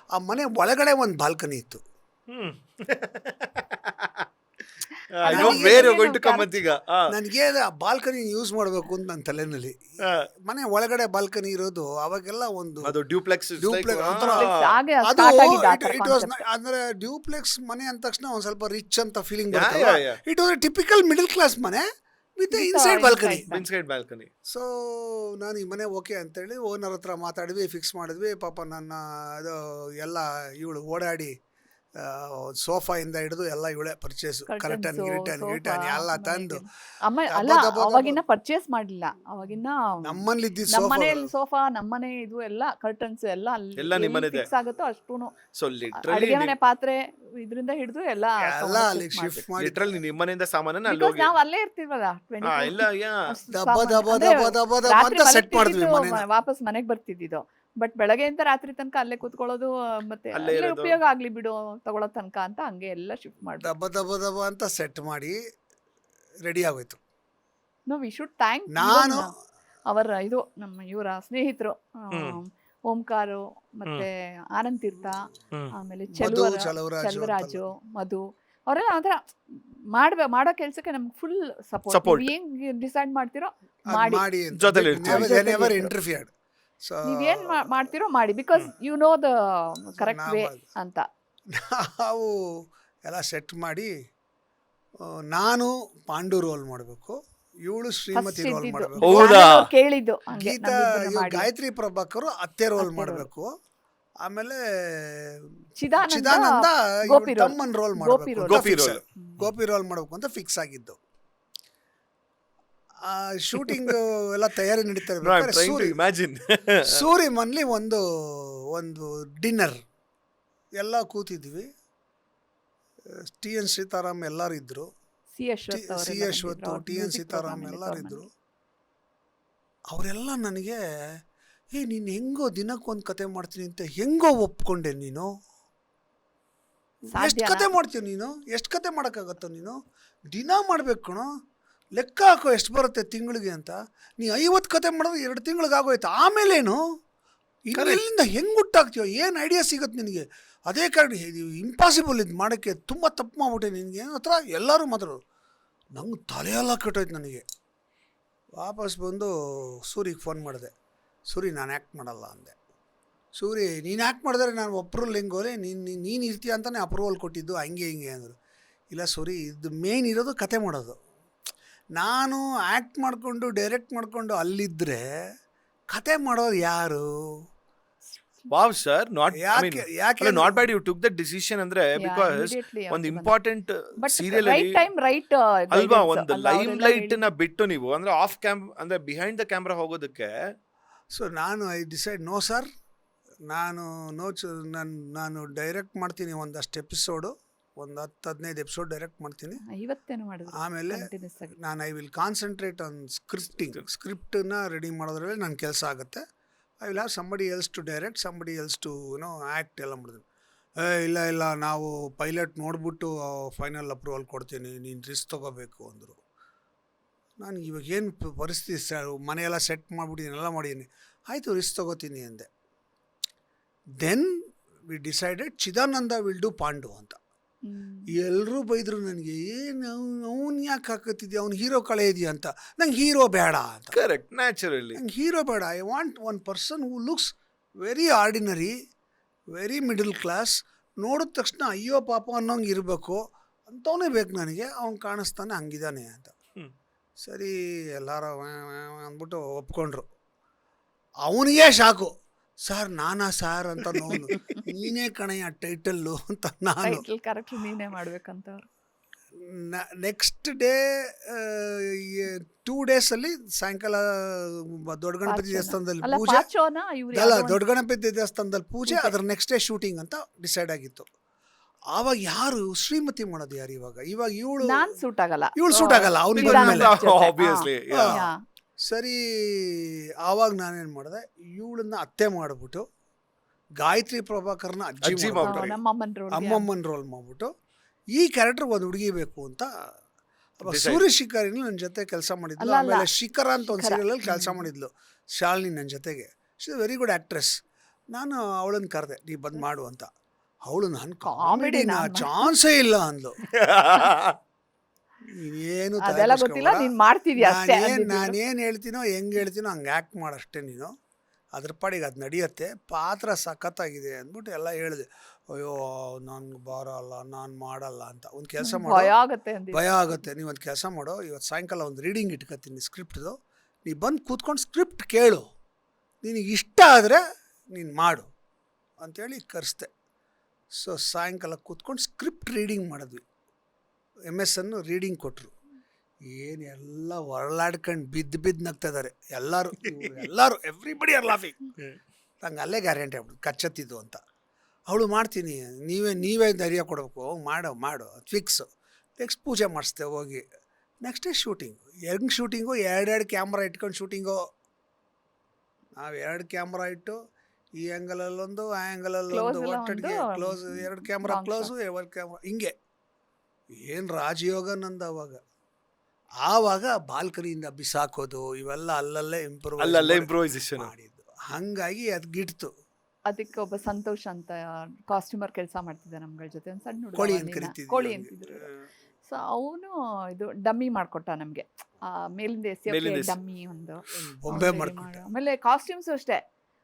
ಆ ಮನೆ ಒಳಗಡೆ ಒಂದು ಬಾಲ್ಕನಿ ಇತ್ತು. ನನಗೆ ಆ ಬಾಲ್ಕನಿ ಯೂಸ್ ಮಾಡಬೇಕು ಅಂತ ನನ್ನ ತಲೆನಲ್ಲಿ. ಮನೆ ಒಳಗಡೆ ಬಾಲ್ಕನಿ ಇರೋದು ಅವಾಗೆಲ್ಲ ಒಂದು ಡ್ಯೂಪ್ಲೆಕ್ಸ್ ಅಂದ್ರೆ ಡ್ಯೂಪ್ಲೆಕ್ಸ್ ಮನೆ ಅಂದ ತಕ್ಷಣ ಒಂದು ಸ್ವಲ್ಪ ರಿಚ್ ಅಂತ ಫೀಲಿಂಗ್ ಬರುತ್ತೆ. It was typical middle class ಮನೆ ವಿತ್ ಇನ್ಸೈಡ್ ಬಾಲ್ಕನಿ. ಸೊ ನಾನು ಈ ಮನೆ ಓಕೆ ಅಂತೇಳಿ ಓನರ್ ಹತ್ರ ಮಾತಾಡಿದ್ವಿ, ಫಿಕ್ಸ್ ಮಾಡಿದ್ವಿ. ಪಾಪ ನನ್ನ ಇದು ಎಲ್ಲ ಇವಳು ಓಡಾಡಿ ಸೋಫಾಯಿಂದ ಹಿಡಿದು ಎಲ್ಲ ಇವಳೆ ಪರ್ಚೇಸು, ಕರ್ಟನ್ ಎಲ್ಲ ತಂದು. ಅವಾಗಿನ ಪರ್ಚೇಸ್ ಮಾಡಲಿಲ್ಲ, ಅವಾಗಿನ ನಮ್ಮಲ್ಲಿ ಮನೆಯಲ್ಲಿ ಸೋಫಾ, ನಮ್ಮನೆ ಇದು ಎಲ್ಲ ಕರ್ಟನ್ಸ್ ಎಲ್ಲ ಫಿಕ್ಸ್ ಆಗುತ್ತೋ ಅಷ್ಟೂನು. ಅಡಿಗೆ ಮನೆ ಪಾತ್ರೆ ಇದರಿಂದ ಹಿಡಿದು ಎಲ್ಲ ಶಿಫ್ಟ್ ಮಾಡಿ ನಿಮ್ಮನೆಯಿಂದ ಸಾಮಾನು ನಾವು ಅಲ್ಲೇ ಇರ್ತೀವಲ್ಲ, ಸೆಟ್ ಮಾಡಿದ್ವಿ. ವಾಪಸ್ ಮನೆಗೆ ಬರ್ತಿದ್ದು. ಬಟ್ ಬೆಳಗ್ಗೆಯಿಂದ ರಾತ್ರಿ ತನಕ ಅಲ್ಲೇ ಕೂತ್ಕೊಳ್ಳೋದು, ಮತ್ತೆ ಅಲ್ಲೇ ಉಪಯೋಗ ಆಗ್ಲಿ ಬಿಡು ತಗೊಳ್ಳೋ ತನಕ ಅಂತ ಹಂಗೆ ಎಲ್ಲ ಶಿಫ್ಟ್ ಮಾಡಿ ದಬ್ಬ ಅಂತ ಸೆಟ್ ಮಾಡಿ ರೆಡಿ ಆಗೋಯ್ತು. ವಿ ಶುಡ್ ಥ್ಯಾಂಕ್ ನಾನು ಅವರ ಇದು ನಮ್ಮ ಇವರ ಸ್ನೇಹಿತರು ಓಂಕಾರು ಮತ್ತೆ ಆನಂದ್ ತೀರ್ಥ, ಆಮೇಲೆ ಚೆಲುವರಾಜು, ಮಧು ಅವರೆಲ್ಲ ಆತರ ಮಾಡೋ ಕೆಲ್ಸಕ್ಕೆ ನಮ್ಗೆ ಫುಲ್ ಸಪೋರ್ಟ್. ಏನ್ ಡಿಸೈಡ್ ಮಾಡ್ತಿರೋ ಮಾಡಿ, ನೀವೇನ್ ಮಾಡ್ತಿರೋ ಮಾಡಿ, because you know the correct way ಅಂತ. ನಾವು ಎಲ್ಲ ಸೆಟ್ ಮಾಡಿ, ನಾನು ಪಾಂಡು ರೋಲ್ ಮಾಡಬೇಕು, ಇವಳು ಶ್ರೀಮತಿ ರೋಲ್ ಮಾಡಬೇಕು, ಕೇಳಿದ್ದು ಗೀತಾ ಗಾಯತ್ರಿ ಪ್ರಭಾಕರ್ ಅತ್ತೆ ರೋಲ್ ಮಾಡಬೇಕು, ಆಮೇಲೆ ಚಿದಾನಂದ ತಮ್ಮನ್ ರೋಲ್ ಮಾಡಬೇಕು, ಗೋಪಿ ರೋಲ್ ಮಾಡಬೇಕು ಅಂತ ಫಿಕ್ಸ್ ಆಗಿದ್ದು. ಶೂಟಿಂಗ್ ಎಲ್ಲ ತಯಾರಿ ನಡೀತಾ ಇರ್ಬೇಕಾದ್ರೆ ಸೂರಿ ಮನ್ಲಿ ಒಂದು ಡಿನ್ನರ್ ಎಲ್ಲ ಕೂತಿದ್ವಿ. ಟಿ ಎನ್ ಸೀತಾರಾಮ್ ಎಲ್ಲರೂ ಇದ್ರು, C Ashwath, T N Seetharam ಎಲ್ಲರೂ ಇದ್ರು. ಅವರೆಲ್ಲ ನನಗೆ ನೀನು ಹೆಂಗೋ ದಿನಕ್ಕೊಂದು ಕತೆ ಮಾಡ್ತೀನಿ ಅಂತ ಹೆಂಗೋ ಒಪ್ಕೊಂಡೆ ನೀನು? ಎಷ್ಟು ಕತೆ ಮಾಡ್ತೀವಿ ನೀನು? ಎಷ್ಟು ಕತೆ ಮಾಡೋಕ್ಕಾಗತ್ತೋ ನೀನು? ದಿನ ಮಾಡ್ಬೇಕು ಕಣೋ, ಲೆಕ್ಕ ಹಾಕೋ ಎಷ್ಟು ಬರುತ್ತೆ ತಿಂಗಳಿಗೆ ಅಂತ. ನೀ 50 ಕತೆ ಮಾಡೋದು 2 ತಿಂಗಳಿಗೆ ಆಗೋಯ್ತು. ಆಮೇಲೇನು ಇಲ್ಲಿಂದ ಹೆಂಗೆ ಹುಟ್ಟಾಗ್ತೀಯೋ, ಏನು ಐಡಿಯಾ ಸಿಗುತ್ತೆ ನಿನಗೆ? ಅದೇ ಕಾರಣ ಇಂಪಾಸಿಬಲ್ ಇದು ಮಾಡೋಕ್ಕೆ, ತುಂಬ ತಪ್ಪು ಮಾಡ್ಬಿಟ್ಟೆ ನಿನಗೆ ಹತ್ರ ಎಲ್ಲರೂ ಮಾತಾಡೋರು. ನಂಗೆ ತಲೆಯೆಲ್ಲ ಕೆಟ್ಟೋಯ್ತು ನನಗೆ. ವಾಪಸ್ ಬಂದು ಸೂರಿಗೆ ಫೋನ್ ಮಾಡಿದೆ, ಸೂರಿ ನಾನು ಆ್ಯಕ್ಟ್ ಮಾಡಲ್ಲ ಅಂದೆ. ಸೂರಿ ನೀನು ಆ್ಯಕ್ಟ್ ಮಾಡಿದ್ರೆ ನಾನು ಅಪ್ರೂವಲ್ ಹೆಂಗೋಲೆ, ನೀನು ಇರ್ತೀಯ ಅಂತಲೇ ಅಪ್ರೂವಲ್ ಕೊಟ್ಟಿದ್ದು, ಹಂಗೆ ಅಂದರು. ಇಲ್ಲ ಸೂರಿ, ಇದು ಮೇನ್ ಇರೋದು ಕತೆ ಮಾಡೋದು. ನಾನು ಆ್ಯಕ್ಟ್ ಮಾಡಿಕೊಂಡು ಡೈರೆಕ್ಟ್ ಮಾಡಿಕೊಂಡು ಅಲ್ಲಿದ್ದರೆ ಕತೆ ಮಾಡೋರು ಯಾರು? Wow sir, not bad you took that decision. ಅಂದ್ರೆ ಬಿಕಾಸ್ ಒಂದು ಇಂಪಾರ್ಟೆಂಟ್ ಸೀರಿಯಲ್ ಅಲ್ವಾ, ಒಂದು ಲೈಮ್ ಲೈಟ್ ನ ಬಿಟ್ಟು ನೀವು ಅಂದ್ರೆ ಆಫ್ ಕ್ಯಾಮ್ ಅಂದ್ರೆ ಬಿಹೈಂಡ್ ದ ಕ್ಯಾಮ್ರಾ ಹೋಗೋದಕ್ಕೆ. ಸೊ ನಾನು ಐ ಡಿಸೈಡ್ ನೋ ಸರ್, ನಾನು ಡೈರೆಕ್ಟ್ ಮಾಡ್ತೀನಿ ಒಂದಷ್ಟು ಎಪಿಸೋಡು, ಒಂದು 10-15 ಎಪಿಸೋಡ್ ಡೈರೆಕ್ಟ್ ಮಾಡ್ತೀನಿ. ಆಮೇಲೆ ನಾನು ಐ ವಿಲ್ ಕಾನ್ಸಂಟ್ರೇಟ್ ಆನ್ ಸ್ಕ್ರಿಪ್ಟನ್ನ ರೆಡಿ ಮಾಡೋದ್ರಲ್ಲಿ ನನ್ನ ಕೆಲಸ ಆಗುತ್ತೆ. I will have somebody else to direct, somebody else to act ಎಲ್ಲ ಮಾಡಿದ್ದೀನಿ. ಇಲ್ಲ ನಾವು ಪೈಲಟ್ ನೋಡ್ಬಿಟ್ಟು ಫೈನಲ್ ಅಪ್ರೂವಲ್ ಕೊಡ್ತೀನಿ, ನೀನು ರಿಸ್ಕ್ ತೊಗೋಬೇಕು ಅಂದರು. ನಾನು ಇವಾಗ ಏನು ಪರಿಸ್ಥಿತಿ ಮನೆಯೆಲ್ಲ ಸೆಟ್ ಮಾಡಿಬಿಟ್ಟಿದ್ದೀನಿ, ಎಲ್ಲ ಮಾಡಿದ್ದೀನಿ. ಆಯಿತು, ರಿಸ್ಕ್ ತೊಗೋತೀನಿ ಅಂದೆ. Then we decided Chidananda will do Pandu ಅಂತ. ಎಲ್ಲರೂ ಬೈದರು ನನಗೆ, ಅವ್ನು ಯಾಕೆ ಹಾಕತ್ತಿದ್ಯಾ, ಅವ್ನು ಹೀರೋ ಕಳೆ ಇದೆಯಾ ಅಂತ. ನಂಗೆ ಹೀರೋ ಬೇಡ ಅಂತ. ಕರೆಕ್ಟ್, ನ್ಯಾಚುರಲಿ ನಂಗೆ ಹೀರೋ ಬೇಡ. I want one person who looks very ordinary, very middle class, ನೋಡಿದ ತಕ್ಷಣ ಅಯ್ಯೋ ಪಾಪ ಅನ್ನೋಂಗೆ ಇರಬೇಕು ಅಂಥವನೇ ಬೇಕು ನನಗೆ. ಅವ್ನು ಕಾಣಿಸ್ತಾನೆ ಹಂಗಿದ್ದಾನೆ ಅಂತ. ಸರಿ ಎಲ್ಲರೂ ಅಂದ್ಬಿಟ್ಟು ಒಪ್ಕೊಂಡ್ರು. ಅವನಿಗೆ ಶಾಕು, ಸರ್ ನಾನಾ ಸಾರ್ ಅಂತ ನೋನು, ನೀನೇ ಕಣಯ್ಯ ಟೈಟಲ್ಲು ಅಂತ ನಾನು. ಟೈಟಲ್ ಕರೆಕ್ಟ್ ನೀನೇ ಮಾಡ್ಬೇಕಂತ ಅವ್ರು. ನೆಕ್ಸ್ಟ್ ಡೇ 2 ಡೇಸಲ್ಲಿ ಸಾಯಂಕಾಲ ದೊಡ್ಡ ಗಣಪತಿ ದೇವಸ್ಥಾನದಲ್ಲಿ ಅಲ್ಲ ಪೂಜೆ, ಪಾಚೋನ ಇವ್ರು ಅಲ್ಲ ಯಾವ್ದೋ ದೊಡ್ಡ ಗಣಪತಿ ದೇವಸ್ಥಾನದಲ್ಲಿ ಪೂಜೆ, ಅದ್ರ ನೆಕ್ಸ್ಟ್ ಡೇ ಶೂಟಿಂಗ್ ಅಂತ ಡಿಸೈಡ್ ಆಗಿತ್ತು. ಆವಾಗ ಯಾರು ಶ್ರೀಮತಿ ಮಾಡೋದು ಯಾರು? ಇವಾಗ ಇವಳು ನಾನ್ ಸೂಟ್ ಆಗಲ್ಲ, ಇವಳು ಸೂಟ್ ಆಗಲ್ಲ ಅವ್ನಿಗೆ ಇಲ್ಲ ಬಂದ್ಮೇಲೆ. ಜೊತೆ. Obviously Yeah. ಸರಿ, ಆವಾಗ ನಾನೇನು ಮಾಡಿದೆ, ಇವಳನ್ನ ಅತ್ತೆ ಮಾಡಿಬಿಟ್ಟು ಗಾಯತ್ರಿ ಪ್ರಭಾಕರ್ನ ಅಜ್ಜಿ ಅಜ್ಜಿ ಮಾಡ್ಬಿಟ್ರೆ. ಮಾಡ್ಬಿಟ್ಟು ನಮ್ಮ ಅಮ್ಮನ್ ರೋಲ್ ಅಮ್ಮಮ್ಮನ ರೋಲ್ ಮಾಡ್ಬಿಟ್ಟು ಈ ಕ್ಯಾರೆಕ್ಟರ್ ಒಂದು ಹುಡುಗಿ ಬೇಕು ಅಂತ. ಅವಾಗ Decide. ಸೂರ್ಯ ಶಿಕಾರಿನೂ ನನ್ನ ಜೊತೆ ಕೆಲಸ ಮಾಡಿದ್ಲು. ಅಲ್ಲ, ಅಲ್ಲ. ಆಮೇಲೆ ಶಿಖರ ಅಂತ ಒಂದು ಶಿಖರ. ಸೀರಿಯಲಲ್ಲಿ ಕೆಲಸ ಮಾಡಿದ್ಲು ಶಾಲಿನಿ ನನ್ನ ಜೊತೆಗೆ. She is very good actress. ನಾನು ಅವಳನ್ನು ಕರೆದೆ, ನೀ ಬಂದು ಮಾಡು ಅಂತ. ಅವಳು ನಾನು Comedy ಕಾಮಿಡಿನ ನಾನ್ ಚಾನ್ಸೇ ಇಲ್ಲ ಅಂದ್ಲು. ಏನು ಅದೆಲ್ಲ ಗೊತ್ತಿಲ್ಲ, ನೀನ್ ಮಾಡ್ತಿದ್ಯಾ ಅಷ್ಟೇ ಅಂದಿದ್ದು. ನಾನೇನು ಹೇಳ್ತೀನೋ ಹೆಂಗೆ ಹೇಳ್ತೀನೋ ಹಂಗೆ ಆ್ಯಕ್ಟ್ ಮಾಡಷ್ಟೇ ನೀನು, ಅದ್ರ ಪಾಡಿಗೆ ಅದು ನಡೆಯುತ್ತೆ, ಪಾತ್ರ ಸಖತ್ತಾಗಿದೆ ಅಂದ್ಬಿಟ್ಟು ಎಲ್ಲ ಹೇಳಿದೆ. ಅಯ್ಯೋ ನನ್ಗೆ ಬರಲ್ಲ, ನಾನು ಮಾಡಲ್ಲ ಅಂತ. ಒಂದು ಕೆಲಸ ಭಯ ಮಾಡೋ, ಆಗತ್ತೆ ಅಂದಿದ್ದು. ಭಯ ಆಗುತ್ತೆ. ನೀವು ಒಂದು ಕೆಲಸ ಮಾಡೋ, ಇವತ್ತು ಸಾಯಂಕಾಲ ಒಂದು ರೀಡಿಂಗ್ ಇಟ್ಕೊತೀನಿ ಸ್ಕ್ರಿಪ್ಟ್ದು, ನೀ ಬಂದು ಕೂತ್ಕೊಂಡು ಸ್ಕ್ರಿಪ್ಟ್ ಕೇಳು, ನಿನಗೆ ಇಷ್ಟ ಆದರೆ ನೀನು ಮಾಡು ಅಂಥೇಳಿ ಕರೆಸ್ದೆ. ಸೊ ಸಾಯಂಕಾಲ ಕೂತ್ಕೊಂಡು ಸ್ಕ್ರಿಪ್ಟ್ ರೀಡಿಂಗ್ ಮಾಡಿದ್ವಿ. MSN ರೀಡಿಂಗ್ ಕೊಟ್ಟರು. ಏನು ಎಲ್ಲ ಹೊರಳಾಡ್ಕೊಂಡು ಬಿದ್ದು ನಗ್ತಿದ್ದಾರೆ ಎಲ್ಲರೂ ಎವ್ರಿಬಡಿ ಆರ್ ಲಾಫಿಂಗ್. ನಂಗೆ ಅಲ್ಲೇ ಗ್ಯಾರಂಟಿ ಆಗ್ಬಿಟ್ಟು ಕಚ್ಚತ್ತಿದ್ದು ಅಂತ. ಅವಳು ಮಾಡ್ತೀನಿ, ನೀವೇ ಧೈರ್ಯ ಕೊಡಬೇಕು, ಮಾಡು ಫಿಕ್ಸು. ನೆಕ್ಸ್ಟ್ ಪೂಜೆ ಮಾಡಿಸ್ದೆ ಹೋಗಿ. Next day shooting. ಹೆಂಗೆ ಶೂಟಿಂಗು, 2 ಕ್ಯಾಮ್ರಾ ಇಟ್ಕೊಂಡು ಶೂಟಿಂಗು. ನಾವು 2 ಕ್ಯಾಮ್ರಾ ಇಟ್ಟು, ಈ ಆ್ಯಂಗಲಲ್ಲೊಂದು ಆ ಆ್ಯಂಗಲಲ್ಲೊಂದು, Close ಎಲ್ಲ ಒಟ್ಟಿಗೆ ಒಂದು, close, 2 camera long close, 2 camera ಹಿಂಗೆ. ಏನು ರಾಜಯೋಗ ನಂದು ಆವಾಗ ಬಾಲ್ಕನಿಯಿಂದ ಬಿಸಾಕೋದು ಇವೆಲ್ಲ ಅಲ್ಲಲ್ಲೇ ಇಂಪ್ರೂವೈಸೇಷನ್ ಮಾಡಿದ್ದು. ಹಾಗಾಗಿ ಅದು ಗಿಡ್ತು. ಅದಕ್ಕೆ ಒಬ್ಬ ಸಂತೋಷ್ ಅಂತ ಕಾಸ್ಟ್ಯೂಮರ್ ಕೆಲಸ ಮಾಡ್ತಿದ್ದ ನಮ್ಗಳ ಜೊತೆ, ಒಂದು ಸಣ್ಣ ಹುಡುಗ, ಕೋಳಿ ಒಂದಿನ. ಅಂತ ಕೋಳಿ ಅಂತಿದ್ರು. ಸೊ ಅವನು ಇದು ಡಮ್ಮಿ ಮಾಡ್ಕೊಟ್ಟ ನಮ್ಗೆ, ಮೇಲಿಂದ ಎಸೆಯೋಕೆ ಡಮ್ಮಿ ಒಂದು ಬೊಂಬೆ ready ಮಾಡ್ಕೊಟ್ಟ. ಮಾಡು. ಆಮೇಲೆ ಕಾಸ್ಟ್ಯೂಮ್ಸು ಅಷ್ಟೇ.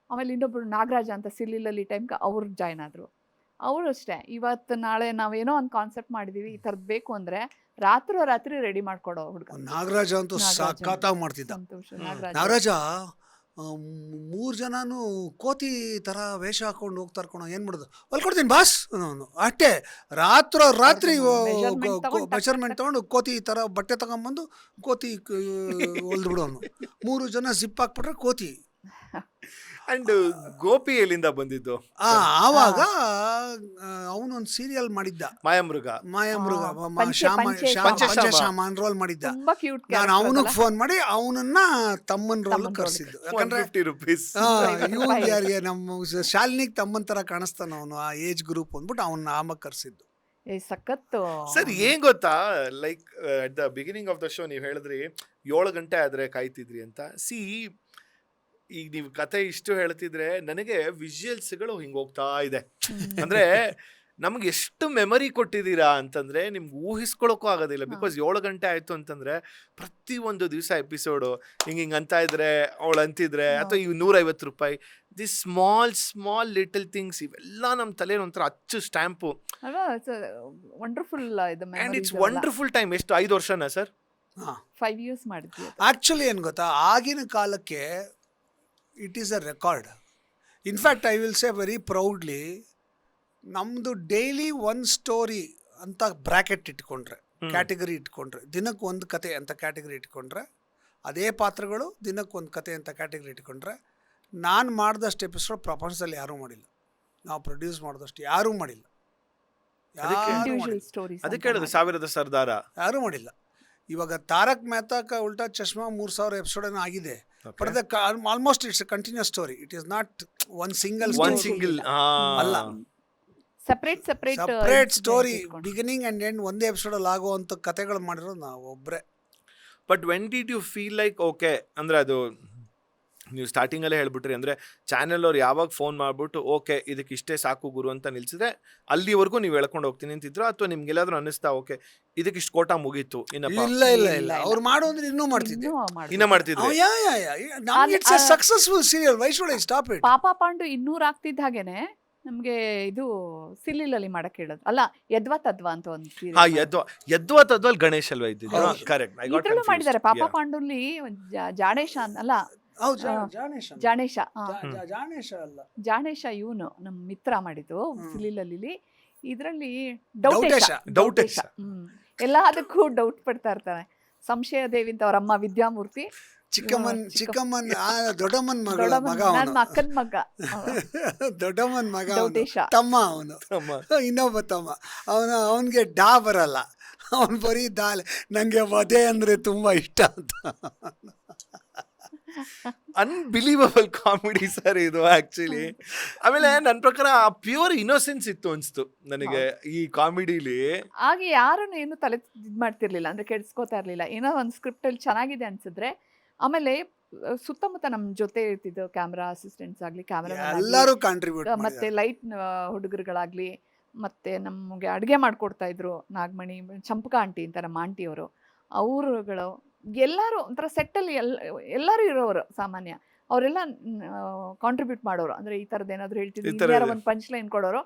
ಆಮೇಲೆ ಇನ್ನೊಬ್ರು ನಾಗರಾಜ ಅಂತ ಸಿಲ್ಲಿಲಲ್ಲಿ ಟೈಮ್ಗೆ ಅವ್ರು ಜಾಯ್ನ್ ಆದ್ರು. ಅವರು ಅಷ್ಟೇ, ಇವತ್ತು ನಾಳೆ ನಾವೇನೋ ಒಂದು ಕಾನ್ಸೆಪ್ಟ್ ಮಾಡಿದೀವಿ, ಈ ಥರದ್ದು ಬೇಕು ಅಂದರೆ ರಾತ್ರಿ ರೆಡಿ ಮಾಡ್ಕೊಡೋ ಹುಡುಗ. ನಾಗರಾಜ ಅಂತೂ ಸಖತ್ತಾಗಿ ಮಾಡ್ತಿದ್ದ. ಸಂತೋಷ ನಾಗರಾಜ. ನಾಗರಾಜ 3 ಜನನು ಕೋತಿ ಥರ ವೇಷ ಹಾಕೊಂಡು ಹೋಗ್ತಾರೆ ಕಣೋ, ಏನು ಮಾಡೋದು, ಹೊಲ್ಕೊಡ್ತೀನಿ ಬಾಸ್ ಅಷ್ಟೇ. ರಾತ್ರಿ ಮೆಷರ್ಮೆಂಟ್ ತೊಗೊಂಡು ಕೋತಿ ಥರ ಬಟ್ಟೆ ತಗೊಂಬಂದು ಕೋತಿ ಹೊಲ್ದು ಬಿಡೋನು. 3 ಜನ ಜಿಪ್ ಹಾಕ್ಬಿಟ್ರೆ ಕೋತಿ. ಅಂಡ್ ಗೋಪಿ ಎಲ್ಲಿಂದ ಬಂದಿದ್ದು? ಆವಾಗ ಅವನೊಂದು ಸೀರಿಯಲ್ ಮಾಡಿದ್ದ, ಮಾಯಾಮೃಗ, ಪಂಚಶ್ಯಾಮ ರೋಲ್ ಮಾಡಿದ್ದ. ತುಂಬಾ ಕ್ಯೂಟ್. ನಾನು ಅವನಿಗೆ ಫೋನ್ ಮಾಡಿ ಅವನನ್ನ ತಮ್ಮನ ರೋಲ್ ಕರ್ಸಿದ್ದು. ಯಾಕಂದ್ರೆ 50 rupees. ಇವ್ನು ಯಾರಿಗೆ ನಮ್ಮ ಶಾಲಿನಿಗೆ ತಮ್ಮನ ಥರ ಕಾಣಿಸ್ತಾನ ಅವನು, ಆ ಏಜ್ ಗ್ರೂಪ್ ಅಂದ್ಬಿಟ್ಟು ಅವನ್ನ ಆಮ ಕರ್ಸಿದ್ದು. ಸಖತ್ತು. ಸರ್ ಏನ್ ಗೊತ್ತಾ, like at the beginning of the show ನೀವು ಹೇಳಿದ್ರಿ 7 ಗಂಟೆ ಆದ್ರೆ ಕಾಯ್ತಿದ್ರಿ ಅಂತ. ಸಿ ಈಗ ನೀವು ಕತೆ ಇಷ್ಟು ಹೇಳ್ತಿದ್ರೆ ನನಗೆ ವಿಜುವಲ್ಸ್ಗಳು ಹಿಂಗೆ ಹೋಗ್ತಾ ಇದೆ. ಅಂದ್ರೆ ನಮ್ಗೆ ಎಷ್ಟು ಮೆಮರಿ ಕೊಟ್ಟಿದ್ದೀರಾ ಅಂತಂದ್ರೆ ನಿಮ್ಗೆ ಊಹಿಸ್ಕೊಳಕ್ಕೂ ಆಗೋದಿಲ್ಲ. ಬಿಕಾಸ್ 7 ಗಂಟೆ ಆಯ್ತು ಅಂತಂದ್ರೆ ಪ್ರತಿಯೊಂದು ದಿವಸ ಎಪಿಸೋಡು ಹಿಂಗೆ ಅಂತ ಇದ್ರೆ, ಅವಳು ಅಂತಿದ್ರೆ, ಅಥವಾ ಈ 150 ರೂಪಾಯಿ, ದಿ ಸ್ಮಾಲ್ ಲಿಟಲ್ ಥಿಂಗ್ಸ್, ಇವೆಲ್ಲ ನಮ್ಮ ತಲೆ ಒಂಥರ ಅಚ್ಚು ಸ್ಟ್ಯಾಂಪು. ವಂಡರ್ಫುಲ್ ಇದು. And it's wonderful time. ಎಷ್ಟು 5 ವರ್ಷನಾ ಸರ್? 5 years ಮಾಡಿದ್ವಿ. ಆ್ಯಕ್ಚುಲಿ ಏನು ಗೊತ್ತಾ, ಆಗಿನ ಕಾಲಕ್ಕೆ it is a record. In fact I will say very proudly, ನಮ್ಮದು ಡೈಲಿ 1 ಸ್ಟೋರಿ ಅಂತ ಬ್ರ್ಯಾಕೆಟ್ ಇಟ್ಕೊಂಡ್ರೆ, ಕ್ಯಾಟಗರಿ ಇಟ್ಕೊಂಡ್ರೆ, ದಿನಕ್ಕೆ 1 ಕತೆ ಅಂತ ಕ್ಯಾಟಗರಿ ಇಟ್ಕೊಂಡ್ರೆ, ಅದೇ ಪಾತ್ರಗಳು ದಿನಕ್ಕೆ 1 ಕತೆ ಅಂತ ಕ್ಯಾಟಗರಿ ಇಟ್ಕೊಂಡ್ರೆ, ನಾನು ಮಾಡಿದಷ್ಟು ಎಪಿಸೋಡ್ ಪ್ರಪಂಚದಲ್ಲಿ ಯಾರೂ ಮಾಡಿಲ್ಲ. ನಾವು ಪ್ರೊಡ್ಯೂಸ್ ಮಾಡಿದಷ್ಟು ಯಾರೂ ಮಾಡಿಲ್ಲ. ಅದಕ್ಕೆ ಹೇಳಿದ್ರು 1000 ಸರ್ದಾರ ಯಾರೂ ಮಾಡಿಲ್ಲ. ಇವಾಗ ತಾರಕ್ ಮೆಹ್ತಾ ಕಾ ಉಲ್ಟಾ ಚಶ್ಮಾ 3000 ಎಪಿಸೋಡ್ ಏನೋ ಆಗಿದೆ. But almost it's a continuous story. It is not one single ಅಲ್ಲ, separate story. Beginning and end ಒಂದೇ ಎಪಿಸೋಡಲ್ಲಿ ಆಗುವಂಥ ಕತೆಗಳು ಮಾಡಿರೋದು ನಾವು ಒಬ್ಬರೇ. But when did you feel like okay ಅಂದರೆ ಅದು ನೀವು ಸ್ಟಾರ್ಟಿಂಗಲ್ಲೇ ಹೇಳ್ಬಿಟ್ರಿ, ಅಂದರೆ ಚಾನೆಲ್ ಅವ್ರು ಯಾವಾಗ ಫೋನ್ ಮಾಡಿಬಿಟ್ಟು ಓಕೆ ಇದಕ್ಕೆ ಇಷ್ಟೇ ಸಾಕು ಗುರು ಅಂತ ನಿಲ್ಸಿದ್ರೆ ಅಲ್ಲಿವರೆಗೂ ನೀವು ಹೇಳ್ಕೊಂಡು ಹೋಗ್ತೀನಿ ಅಂತಿದ್ರು, ಅಥವಾ ನಿಮ್ಗೆಲ್ಲಾದ್ರೂ ಅನ್ನಿಸ್ತಾ ಓಕೆ ಇದಕ್ಕೆ ಇಷ್ಟು ಕೋಟ ಮುಗೀತು ಇಲ್ಲ ಅವ್ರು ಮಾಡೋ ಅಂದ್ರೆ ಇನ್ನೂ ಮಾಡ್ತಿದ್ದೆ, ಇನ್ನೂ ಮಾಡ್ತಿದ್ರು. It's A successful serial, Y should I stop it? ಪಾಪ ಪಾಂಡು 200 ಆಗ್ತಿದ್ದ ಹಾಗೇನೆ ನಮ್ಗೆ ಇದು ಸಿಲ್ಲಿಲಲ್ಲಿ ಮಾಡಕ್ ಹೇಳೋದು ಅಲ್ಲ, ಯದ್ವಾ ತದ್ವಾ ಅಂತ ಒಂದು ಯದ್ವಾ ತದ್ವಾ ಗಣೇಶ್ ಅಲ್ವಾ ಇದ್ದಿದ್ದು? ಕರೆಕ್ಟ್, ಮಾಡಿದ್ದಾರೆ. ಪಾಪ ಪಾಂಡುಲಿ ಜಾಡೇಶ ಅಲ್ಲ, ಹೌದು ಆ, ಜಾಣೇಶ ಜಾಣೇಶ ಜಾಣೇಶ ಅಲ್ಲ ಜಾಣೇಶ ಇವನು ನಮ್ಮ ಮಿತ್ರ ಮಾಡಿದ್ದು ಸಿಲಿಲಲ್ಲಿ. ಇದರಲ್ಲಿ ಡೌಟೇಶ. ಡೌಟೇಶ. ಎಲ್ಲದಕ್ಕೂ ಡೌಟ್ ಪಡ್ತಾ ಇರ್ತಾನೆ. ಸಂಶಯ ದೇವಿ ಅಂತ ಅವ್ರ ಅಮ್ಮ ವಿದ್ಯಾಮೂರ್ತಿ, ಚಿಕ್ಕಮ್ಮನ್ ದೊಡ್ಡಮ್ಮನ್ ಮಗ ನನ್ನ ಅಕ್ಕನ ಮಗ ದೊಡ್ಡಮ್ಮನ್ ಮಗ ಅವ್ನು. ಡೌಟೇಶ. ತಮ್ಮ ಅವನು, ಇನ್ನೊಬ್ಬ ತಮ್ಮ ಅವನಿಗೆ ಡಾ ಬರಲ್ಲ, ಅವನು ಬರೀ ದಾಲ್. ನಂಗೆ ವಧೆ ಅಂದ್ರೆ ತುಂಬಾ ಇಷ್ಟ ಅಂತ. ಅನ್ಬಿಲೀವಬಲ್ ಕಾಮಿಡಿ ಸರ್ ಇದು ಆಕ್ಚುಲಿ. ಆಮೇಲೆ ನನ್ನ ಪ್ರಕಾರ ಪ್ಯೂರ್ ಇನ್ನೋಸೆನ್ಸ್ ಇತ್ತು ಅನ್ಸ್ತು ನನಗೆ ಈ ಕಾಮಿಡಿಲಿ. ಹಾಗೆ ಯಾರನ್ನು ಏನು ತಲೆ ಇದ್ ಮಾಡ್ತಿರ್ಲಿಲ್ಲ, ಅಂದ್ರೆ ಕೆಡ್ಸ್ಕೋತಾ ಇರ್ಲಿಲ್ಲ. ಏನೋ ಒಂದು ಸ್ಕ್ರಿಪ್ಟ್ ಅಲ್ಲಿ ಚೆನ್ನಾಗಿದೆ ಅನ್ಸಿದ್ರೆ ಆಮೇಲೆ ಸುತ್ತಮುತ್ತ ನಮ್ ಜೊತೆ ಇರ್ತಿದ್ದು ಕ್ಯಾಮ್ರಾ ಅಸಿಸ್ಟೆಂಟ್ಸ್ ಆಗ್ಲಿ, ಎಲ್ಲರೂ ಕಾಂಟ್ರಿಬ್ಯೂಟ್ ಮತ್ತೆ ಲೈಟ್ ಹುಡುಗರುಗಳಾಗ್ಲಿ, ಮತ್ತೆ ನಮಗೆ ಅಡುಗೆ ಮಾಡ್ಕೊಡ್ತಾ ಇದ್ರು ನಾಗಮಣಿ, ಚಂಪಕ ಆಂಟಿ ಅಂತ ನಮ್ಮ ಆಂಟಿಯವರು, ಅವರುಗಳು ಎಲ್ಲರೂ ಒಂಥರ ಸೆಟ್ಟಲ್ಲಿ ಎಲ್ಲರೂ ಇರೋರು ಸಾಮಾನ್ಯ. ಅವರೆಲ್ಲ ಕಾಂಟ್ರಿಬ್ಯೂಟ್ ಮಾಡೋರು. ಅಂದ್ರೆ ಈ ತರದ್ ಏನಾದ್ರು ಹೇಳ್ತಿದ್ರು, ಒಂದು ಪಂಚ್ ಲೈನ್ ಕೊಡೋರು,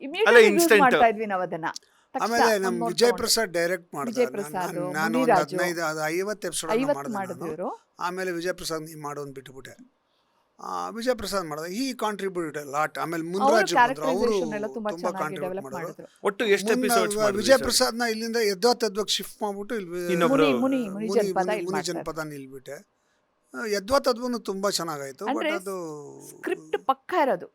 ಇಮಿಡಿಯೇಟ್ ಮಾಡ್ತಾ ಇದ್ವಿ ನಾವು ಅದನ್ನ. ಆಮೇಲೆ ನಮ್ ವಿಜಯ್ ಪ್ರಸಾದ್ ಡೈರೆಕ್ಟ್ ವಿಜಯ್ ಪ್ರಸಾದ್, ನಾನು ಮುನಿರಾಜು, 50 ಎಪಿಸೋಡ್ 50 ಮಾಡಿದ್ರು ಇವರು. ಆಮೇಲೆ ವಿಜಯ್ ಪ್ರಸಾದ್ ನೀ ಮಾಡೋನ್ ಬಿಟ್ಟುಬಿಟ್ಟೆ. ವಿಜಯ್ ಪ್ರಸಾದ್ ಮಾಡಿದ ಈ ಕಾಂಟ್ರಿಬ್ಯೂಟ್ ಲಾಟ್. ಆಮೇಲೆ ಮುನ್ರಾಜ್ ಬಂದ್ರು, ಅವರು ತುಂಬಾ ತುಂಬಾ ಚೆನ್ನಾಗಿ ಕಾಂಟ್ರಿಬ್ಯೂಟ್ ಡೆವಲಪ್ ಮಾಡಿದ್ರು. ಮಾಡಿದ್ರು. ಒಟ್ಟು ಎಷ್ಟು ಎಪಿಸೋಡ್ಸ್ ವಿಜಯ್ ಪ್ರಸಾದ್ ನ ಇಲ್ಲಿಂದ ಯದ್ವಾತದ್ವಕ್ ಶಿಫ್ಟ್ ಮಾಡ್ಬಿಟ್ಟು ಇನ್ನೊಬ್ರು ಮುನಿ ಜನಪದ ಇಲ್ಲಿ ಮುನಿ ಮಾಡ್ತಾರೆ. ಜನಪದ ನಿಲ್ಬಿಟ್ಟೆ. ಯದ್ವಾತದ್ವನು ತುಂಬಾ ಚೆನ್ನಾಗಾಯ್ತು. ಬಟ್ ಅಂದ್ರೆ ಅದು ಸ್ಕ್ರಿಪ್ಟ್ ಪಕ್ಕ ಇರೋದು,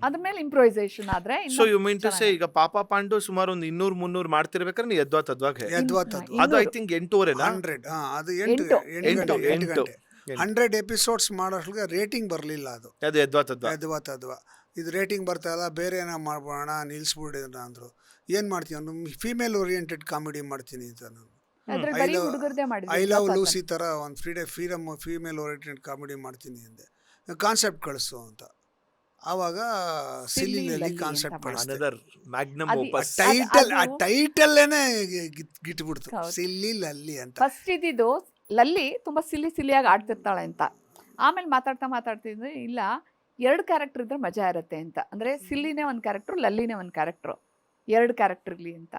ಅದ್ರ ಮೇಲೆ ಇಂಪ್ರೂವೈಸೇಷನ್ ಆದ್ರೆ so you mean to say ಈಗ ಪಾಪ ಪಾಂಡು ಸುಮಾರು ಒಂದು 200-300 ಮಾಡ್ತಿರ್ಬೇಕಾದ್ರೆ ನೀವು ಯದ್ವಾತದ್ವಾಗ ಯದ್ವಾತದ್ವ ಅದು ಐ ಥಿಂಕ್ 8:30 100 ಅದು ಎಂಟು. 8 ಎಂಟು. ಗಂಟೆ 100 ಎಪಿಸೋಡ್ಸ್ ಮಾಡೋಷ್ಟಿಗೆ ರೇಟಿಂಗ್ ಬರಲಿಲ್ಲ. ಅದು ಅದು ಯದ್ವಾತದ್ವ. ಯದ್ವಾತದ್ವ ಇದು ರೇಟಿಂಗ್ ಬರ್ತಾ ಇಲ್ಲ, ಬೇರೆ ಏನೋ ಮಾಡ್ಬೋಣ ನಿಲ್ಸ್ಬಿಡಿದ್ರ ಅಂದರು. ಏನು ಮಾಡ್ತೀನಿ ನಾನು, ಫೀಮೇಲ್ ಓರಿಯೆಂಟೆಡ್ ಕಾಮಿಡಿ ಮಾಡ್ತೀನಿ ಅಂತ. ನಾನು ಅದ್ರಲ್ಲಿ ಬರೀ ಹುಡುಗರದೇ ಮಾಡಿದ್ರು. ಐ ಲವ್ ಲೂಸಿ ಥರ ಒಂದು ಫ್ರೀಡಮ್ ಫೀಮೇಲ್ ಓರಿಯೆಂಟೆಡ್ ಕಾಮಿಡಿ ಮಾಡ್ತೀನಿ ಅಂದೆ. ಕಾನ್ಸೆಪ್ಟ್ ಕಳಿಸು ಅಂತ. ಆವಾಗ ಸಿಲಿಲಲ್ಲಿ ಕಾನ್ಸೆಪ್ಟ್ ಕಳಿಸ್ದೆ. Another magnum ಅದು- opus. ಟೈಟಲ್ಲೇನೆ ಗಿಟ್ಬಿಡ್ತು, ಸಿಲಿಲಲ್ಲಿ ಅಂತ. ಫಸ್ಟ್ ಇದ್ದಿದ್ದು ಲಲ್ಲಿ ತುಂಬಾ ಸಿಲ್ಲಿಯಾಗಿ ಆಡ್ತಿರ್ತಾಳೆ ಅಂತ. ಆಮೇಲೆ ಮಾತಾಡ್ತಿದ್ರೆ ಇಲ್ಲ, 2 ಕ್ಯಾರೆಕ್ಟರ್ ಇದ್ರೆ ಮಜಾ ಇರುತ್ತೆ ಅಂತ. ಅಂದ್ರೆ ಸಿಲ್ಲಿನೇ ಒಂದು ಕ್ಯಾರೆಕ್ಟರ್, ಲಲ್ಲಿನೇ ಒಂದು ಕ್ಯಾರೆಕ್ಟರ್, 2 ಕ್ಯಾರೆಕ್ಟರ್ ಇರ್ಲಿ ಅಂತ.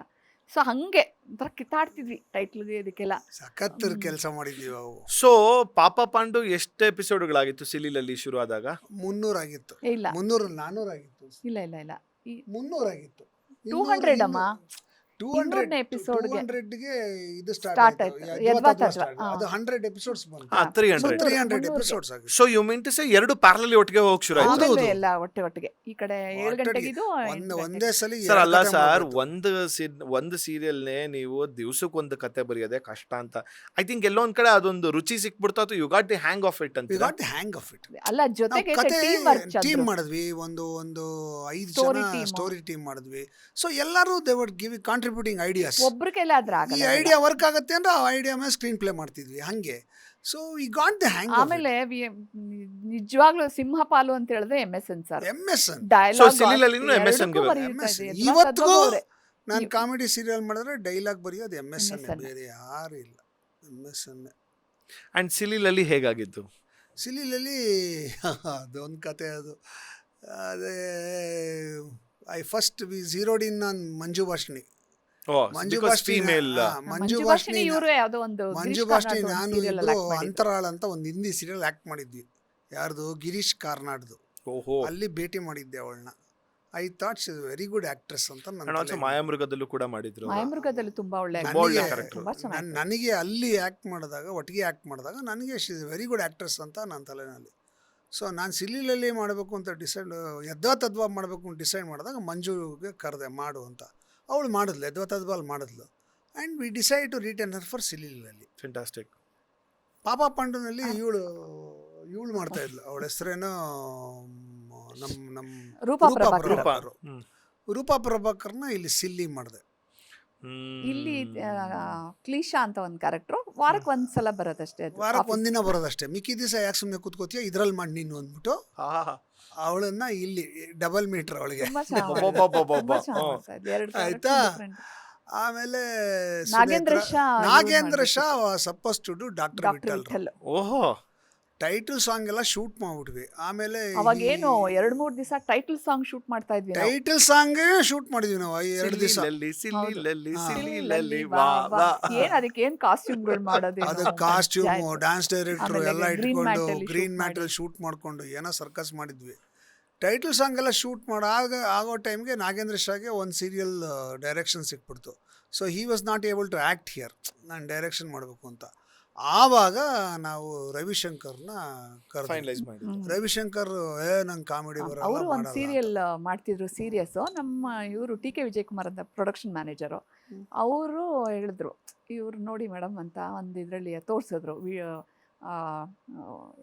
ಸೊ ಹಂಗೆ ಒಂಥರ ಕಿತ್ತಾಡ್ತಿದ್ವಿ ಟೈಟ್ಲ್ಗೆ ಇದಕ್ಕೆಲ್ಲ. ಸಖತ್ ಕೆಲಸ ಮಾಡಿದ್ದೀವಿ ಅವು. ಸೊ ಪಾಪ ಪಾಂಡು ಎಷ್ಟು ಎಪಿಸೋಡ್ಗಳಾಗಿತ್ತು ಸಿಲಿಲಲ್ಲಿ ಶುರು ಆದಾಗ? 300 ಆಗಿತ್ತು. ಇಲ್ಲ 300 400 ಆಗಿತ್ತು. ಇಲ್ಲ 300 ಆಗಿತ್ತು. 200 ಅಮ್ಮ. 200 ಎಪಿಸೋಡ್ಗೆ 200ಗೆ ಇದು ಸ್ಟಾರ್ಟ್ ಸ್ಟಾರ್ಟ್ ಆಯ್ತು. ಆಯ್ತು. ಯದ್ವಾತದ್ವ. ಅದು 100 ಎಪಿಸೋಡ್ಸ್ ಬಂತು. 300. 300 ಎಪಿಸೋಡ್ಸ್ ಆಗಿತ್ತು. So you mean to say 2 ಪ್ಯಾರಲಲ್ಲಿ ಒಟ್ಟಿಗೆ ಹೋಗಿ ಶುರು ಆಯ್ತು. ಆಮೇಲೆ ಎಲ್ಲ ಒಟ್ಟಿಗೆ ಈ ಕಡೆ 7 ಗಂಟೆಗಿದು ಒಂದೇ ಸಲ ಸರ್ ಅಲ್ಲ ಸರ್, ಒಂದು ಸೀರಿಯಲ್ನೇ ನೀವು ದಿವ್ಸಕ್ಕೊಂದು ಕತೆ ಬರೆಯೋದೇ ಕಷ್ಟ ಅಂತ. ಐ ಥಿಂಕ್ ಎಲ್ಲೊಂದ್ ಕಡೆ ಅದೊಂದು ರುಚಿ ಸಿಕ್ಬಿಡ್ತಾ, you got the hang of it ಅಂತ. We got the hang of it. ಅಲ್ಲ, ಜೊತೆಗೆ ಟೀಮ್ ಮಾಡಿದ್ವಿ, ಒಂದು 5 Story ಜನ team. ಸ್ಟೋರಿ ಟೀಮ್ ಮಾಡಿದ್ವಿ. ಸೊ ಎಲ್ಲರೂ they were give contributing ideas. ಒಬ್ರ ಕೈಲಿ ಆದ್ರೆ ಈ ಆಗಲ್ಲ. ಐಡಿಯಾ ವರ್ಕ್ ಆಗುತ್ತೆ ಅಂದ್ರೆ ಆ ಐಡಿಯಾ ಮೇಲೆ ಸ್ಕ್ರೀನ್ ಪ್ಲೇ ಮಾಡ್ತಿದ್ವಿ ಹಂಗೆ. ಸೊ ವಿ ಗಾಟ್ ದಿ ಹ್ಯಾಂಗ್. ಆಮೇಲೆ ನಿಜವಾಗ್ಲೂ ಸಿಂಹಪಾಲು ಅಂತ ಹೇಳಿದ್ರೆ MSN sir. MSN. So, ಸಿಲಿಲಲ್ಲಿನೂ MSN ಗೆ ಇವತ್ತಿಗೂ ನಾನು ಕಾಮಿಡಿ ಸೀರಿಯಲ್ ಮಾಡಿದ್ರೆ ಡೈಲಾಗ್ ಬರೆಯೋದು MSN, ಬೇರೆ ಯಾರು ಇಲ್ಲ. MSN. ಅಂಡ್ ಸಿಲಿಲಲ್ಲಿ ಹೇಗಾಗಿತ್ತು? ಸಿಲಿಲಲ್ಲಿ ಅದೊಂದು ಕತೆ. ಅದೇ I first we zeroed in on Manju Bhashini. Manju female. Manju Bhashini ಇವರು ಯಾವುದೋ ಒಂದು ಮಂಜು ಭಾಷಿಣಿ ನಾನು ಇಬ್ರು ಅಂತರಾಳ ಅಂತ ಒಂದು ಹಿಂದಿ ಸೀರಿಯಲ್ ಆಕ್ಟ್ ಮಾಡಿದ್ವಿ. ಯಾರ್ದು? ಗಿರೀಶ್ ಕಾರ್ನಾಡ್ದು. ಓಹೋ. ಅಲ್ಲಿ ಭೇಟಿ ಮಾಡಿದ್ದೆ ಅವಳನ್ನ. I thought she is very good actress ಅಂತ. ಮಾಯಾಮೃಗದಲ್ಲೂ ಕೂಡ ಮಾಡಿದ್ರು. ಮಾಯಾಮೃಗದಲ್ಲಿ ತುಂಬಾ ಒಳ್ಳೆ ನನಗೆ ಅಲ್ಲಿ ಆಕ್ಟ್ ಮಾಡಿದಾಗ, ಒಟ್ಟಿಗೆ ಆಕ್ಟ್ ಮಾಡಿದಾಗ ನನಗೆ she is very good actress ಅಂತ ನನ್ನ ತಲೆನಲ್ಲಿ. ಸೊ ನಾನು ಸಿಲಿಲಲ್ಲಿ ಮಾಡಬೇಕು ಅಂತ ಡಿಸೈಡ್, ಯದ್ವಾತದ್ವಾ ಮಾಡಬೇಕು ಅಂತ ಡಿಸೈಡ್ ಮಾಡಿದಾಗ ಮಂಜುಗೆ ಕರೆದೆ ಮಾಡು ಅಂತ. ಅವಳು ಮಾಡಿದ್ಲು, ಯದ್ವಾತದ್ವಾಲ್ ಮಾಡಿದ್ಲು. And we decide to return her for Silli Lalli. Fantastic. ಪಾಪ ಪಾಂಡುನಲ್ಲಿ ಇವಳು ಮಾಡ್ತಾ ಇದ್ಲು. ಅವಳ ಹೆಸರೇನೋ ನಮ್ಮ ರೂಪಾ ಪ್ರಭಾಕರ್ನ ಇಲ್ಲಿ ಸಿಲ್ಲಿ ಮಾಡಿದೆ. ಇಲ್ಲಿ ಕ್ಲೀಶಾ ಅಂತ ಒಂದು ಕ್ಯಾರೆಕ್ಟರ್ ವಾರಕ್ಕೆ ಒಂದ್ಸಲ ಬರೋದಷ್ಟೇ. ವಾರಕ್ಕೆ ಒಂದಿನ ಬರೋದಷ್ಟೇ. ಮಿಕ್ಕಿ ದಿವಸ ಯಾಕೆ ಸುಮ್ಮನೆ ಕೂತ್ಕೋತೀಯ, ಇದ್ರಲ್ಲಿ ಮಾಡಿ ನೀನು ಅಂದ್ಬಿಟ್ಟು ಅವಳನ್ನ ಇಲ್ಲಿ ಡಬಲ್ ಮೀಟರ್ ಅವಳಿಗೆ. ಆಯ್ತಾ? ಆಮೇಲೆ Nagendra Shah suppose to do doctor Vittal. ಓಹೋ. ಟೈಟಲ್ ಸಾಂಗ್ ಎಲ್ಲ ಶೂಟ್ ಮಾಡ್ಬಿಟ್ವಿ. ಆಮೇಲೆ ಅವಾಗ ಏನು 2-3 ದಿವಸ ಟೈಟಲ್ ಸಾಂಗ್ ಶೂಟ್ ಮಾಡ್ತಾ ಇದ್ವಿ ನಾವು. ಟೈಟಲ್ ಸಾಂಗ್ ಶೂಟ್ ಮಾಡಿದ್ವಿ ನಾವು 2 ದಿವಸ. ಏನ್ ಅದಕ್ಕೆ ಏನ್ ಕಾಸ್ಟ್ಯೂಮ್ಗಳು ಮಾಡೋದು, ಅದು ಕಾಸ್ಟ್ಯೂಮ್, ಡ್ಯಾನ್ಸ್ ಡೈರೆಕ್ಟರ್ ಎಲ್ಲ ಇಟ್ಕೊಂಡು ಗ್ರೀನ್ ಮ್ಯಾಟಲ್ಲಿ ಶೂಟ್ ಮಾಡ್ಕೊಂಡು ಏನೋ ಸರ್ಕಸ್ ಮಾಡಿದ್ವಿ. ಟೈಟಲ್ ಸಾಂಗ್ ಎಲ್ಲ ಶೂಟ್ ಆಗೋ ಟೈಮ್ಗೆ ನಾಗೇಂದ್ರ ಶಾಗೆ ಒಂದು ಸೀರಿಯಲ್ ಡೈರೆಕ್ಷನ್ ಸಿಕ್ಬಿಡ್ತು. So he was not able to act here, ನಾನು ಡೈರೆಕ್ಷನ್ ಮಾಡಬೇಕು ಅಂತ. ಆವಾಗ ನಾವು ರವಿಶಂಕರ್ನ ಫೈನಲೈಸ್ ಮಾಡಿ. ರವಿಶಂಕರ್ ನಂಗೆ ಕಾಮಿಡಿ ಅವರು ಬರಲ್ಲ, ಒಂದು ಮಾಡಲ್ಲ. ಸೀರಿಯಲ್ ಮಾಡ್ತಿದ್ರು ಸೀರಿಯಸ್. ನಮ್ಮ ಇವರು ಟಿ ಕೆ ವಿಜಯಕುಮಾರ್ ಅಂತ ಪ್ರೊಡಕ್ಷನ್ ಮ್ಯಾನೇಜರು, ಅವರು ಹೇಳಿದ್ರು ಇವ್ರು ನೋಡಿ ಮೇಡಮ್ ಅಂತ ಒಂದು ಇದರಲ್ಲಿ ತೋರಿಸಿದ್ರು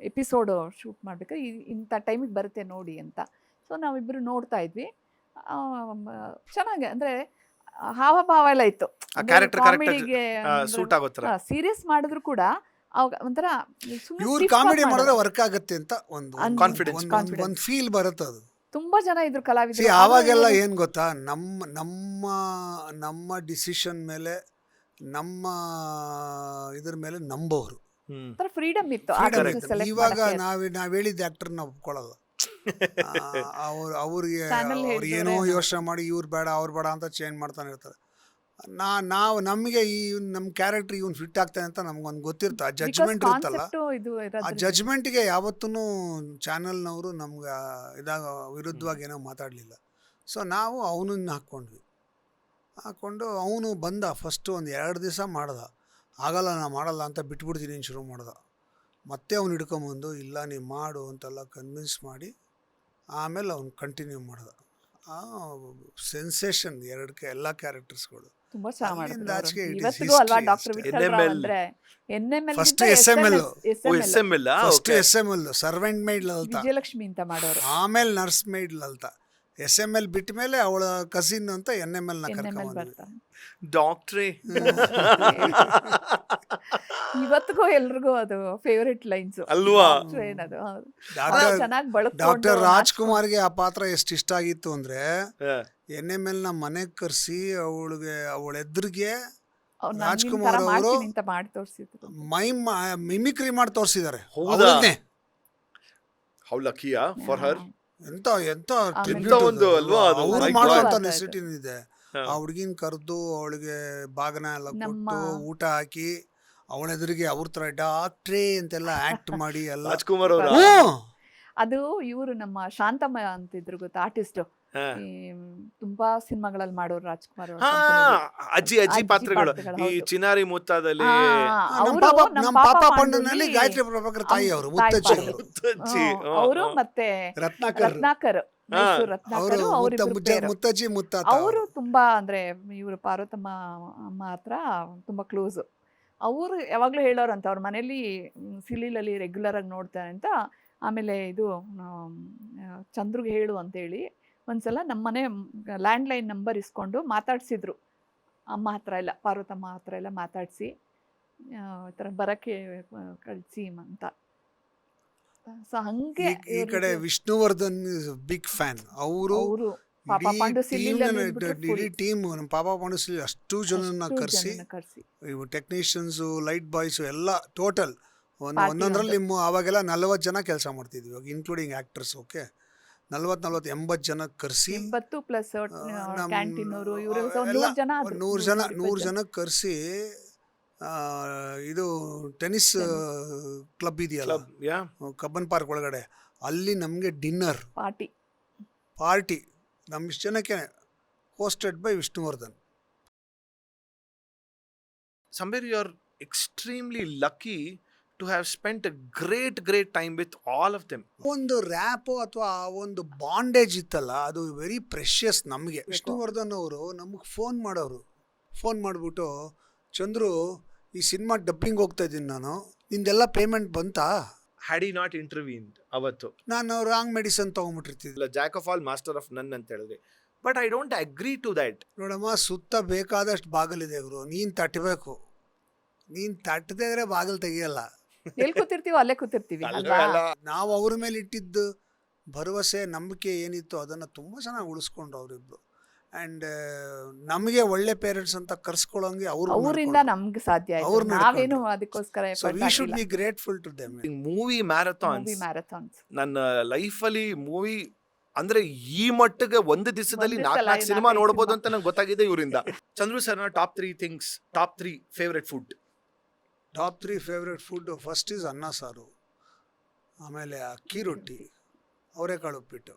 ಎಪಿಸೋಡು ಶೂಟ್ ಮಾಡ್ಬೇಕಾದ್ರೆ ಇಂಥ ಟೈಮಿಗೆ ಬರುತ್ತೆ ನೋಡಿ ಅಂತ. ಸೊ ನಾವಿಬ್ಬರು ನೋಡ್ತಾ ಇದ್ವಿ. ಚೆನ್ನಾಗಿ ಅಂದರೆ ಹಾವಭಾವ ಎಲ್ಲ ಇತ್ತು. ಕಾಮಿಡಿಗೆ ಸೂಟ್ ಆಗೋ ಥರ. ಸೀರಿಯಸ್ ಮಾಡಿದ್ರು ಕೂಡ ಅವಾಗ ಒಂಥರ ಇವ್ರು ಕಾಮಿಡಿ ಮಾಡಿದ್ರೆ ವರ್ಕ್ ಆಗುತ್ತೆ ಅಂತ ಒಂದು ಕಾನ್ಫಿಡೆನ್ಸ್, ಒಂದು ಫೀಲ್ ಬರುತ್ತೆ. ಅದು ತುಂಬಾ ಜನ ಇದ್ರು ಕಲಾವಿದರು. ಆವಾಗೆಲ್ಲ ಏನು ಗೊತ್ತಾ, ನಮ್ಮ ಡಿಸಿಷನ್ ಮೇಲೆ, ನಮ್ಮ ಇದ್ರ ಮೇಲೆ ನಂಬೋರು ಫ್ರೀಡಮ್ ಇತ್ತು. ಇವಾಗ ನಾವು ಹೇಳಿದ ಆಕ್ಟರ್ ನಾವು ಒಪ್ಕೊಳ್ಳಲ್ಲ. ಅವ್ರಿಗೆ ಏನೋ ಯೋಚನೆ ಮಾಡಿ ಇವ್ರು ಬೇಡ ಅವ್ರು ಬೇಡ ಅಂತ ಚೇಂಜ್ ಮಾಡ್ತಾನೆ ಇರ್ತಾರೆ. ನಾವು ನಮಗೆ ನಮ್ಮ ಕ್ಯಾರೆಕ್ಟರ್ ಇವ್ನು ಫಿಟ್ ಆಗ್ತಾನೆ ಅಂತ ನಮ್ಗೊಂದು ಗೊತ್ತಿರುತ್ತೆ. ಆ ಜಡ್ಜ್ಮೆಂಟ್ ಇರುತ್ತಲ್ಲ, ಆ ಜಡ್ಜ್ಮೆಂಟ್ಗೆ ಯಾವತ್ತೂ ಚಾನಲ್ನವರು ನಮ್ಗೆ ವಿರುದ್ಧವಾಗಿ ಏನೋ ಮಾತಾಡಲಿಲ್ಲ. ಸೊ ನಾವು ಅವನನ್ನ ಹಾಕ್ಕೊಂಡು ಅವನು ಬಂದ. ಫಸ್ಟು ಒಂದು 2 ದಿವಸ ಮಾಡ್ದ, ಆಗಲ್ಲ ನಾ ಮಾಡಲ್ಲ ಅಂತ ಬಿಟ್ಬಿಡ್ತೀನಿ ಶುರು ಮಾಡ್ದ. ಮತ್ತೆ ಅವ್ನು ಹಿಡ್ಕೊಂಬಂದು ಇಲ್ಲ ನೀವು ಮಾಡು ಅಂತೆಲ್ಲ ಕನ್ವಿನ್ಸ್ ಮಾಡಿ ಆಮೇಲೆ ಅವ್ನು ಕಂಟಿನ್ಯೂ ಮಾಡ್ದ. ಸೆನ್ಸೇಷನ್ ಎಲ್ಲ ಕ್ಯಾರೆಕ್ಟರ್ಸ್ಗಳು ತುಂಬಾ ಚೆನ್ನಾಗಿ first SML servant maid Lalitha, Vijayalakshmi ಅಂತ ಮಾಡೋರು. ಆಮೇಲೆ ನರ್ಸ್ ಮೇಡ್ ಲಲಿತಾ. SML ಬಿಟ್ಟ ಮೇಲೆ ಅವಳ ಕಸಿನ್ ಅಂತ NML ನ ಕರ್ಕೊಂಡ್ಬಂದ್ವಿ. ಡಾಕ್ಟ್ರೇ ಇವತ್ತಿಗೂ ಎಲ್ರಿಗೂ ಅದು ಫೇವರಿಟ್ ಲೈನ್ಸ್ ಅಲ್ವಾ? ಡಾಕ್ಟರ್ ರಾಜ್ಕುಮಾರ್ಗೆ ಆ ಪಾತ್ರ ಎಷ್ಟು ಇಷ್ಟ ಆಗಿತ್ತು ಅಂದ್ರೆ, NML ನ ಮನೆಗೆ ಕರೆಸಿ ಅವಳ ಎದುರಿಗೆ ರಾಜ್ಕುಮಾರ್ ಅವರು ಮಿಮಿಕ್ರಿ ಮಾಡಿ ತೋರಿಸಿದ್ದಾರೆ. ಹೌ ಲಕಿಯಾ ಫಾರ್ ಹರ್. ಎಂತ ಒಂದು ಅಲ್ವಾ ಅವ್ರು ಮಾಡುವಂತ ನೆಸಿಟಿನ್ ಇದೆ. ಆ ಹುಡುಗಿನ ಕರೆದು ಅವಳಿಗೆ ಬಾಗನ ಎಲ್ಲ ಕೊಟ್ಟು ಊಟ ಹಾಕಿ ಅವಳ ಎದುರಿಗೆ ಅವ್ರ ತರ ಡಾಕ್ಟ್ರೇ ಅಂತೆಲ್ಲ ಆಕ್ಟ್ ಮಾಡಿ ಎಲ್ಲ. ರಾಜ್ಕುಮಾರ್ ಅವರು ಅದು ಇವರು ನಮ್ಮ ಶಾಂತಮ್ಮ ಅಂತಿದ್ರು ಗೊತ್ತಾ, ಆರ್ಟಿಸ್ಟ್, ತುಂಬಾ ಸಿನಿಮಾಗಳಲ್ಲಿ ಮಾಡೋರು ರಾಜ್ಕುಮಾರ್. ಅಜ್ಜಿ ಪಾತ್ರಗಳು ಈ ಚಿನಾರಿ ಮುತ್ತಾದಲ್ಲಿ, ನಮ್ಮ ಪಾಪ ಪಂಡನಲ್ಲಿ ಗಾಯತ್ರಿ ಪ್ರಭಾಕರ್ ತಾಯಿ ಅವರು ಮುತ್ತಜ್ಜಿ, ಅವರು ಮತ್ತೆ ರತ್ನಾಕರ್ ಮುತ್ತಜ್ಜಿ ಮುತ್ತಾತ. ಅವರು ತುಂಬಾ ಅಂದ್ರೆ ಇವರು ಪಾರ್ವತಮ್ಮ ಅಮ್ಮ ಹತ್ರ ತುಂಬಾ ಕ್ಲೋಸ್. ಅವರು ಯಾವಾಗ್ಲೂ ಹೇಳೋರಂತ ಅವ್ರ ಮನೇಲಿ ಸಿಲಿಲಲ್ಲಿ ರೆಗ್ಯುಲರ್ ಆಗಿ ನೋಡ್ತಾರೆ ಅಂತ. ಆಮೇಲೆ ಇದು ಚಂದ್ರಿಗೆ ಹೇಳು ಅಂತೇಳಿ ಒಂದ್ಸಲ ನಮ್ಮನೆ ಲ್ಯಾಂಡ್ಲೈನ್ ನಂಬರ್ ಇಸ್ಕೊಂಡು ಮಾತಾಡ್ಸಿದ್ರು ಅಮ್ಮ ಹತ್ರ ಎಲ್ಲ, ಪಾರ್ವತಮ್ಮ ಹತ್ರ ಎಲ್ಲ ಮಾತಾಡಿಸಿ ಈ ಥರ ಬರಕ್ಕೆ ಕಳಿಸಿ ಅಂತ. ಸೊ ಹಂಗೆ ಈ ಕಡೆ ವಿಷ್ಣುವರ್ಧನ್ ಬಿಗ್ ಫ್ಯಾನ್. ಅವರು ಇಡೀ ಟೀಮ್ ನಮ್ಮ ಪಾಪ ಪಾಂಡುಸಿಲಿ ಅಷ್ಟು ಜನನ ಕರೆಸಿ, ಟೆಕ್ನಿಷಿಯನ್ಸು, ಲೈಟ್ ಬಾಯ್ಸು ಎಲ್ಲ ಟೋಟಲ್ ಒಂದೊಂದರಲ್ಲಿ ಅವಾಗೆಲ್ಲ 40 ಜನ ಕೆಲಸ ಮಾಡ್ತಿದ್ವಿ, ಇವಾಗ ಇನ್ಕ್ಲೂಡಿಂಗ್ ಆ್ಯಕ್ಟರ್ಸ್. ಓಕೆ, 40-80 ಜನ ಕರೆಸಿ, 100 ಜನ ಕರೆಸಿ ಇದು ಟೆನ್ನಿಸ್ ಕ್ಲಬ್ ಇದೆಯಲ್ಲ ಕಬ್ಬನ್ ಪಾರ್ಕ್ ಒಳಗಡೆ, ಅಲ್ಲಿ ನಮಗೆ ಡಿನ್ನರ್ ಪಾರ್ಟಿ ನಮ್ಮ ಇಷ್ಟು ಜನಕ್ಕೆ hosted by Vishnuvardhan. Somewhere you are extremely lucky to have spent a great time with all of them. ಒಂದು ರ್ಯಾಪು ಅಥವಾ ಒಂದು ಬಾಂಡೇಜ್ ಇತ್ತಲ್ಲ, ಅದು ವೆರಿ ಪ್ರೆಷಿಯಸ್ ನಮಗೆ. ವಿಷ್ಣುವರ್ಧನ್ ಅವರು ನಮಗೆ ಫೋನ್ ಮಾಡಿಬಿಟ್ಟು, ಚಂದ್ರು ಈ ಸಿನಿಮಾ ಡಬ್ಬಿಂಗ್ ಹೋಗ್ತಾ ಇದ್ದೀನಿ ನಾನು, ನಿಂದೆಲ್ಲ ಪೇಮೆಂಟ್ ಬಂತಾ? ಹ್ಯಾಡ್ ಹಿ ನಾಟ್ ಇಂಟರ್ವೀನ್ಡ್ ಅವತ್ತು ನಾನು ರಾಂಗ್ ಮೆಡಿಸನ್ ತೊಗೊಂಡ್ಬಿಟ್ಟಿರ್ತಿದ್ದೆ. Jack of all master of none ಅಂತ ಹೇಳಿದ್ರಿ. But I don't agree to that. ನೋಡಮ್ಮ, ಸುತ್ತ ಬೇಕಾದಷ್ಟು ಬಾಗಿಲಿದೆ ಗುರು, ನೀನು ತಟ್ಟಬೇಕು. ನೀನು ತಟ್ಟದೇ ಇದ್ರೆ ಬಾಗಿಲು ತೆಗಿಯಲ್ಲ. ಎಲ್ಲಿ ಕೂತಿರ್ತೀವೋ ಅಲ್ಲೇ ಕೂತಿರ್ತೀವಿ. ನಾವು ಅವ್ರ ಮೇಲೆ ಇಟ್ಟಿದ್ದು ಭರವಸೆ, ನಂಬಿಕೆ ಏನಿತ್ತು ಅದನ್ನು ತುಂಬ ಚೆನ್ನಾಗಿ ಉಳಿಸ್ಕೊಂಡ್ರು ಅವರಿಬ್ರು. ಅಂಡ್ ನಮಗೆ ಒಳ್ಳೆ ಪೇರೆಂಟ್ಸ್ ಅಂತ ಕರ್ಸ್ಕೊಳ್ಳೋಂಗೆ ಅವರಿಂದ ನಮ್ಗೆ ಸಾಧ್ಯ ಆಯ್ತು. ಅವ್ರು ನಾವೇನು ಅದಕ್ಕೋಸ್ಕರ so we should be grateful to them. Movie marathons marathons ನನ್ನ ಲೈಫಲ್ಲಿ ಮೂವಿ ಅಂದ್ರೆ ಈ ಮಟ್ಟಿಗೆ ಒಂದು ದಿವಸದಲ್ಲಿ ಒಂದೇ ಸಲ 4 ಸಿನಿಮಾ 4 ನೋಡ್ಬೋದು ಸಿನಿಮಾ. ಅಂತ ನಂಗೆ ಗೊತ್ತಾಗಿದೆ ಇವರಿಂದ. ಚಂದ್ರು ಸರ್ನ top 3 favourite food. Top 3 favourite food first is ಅನ್ನ ಸಾರು, ಆಮೇಲೆ ಅಕ್ಕಿ ರೊಟ್ಟಿ, ಅವರೆಕಾಳು ಉಪ್ಪಿಟ್ಟು,